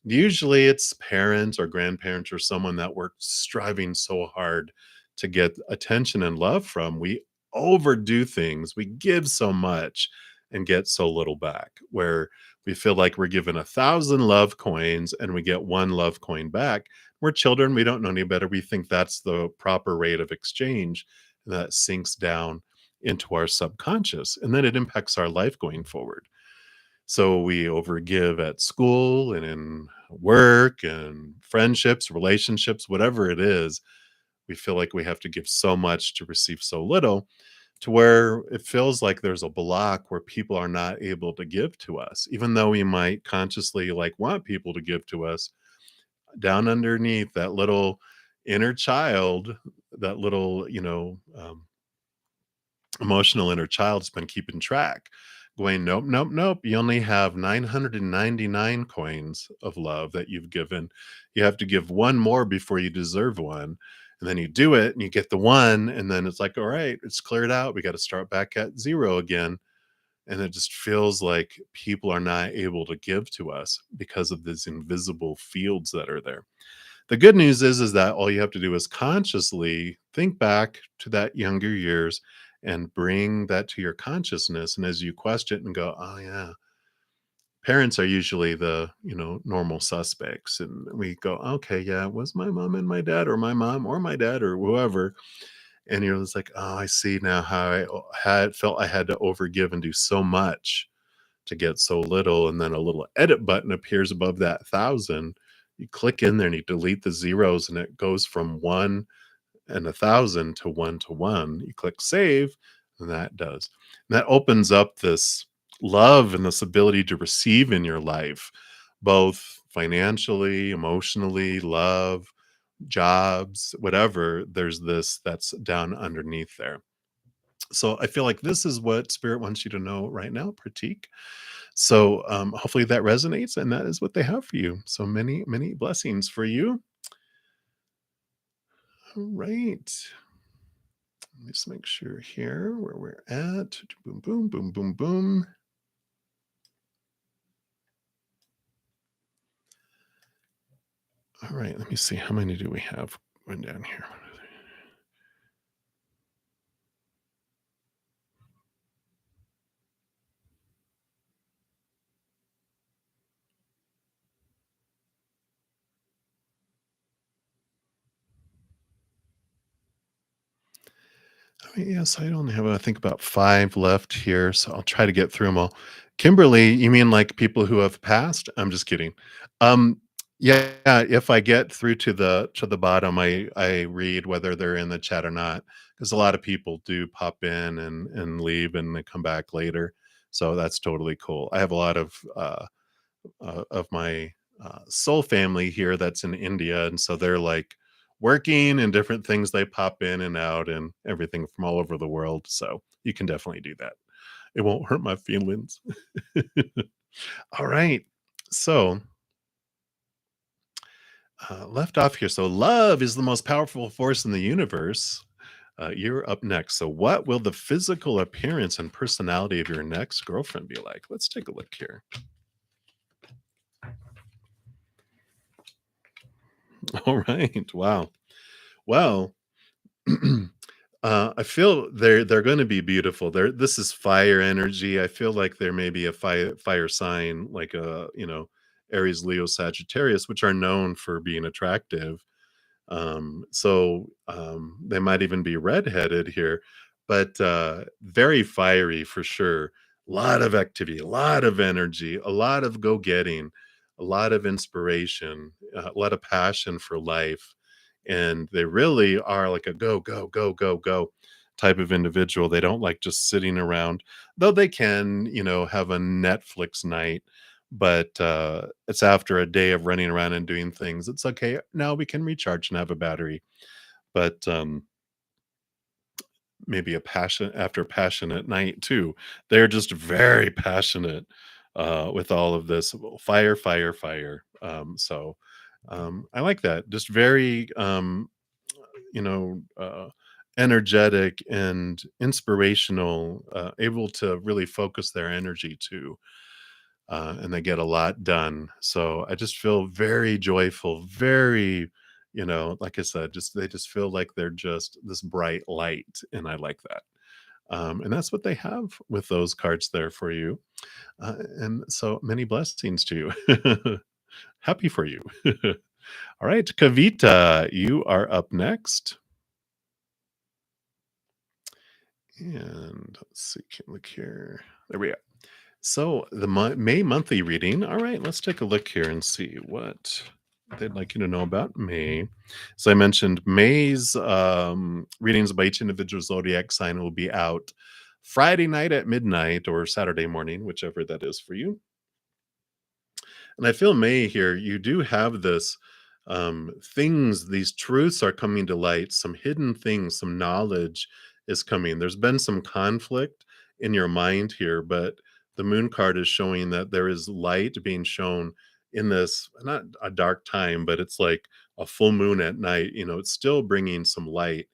A: Usually it's parents or grandparents or someone that we're striving so hard to get attention and love from. We overdo things. We give so much and get so little back, where we feel like we're given 1,000 love coins and we get one love coin back. We're children. We don't know any better. We think that's the proper rate of exchange. And that sinks down into our subconscious. And then it impacts our life going forward. So we overgive at school and in work and friendships, relationships, whatever it is. We feel like we have to give so much to receive so little, to where it feels like there's a block where people are not able to give to us, even though we might consciously want people to give to us. Down underneath that little inner child, that little, emotional inner child's been keeping track, going, nope, nope, nope. You only have 999 coins of love that you've given. You have to give one more before you deserve one. And then you do it and you get the one. And then it's like, all right, it's cleared out. We got to start back at zero again. And it just feels like people are not able to give to us because of these invisible fields that are there. The good news is that all you have to do is consciously think back to that younger years and bring that to your consciousness. And as you question and go, oh yeah, parents are usually the, normal suspects. And we go, okay, yeah, it was my mom and my dad or my mom or my dad or whoever. and you're just like, "Oh, I see now how had felt I had to overgive and do so much to get so little," and then a little edit button appears above that 1,000. You click in there and you delete the zeros, and it goes from 1 and 1,000 to 1 to 1. You click save, and that does. And that opens up this love and this ability to receive in your life, both financially, emotionally, love, jobs, whatever. There's this that's down underneath there. So I feel like this is what spirit wants you to know right now, Pratik. So hopefully that resonates, and that is what they have for you. So many, many blessings for you. All right. Let me just make sure here where we're at. Boom, boom, boom, boom, boom. All right, let me see. How many do we have going down here? Yes, I only have, I think, about 5 left here, so I'll try to get through them all. Kimberly, you mean like people who have passed? I'm just kidding. Um, yeah, if I get through to the bottom, I read whether they're in the chat or not, because a lot of people do pop in and leave and they come back later. So that's totally cool. I have a lot of my soul family here that's in India, and so they're like working and different things. They pop in and out and everything from all over the world. So you can definitely do that. It won't hurt my feelings. All right. So left off here. So love is the most powerful force in the universe. You're up next. So, what will the physical appearance and personality of your next girlfriend be like? Let's take a look here. All right. Wow. Well, I feel they're gonna be beautiful. This is fire energy. I feel like there may be a fire sign like a, Aries, Leo, Sagittarius, which are known for being attractive. They might even be redheaded here, but very fiery for sure. A lot of activity, a lot of energy, a lot of go-getting, a lot of inspiration, a lot of passion for life. And they really are like a go, go, go, go, go type of individual. They don't like just sitting around, though they can, have a Netflix night, but it's after a day of running around and doing things. It's okay. Now we can recharge and have a battery. But maybe a passion after passionate night too. They're just very passionate with all of this fire, fire, fire. I like that. Just very you know, energetic and inspirational, able to really focus their energy too. And they get a lot done. So I just feel very joyful, very, like I said, just they just feel like they're just this bright light, and I like that. And that's what they have with those cards there for you. And so many blessings to you. Happy for you. All right, Kavita, you are up next. And let's see, can look here. There we go. So the May monthly reading. All right, let's take a look here and see what they'd like you to know about May. So I mentioned May's readings by each individual zodiac sign will be out Friday night at midnight or Saturday morning, whichever that is for you. And I feel May here, you do have this things, these truths are coming to light, some hidden things, some knowledge is coming. There's been some conflict in your mind here, but the moon card is showing that there is light being shown in this, not a dark time, but it's like a full moon at night. It's still bringing some light.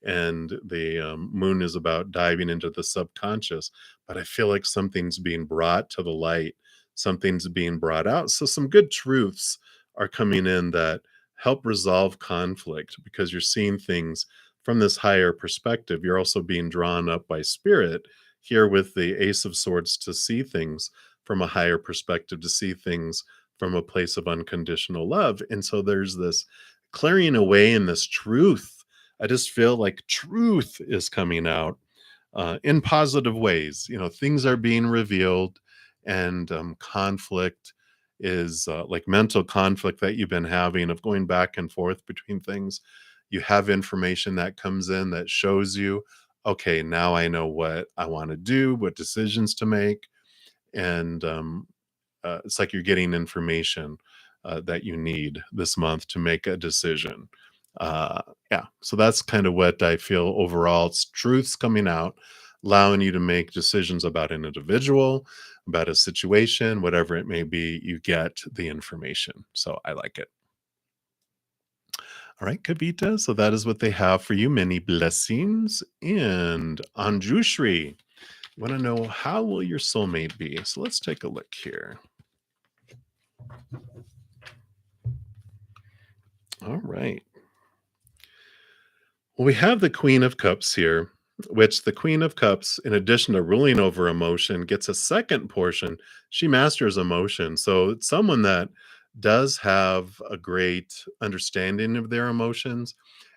A: And the moon is about diving into the subconscious, but I feel like something's being brought to the light, something's being brought out. So some good truths are coming in that help resolve conflict because you're seeing things from this higher perspective. You're also being drawn up by spirit here with the Ace of Swords to see things from a higher perspective, to see things from a place of unconditional love. And so there's this clearing away in this truth I just feel like truth is coming out in positive ways. Things are being revealed, and conflict is like mental conflict that you've been having of going back and forth between things. You have information that comes in that shows you, okay, now I know what I want to do, what decisions to make. And it's like you're getting information that you need this month to make a decision. Uh, yeah, so that's kind of what I feel overall. It's truths coming out, allowing you to make decisions about an individual, about a situation, whatever it may be. You get the information. So I like it. All right, Kavita. So that is what they have for you. Many blessings. And Anjushri, you want to know how will your soulmate be? So let's take a look here. All right. Well, we have the Queen of Cups here, which the Queen of Cups, in addition to ruling over emotion, gets a second portion. She masters emotion. So it's someone that does have a great understanding of their emotions,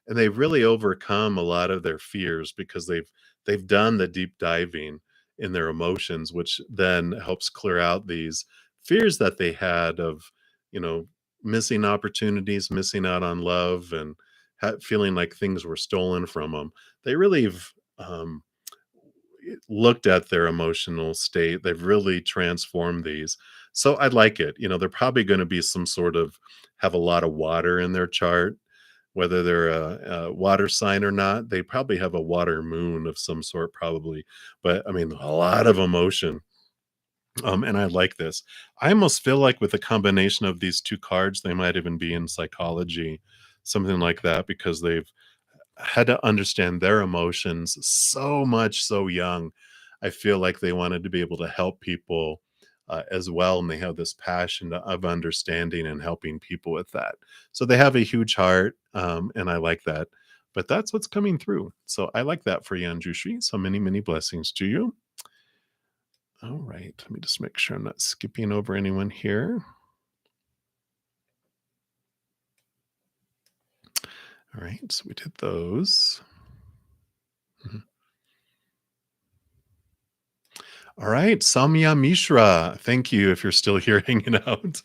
A: and they've really overcome a lot of their fears because they've done the deep diving in their emotions, which then helps clear out these fears that they had of, you know, missing opportunities, missing out on love, and feeling like things were stolen from them. They really have looked at their emotional state. They've really transformed these. So I like it. They're probably going to be some sort of have a lot of water in their chart, whether they're a water sign or not. They probably have a water moon of some sort, probably. But I mean, a lot of emotion. And I like this. I almost feel like with a combination of these two cards, they might even be in psychology, something like that, because they've had to understand their emotions so much so young. I feel like they wanted to be able to help people as well, and they have this passion of understanding and helping people with that. So they have a huge heart, and I like that. But that's what's coming through. So I like that for you, Anjushri. So many, many blessings to you. All right. Let me just make sure I'm not skipping over anyone here. All right. So we did those. Mhm. All right. Samya Mishra. Thank you if you're still here hanging out.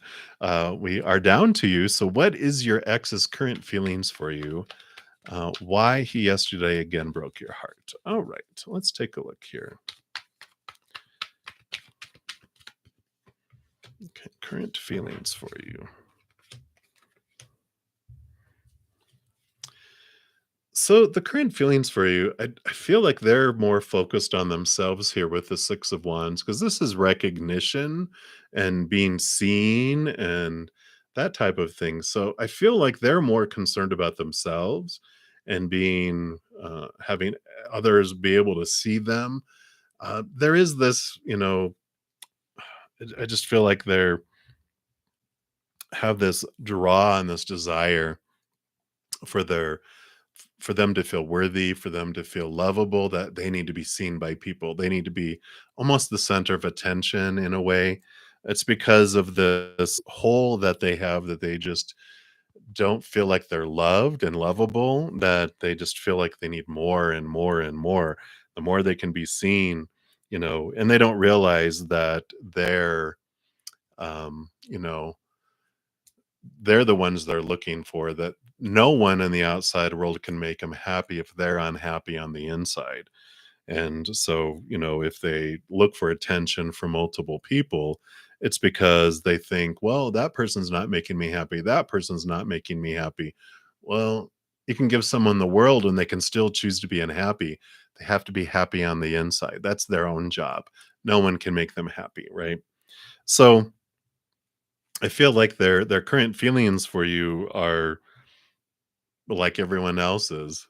A: We are down to you. So, what is your ex's current feelings for you? Why he yesterday again broke your heart? All right. Let's take a look here. Okay. Current feelings for you. So the current feelings for you, I feel like they're more focused on themselves here with the Six of Wands, because this is recognition and being seen and that type of thing. So I feel like they're more concerned about themselves and being having others be able to see them. There is this, I just feel like they're have this draw and this desire for their for them to feel worthy, for them to feel lovable, that they need to be seen by people. They need to be almost the center of attention in a way. It's because of this hole that they have that they just don't feel like they're loved and lovable, that they just feel like they need more and more and more. The more they can be seen, and they don't realize that you know, they're the ones they're looking for, that no one in the outside world can make them happy if they're unhappy on the inside. And so, if they look for attention from multiple people, it's because they think, well, that person's not making me happy. That person's not making me happy. Well, you can give someone the world and they can still choose to be unhappy. They have to be happy on the inside. That's their own job. No one can make them happy, right? So I feel like their current feelings for you are like everyone else's,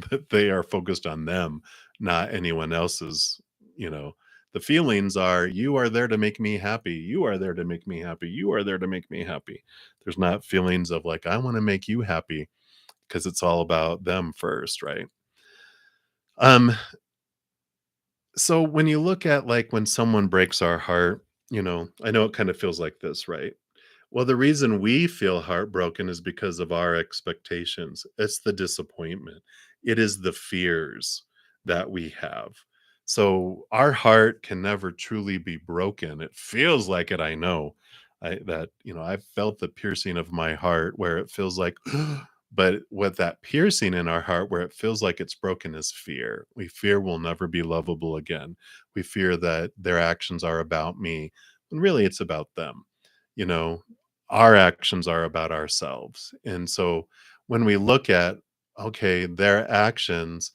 A: that they are focused on them, not anyone else's. you know the feelings are, you are there to make me happy, you are there to make me happy, you are there to make me happy. There's not feelings of like, I want to make you happy, because it's all about them first, right? um so when you look at, like, when someone breaks our heart, I know it kind of feels like this, right? Well, the reason we feel heartbroken is because of our expectations. It's the disappointment. It is the fears that we have. So our heart can never truly be broken. It feels like it, I know. I've felt the piercing of my heart where it feels like but what that piercing in our heart where it feels like it's broken is fear. We fear we'll never be lovable again. We fear that their actions are about me when really it's about them. You know, our actions are about ourselves. And so when we look at, okay, their actions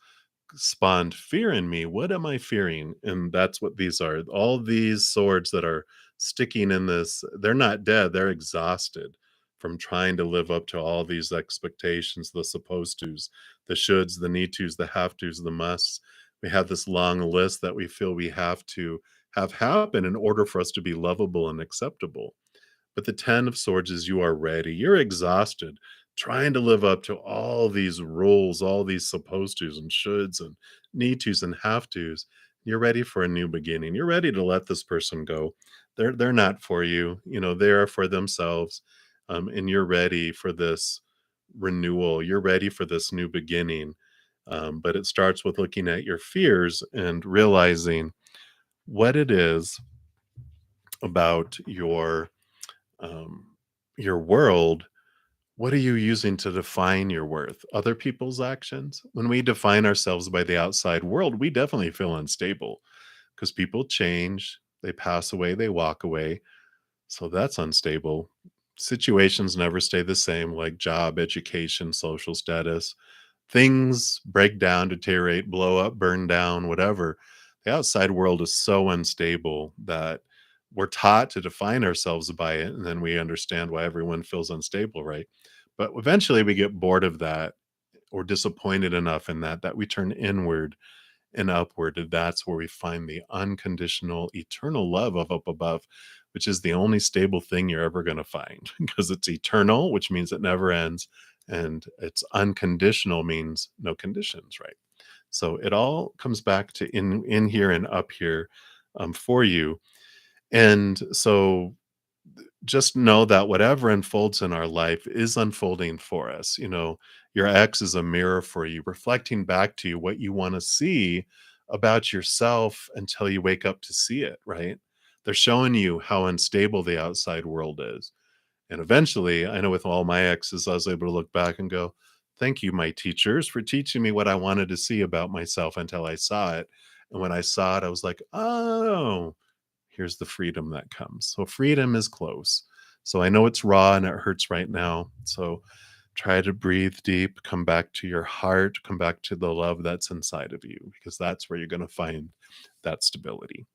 A: spawned fear in me. What am I fearing? And that's what these are. All these swords that are sticking in this, they're not dead, they're exhausted from trying to live up to all these expectations, the supposed tos, the shoulds, the need tos, the have tos, the musts. We have this long list that we feel we have to have happen in order for us to be lovable and acceptable. But the 10 of swords is you are ready. You're exhausted trying to live up to all these rules, all these supposed tos and shoulds and need tos and have tos. You're ready for a new beginning. You're ready to let this person go. They're not for you. They are for themselves. And you're ready for this renewal. You're ready for this new beginning. But it starts with looking at your fears and realizing what it is about um, your world. What are you using to define your worth? Other people's actions? When we define ourselves by the outside world, we definitely feel unstable because people change, they pass away, they walk away. So that's unstable. Situations never stay the same, like job, education, social status. Things break down, deteriorate, blow up, burn down, whatever. The outside world is so unstable that we're taught to define ourselves by it, and then we understand why everyone feels unstable, right? But eventually we get bored of that or disappointed enough in that we turn inward and upward. And that's where we find the unconditional, eternal love of up above, which is the only stable thing you're ever going to find because it's eternal, which means it never ends. And it's unconditional means no conditions, right? So it all comes back to in here and up here for you. And so just know that whatever unfolds in our life is unfolding for us. Your ex is a mirror for you, reflecting back to you what you want to see about yourself until you wake up to see it, right? They're showing you how unstable the outside world is. And eventually, I know with all my exes, I was able to look back and go, thank you, my teachers, for teaching me what I wanted to see about myself until I saw it. And when I saw it, I was like, oh, here's the freedom that comes. So freedom is close. So I know it's raw and it hurts right now. So try to breathe deep, come back to your heart, come back to the love that's inside of you, because that's where you're going to find that stability.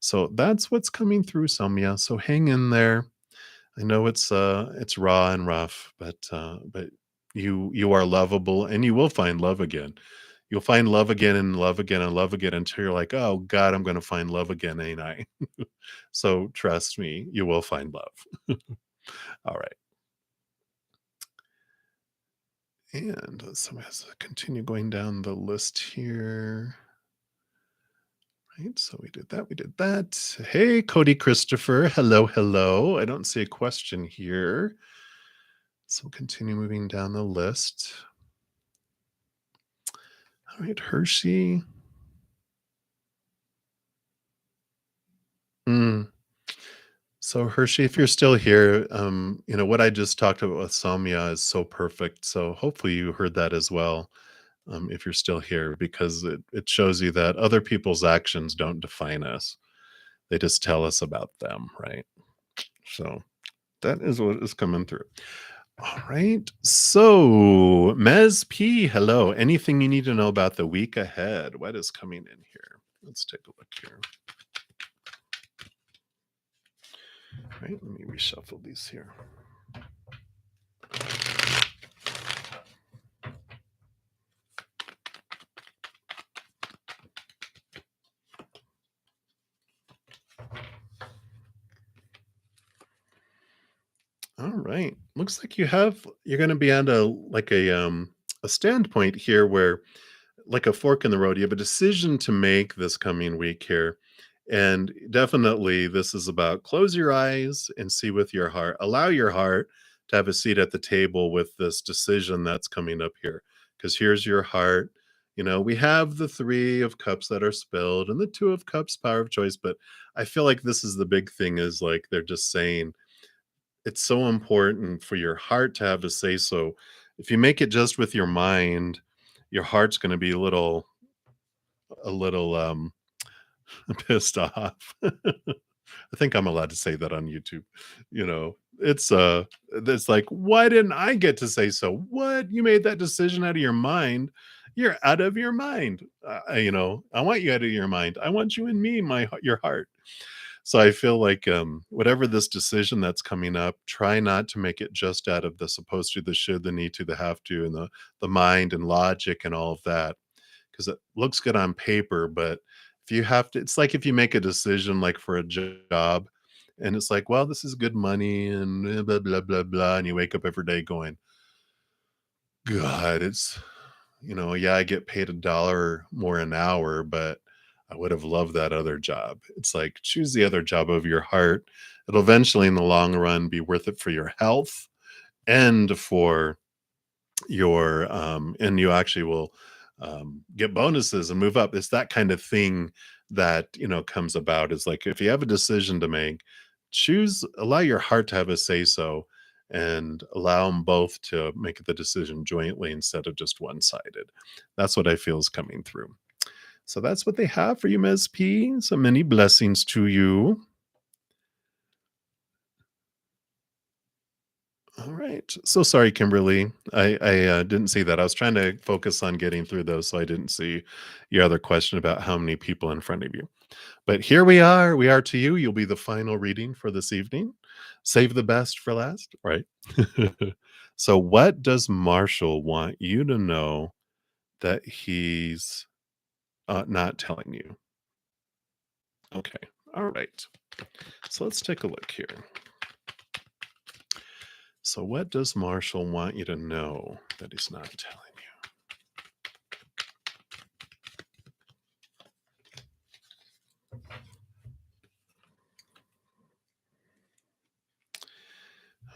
A: So that's what's coming through, Somya. So hang in there. I know it's raw and rough, but you are lovable and you will find love again. You'll find love again and love again and love again until you're like, oh God, I'm gonna find love again, ain't I? So trust me, you will find love. All right. And so let's continue going down the list here. Right. So we did that. We did that. Hey, Cody Christopher. Hello, hello. I don't see a question here. So continue moving down the list. All right, Hershey. Mm. So Hershey, if you're still here, what I just talked about with Samya is so perfect. So hopefully you heard that as well. If you're still here, because it shows you that other people's actions don't define us. They just tell us about them, right? So that is what is coming through. All right. So Mez P, hello. Anything you need to know about the week ahead? What is coming in here? Let's take a look here. All right, let me reshuffle these here. All right. Looks like you're going to be on a standpoint here where like a fork in the road. You have a decision to make this coming week here. And definitely, this is about close your eyes and see with your heart. Allow your heart to have a seat at the table with this decision that's coming up here. Because here's your heart. We have the three of cups that are spilled and the two of cups, power of choice. But I feel like this is the big thing is like they're just saying it's so important for your heart to have a say so. If you make it just with your mind, your heart's going to be a little pissed off. I think I'm allowed to say that on YouTube. It's like, why didn't I get to say so? What? You made that decision out of your mind. You're out of your mind. I want you out of your mind. I want you in me, your heart. So I feel like whatever this decision that's coming up, try not to make it just out of the supposed to, the should, the need to, the have to, and the mind and logic and all of that, because it looks good on paper, but if you have to, it's like if you make a decision like for a job and it's like, well, this is good money and blah blah blah blah, and you wake up every day going, God, yeah, I get paid $1 more an hour, but I would have loved that other job. It's like choose the other job of your heart. It'll eventually in the long run be worth it for your health and for and you actually will get bonuses and move up. It's that kind of thing that comes about. Is like if you have a decision to make, allow your heart to have a say so, and allow them both to make the decision jointly instead of just one sided. That's what I feel is coming through. So that's what they have for you, Ms. P. So many blessings to you. All right. So sorry, Kimberly. I didn't see that. I was trying to focus on getting through those, so I didn't see your other question about how many people in front of you. But here we are. We are to you. You'll be the final reading for this evening. Save the best for last, right? So, what does Marshall want you to know that he's not telling you? Okay. All right. So let's take a look here. So, what does Marshall want you to know that he's not telling you?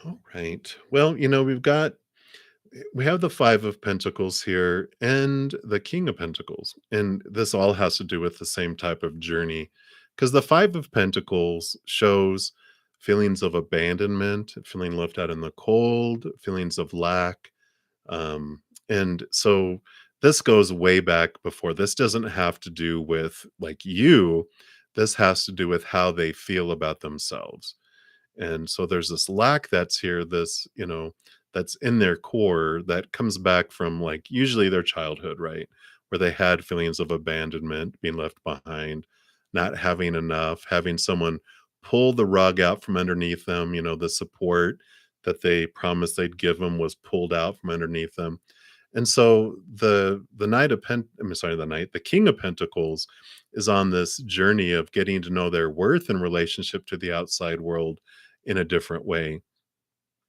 A: All right. Well, we have the 5 of Pentacles here and the King of Pentacles. And this all has to do with the same type of journey because the 5 of Pentacles shows feelings of abandonment, feeling left out in the cold, feelings of lack. And so this goes way back before. This doesn't have to do with like you, this has to do with how they feel about themselves. And so there's this lack that's here, that's in their core that comes back from like usually their childhood, right? Where they had feelings of abandonment, being left behind, not having enough, having someone pull the rug out from underneath them, the support that they promised they'd give them was pulled out from underneath them. And so the knight of I'm sorry, the king of pentacles is on this journey of getting to know their worth in relationship to the outside world in a different way.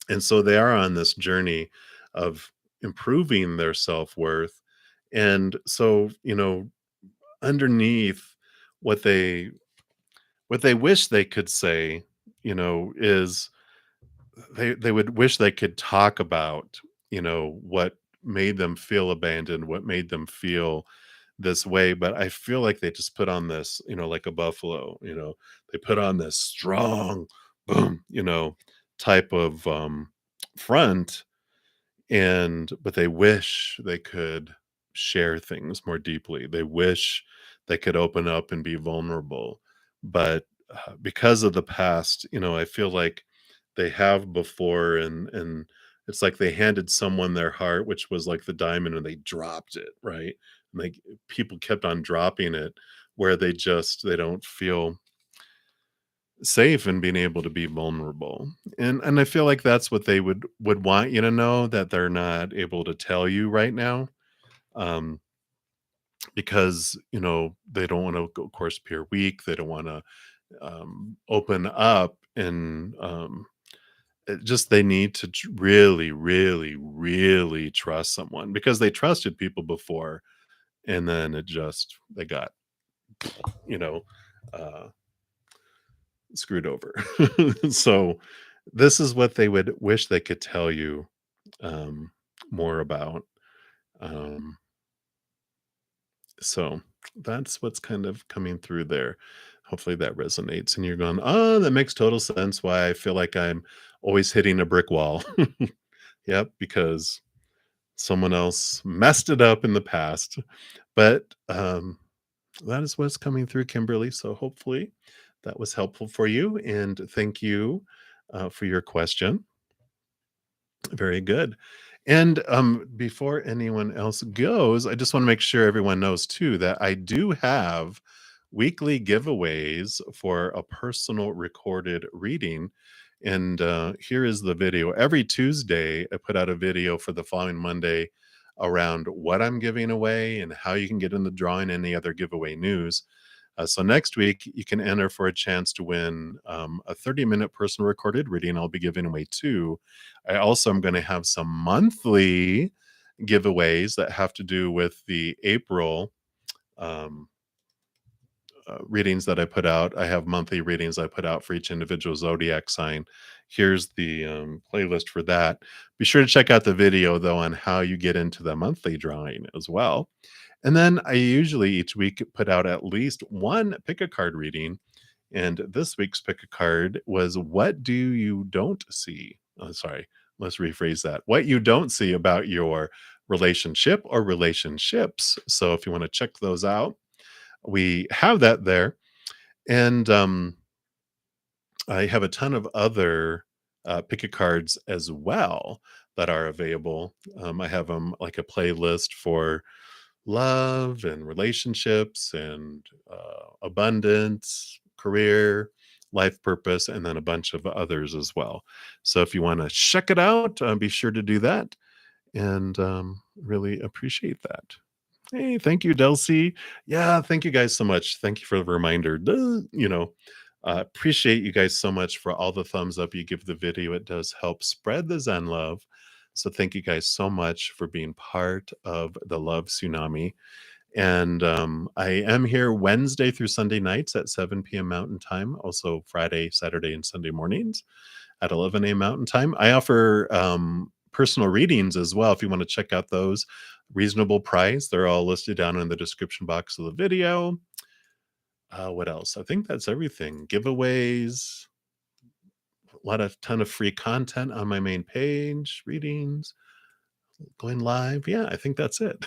A: And so they are on this journey of improving their self-worth. And so, underneath what they wish they could say, is they would wish they could talk about, what made them feel abandoned, what made them feel this way. But I feel like they just put on this, like a buffalo, they put on this strong boom, type of front, but they wish they could share things more deeply. They wish they could open up and be vulnerable. But because of the past, I feel like they have before, and it's like they handed someone their heart, which was like the diamond, and they dropped it, right? And like people kept on dropping it, where they don't feel safe in being able to be vulnerable. And I feel like that's what they would want you to know, that they're not able to tell you right now. Um, because they don't want to, of course, appear weak. They don't want to open up, and just they need to really, really, really trust someone, because they trusted people before, and then they got you know uh, screwed over. So this is what they would wish they could tell you um, more about. Um, so that's what's kind of coming through there. Hopefully that resonates, and you're going, "Oh, that makes total sense. Why I feel like I'm always hitting a brick wall." Yep, because someone else messed it up in the past. But that is what's coming through, Kimberly. So hopefully that was helpful for you. And thank you for your question. Very good. And before anyone else goes, I just want to make sure everyone knows too that I do have weekly giveaways for a personal recorded reading. And here is the video. Every Tuesday, I put out a video for the following Monday around what I'm giving away and how you can get in the drawing, any other giveaway news. So next week, you can enter for a chance to win a 30-minute personal recorded reading. I'll be giving away two. I also am going to have some monthly giveaways that have to do with the April um, readings that I put out. I have monthly readings I put out for each individual zodiac sign. Here's the playlist for that. Be sure to check out the video, though, on how you get into the monthly drawing as well. And then I usually each week put out at least one pick a card reading. And this week's pick a card was What Do You Don't See? Oh, sorry, let's rephrase that. What you don't see about your relationship or relationships. So if you want to check those out, we have that there. And I have a ton of other pick a cards as well that are available. I have them like a playlist for love and relationships and abundance, career, life purpose, and then a bunch of others as well. So if you want to check it out, be sure to do that, and really appreciate that. Hey, thank you, Delcy. Yeah, thank you guys so much. Thank you for the reminder. Appreciate you guys so much for all the thumbs up you give the video. It does help spread the Zen love. So thank you guys so much for being part of the love tsunami. And I am here Wednesday through Sunday nights at 7 p.m. Mountain Time, also Friday, Saturday, and Sunday mornings at 11 a.m. Mountain Time. I offer personal readings as well if you want to check out those. Reasonable price. They're all listed down in the description box of the video. What else? I think that's everything. Giveaways, ton of free content on my main page, readings, going live. Yeah, I think that's it.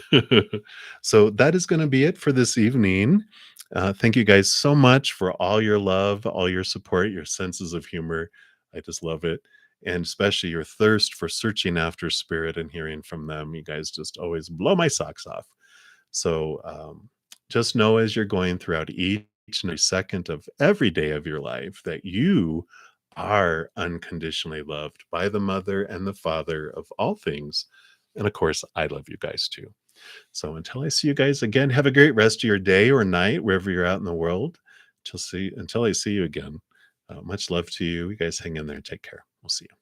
A: So that is going to be it for this evening. Thank you guys so much for all your love, all your support, your senses of humor. I just love it. And especially your thirst for searching after spirit and hearing from them. You guys just always blow my socks off. So just know as you're going throughout each and every second of every day of your life that you are unconditionally loved by the mother and the father of all things. And of course, I love you guys too. So until I see you guys again, have a great rest of your day or night, wherever you're out in the world. Until I see you again. Much love to you. You guys hang in there and take care. We'll see you.